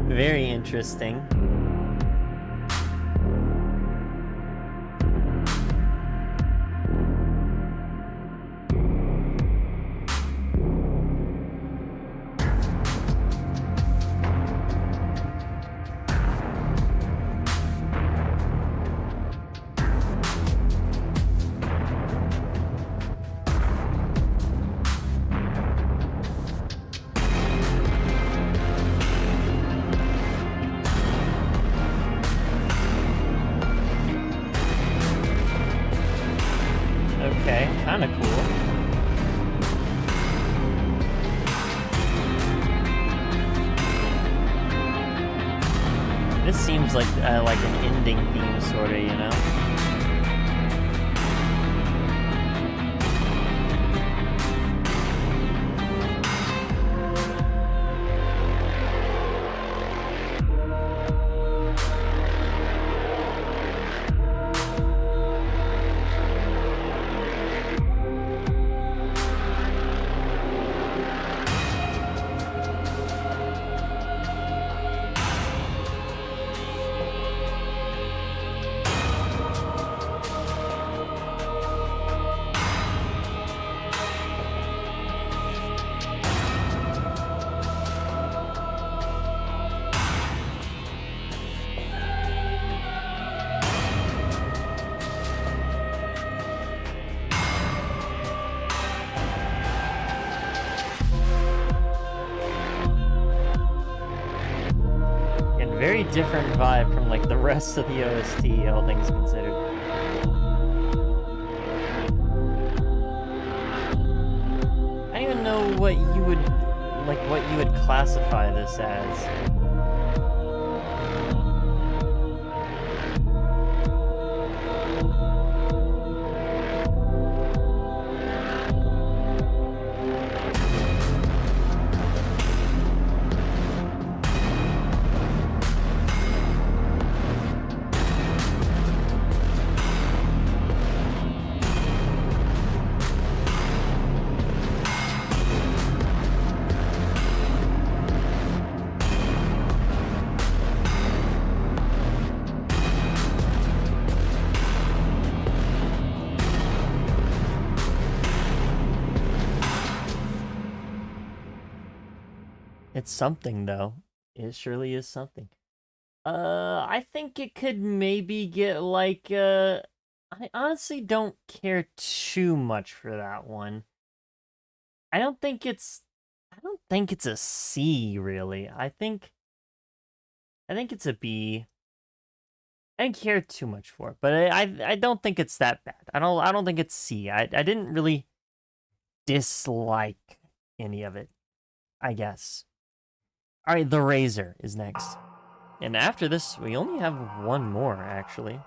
Very interesting. Okay, kinda cool. This seems like an ending theme, sorta, you know? Very different vibe from like the rest of the OST, all things considered. I don't even know what you would classify this as. It's something, though. It surely is something. I think it could maybe get like, I honestly don't care too much for that one. I don't think it's a C, really. I think it's a B. I didn't care too much for it, but I don't think it's that bad. I don't think it's C. I didn't really dislike any of it, I guess. All right, The Razor is next. And after this, we only have one more, actually.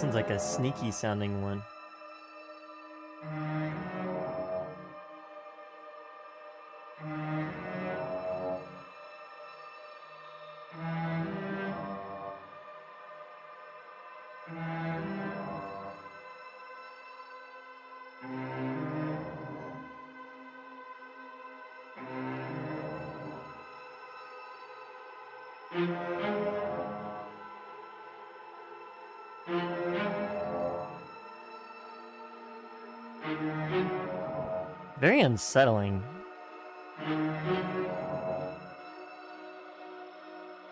sounds like a sneaky sounding one. Very unsettling.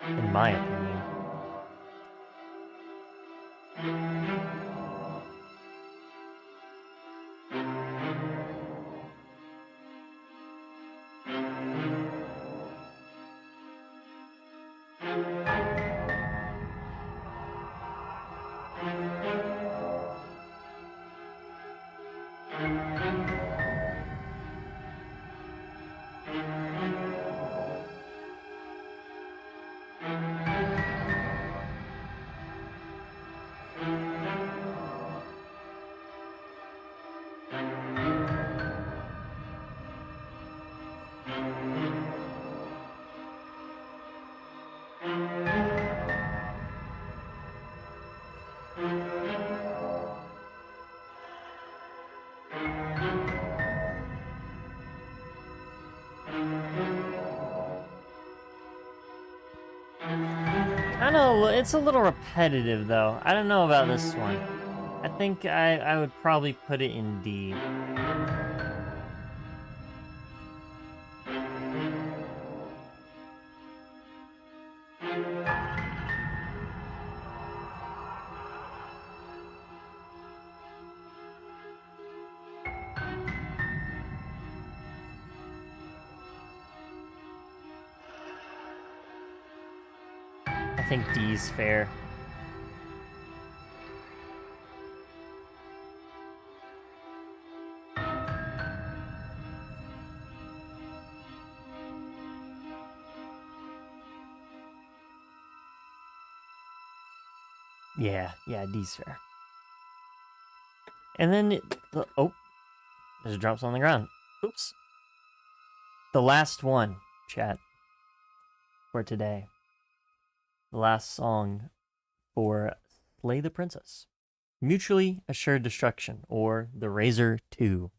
In my opinion. It's a little repetitive though. I don't know about this one. I think I would probably put it in D. I think D's fair. Yeah, D's fair. And then, oh, there's drops on the ground. Oops. The last one, chat, for today. The last song for Slay the Princess. Mutually Assured Destruction, or The Razor 2.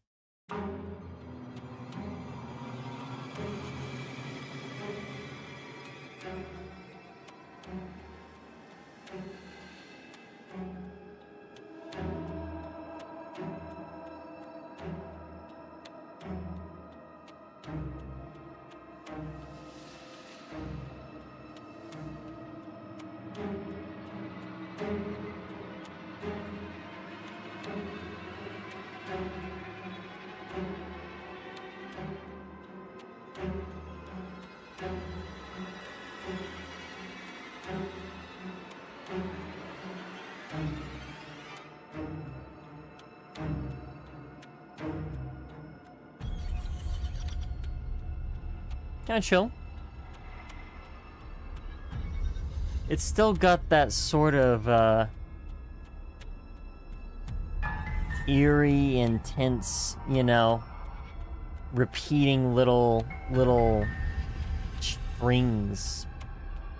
Kind of chill. It's still got that sort of eerie, intense, you know, repeating little strings.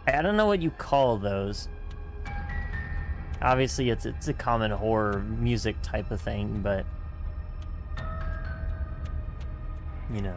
I don't know what you call those. Obviously, it's a common horror music type of thing, but you know.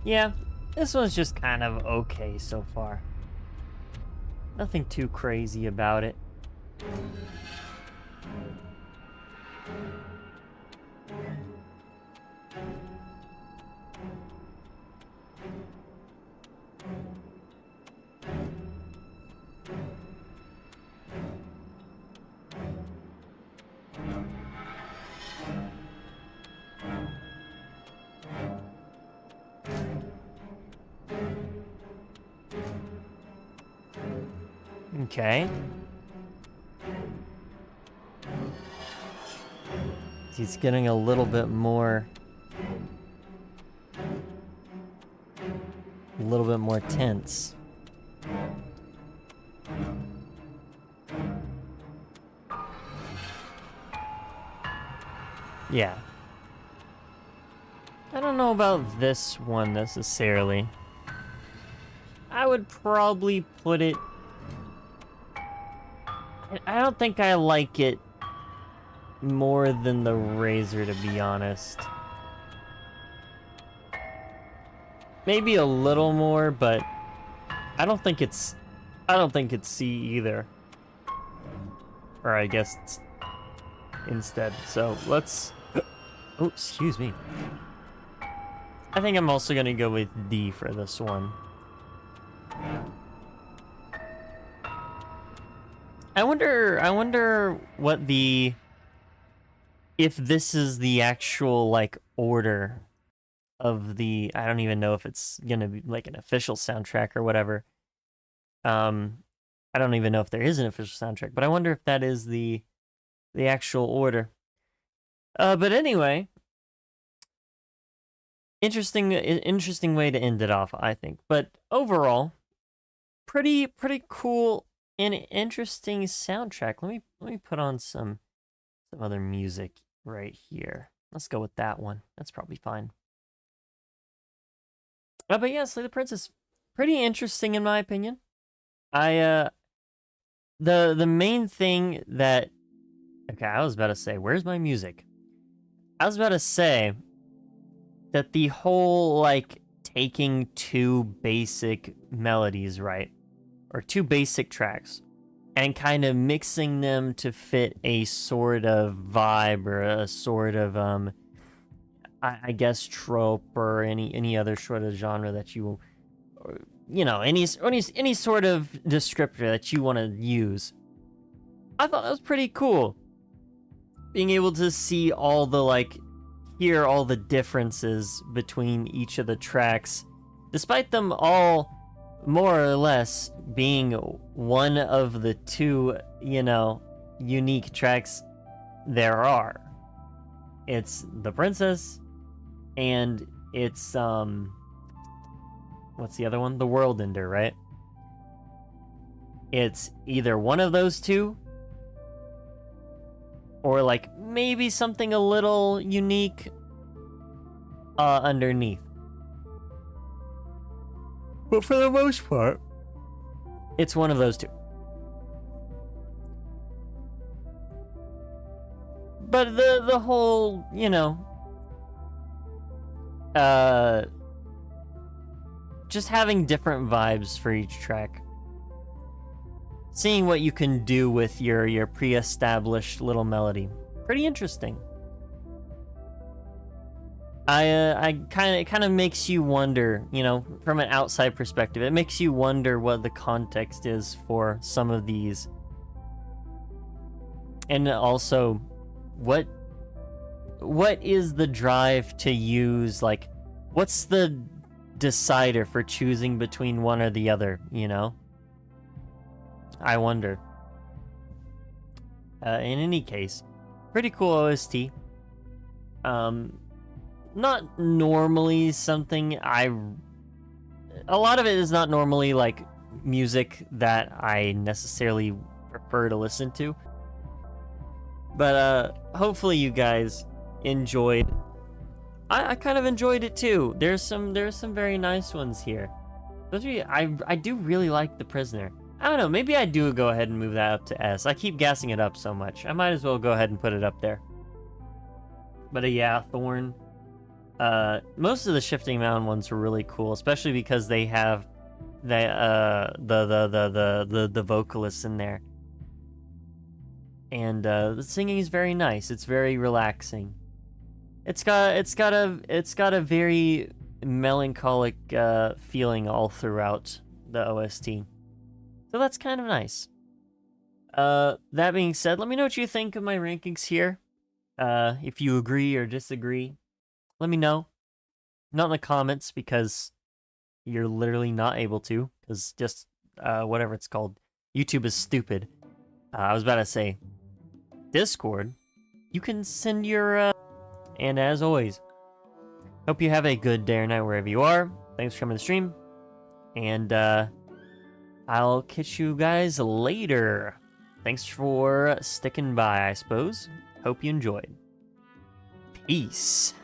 Yeah, this one's just kind of okay so far. Nothing too crazy about it. Okay. He's getting a little bit more tense. Yeah. I don't know about this one necessarily. I would probably put it... I don't think I like it more than the razor, to be honest. Maybe a little more, but I don't think it's C either. Or I guess it's instead. So let's... Oh, excuse me. I think I'm also gonna go with D for this one. I wonder what the... if this is the actual, like, order of the... I don't even know if it's gonna be, like, an official soundtrack or whatever. I don't even know if there is an official soundtrack, but I wonder if that is the actual order. But anyway... Interesting way to end it off, I think. But overall, pretty cool and interesting soundtrack. Let me put on some other music right here. Let's go with that one. That's probably fine. But yeah, Slay the Princess, pretty interesting in my opinion. The main thing that... Okay, I was about to say, where's my music? I was about to say that the whole, like, taking two basic melodies, right? Or two basic tracks, and kind of mixing them to fit a sort of vibe or a sort of, I guess, trope or any other sort of genre that you, you know, any sort of descriptor that you want to use. I thought that was pretty cool. Being able to see all the, like, hear all the differences between each of the tracks, despite them all more or less being one of the two, you know, unique tracks there are. It's the princess, and it's, what's the other one? The World Ender, right? It's either one of those two, or, like, maybe something a little unique underneath. But for the most part, it's one of those two. But the whole, you know, just having different vibes for each track. Seeing what you can do with your pre-established little melody. Pretty interesting. It kind of makes you wonder, you know, from an outside perspective, it makes you wonder what the context is for some of these. And also, what is the drive to use, like, what's the decider for choosing between one or the other, you know? I wonder. In any case, pretty cool OST. Not normally something a lot of it is not normally, like, music that I necessarily prefer to listen to. But hopefully you guys enjoyed. I kind of enjoyed it too. There's some very nice ones here. I do really like The Prisoner. I don't know, maybe I do go ahead and move that up to S. I keep gassing it up so much. I might as well go ahead and put it up there. But yeah, Thorn. most of the shifting mound ones are really cool, especially because they have the vocalists in there. And the singing is very nice. It's very relaxing. It's got a very melancholic feeling all throughout the OST. So that's kind of nice. That being said, let me know what you think of my rankings here. If you agree or disagree, let me know. Not in the comments, because you're literally not able to, because just whatever it's called, YouTube is stupid. I was about to say Discord, you can send your and as always, hope you have a good day or night wherever you are. Thanks for coming to the stream, and I'll catch you guys later. Thanks for sticking by, I suppose. Hope you enjoyed. Peace.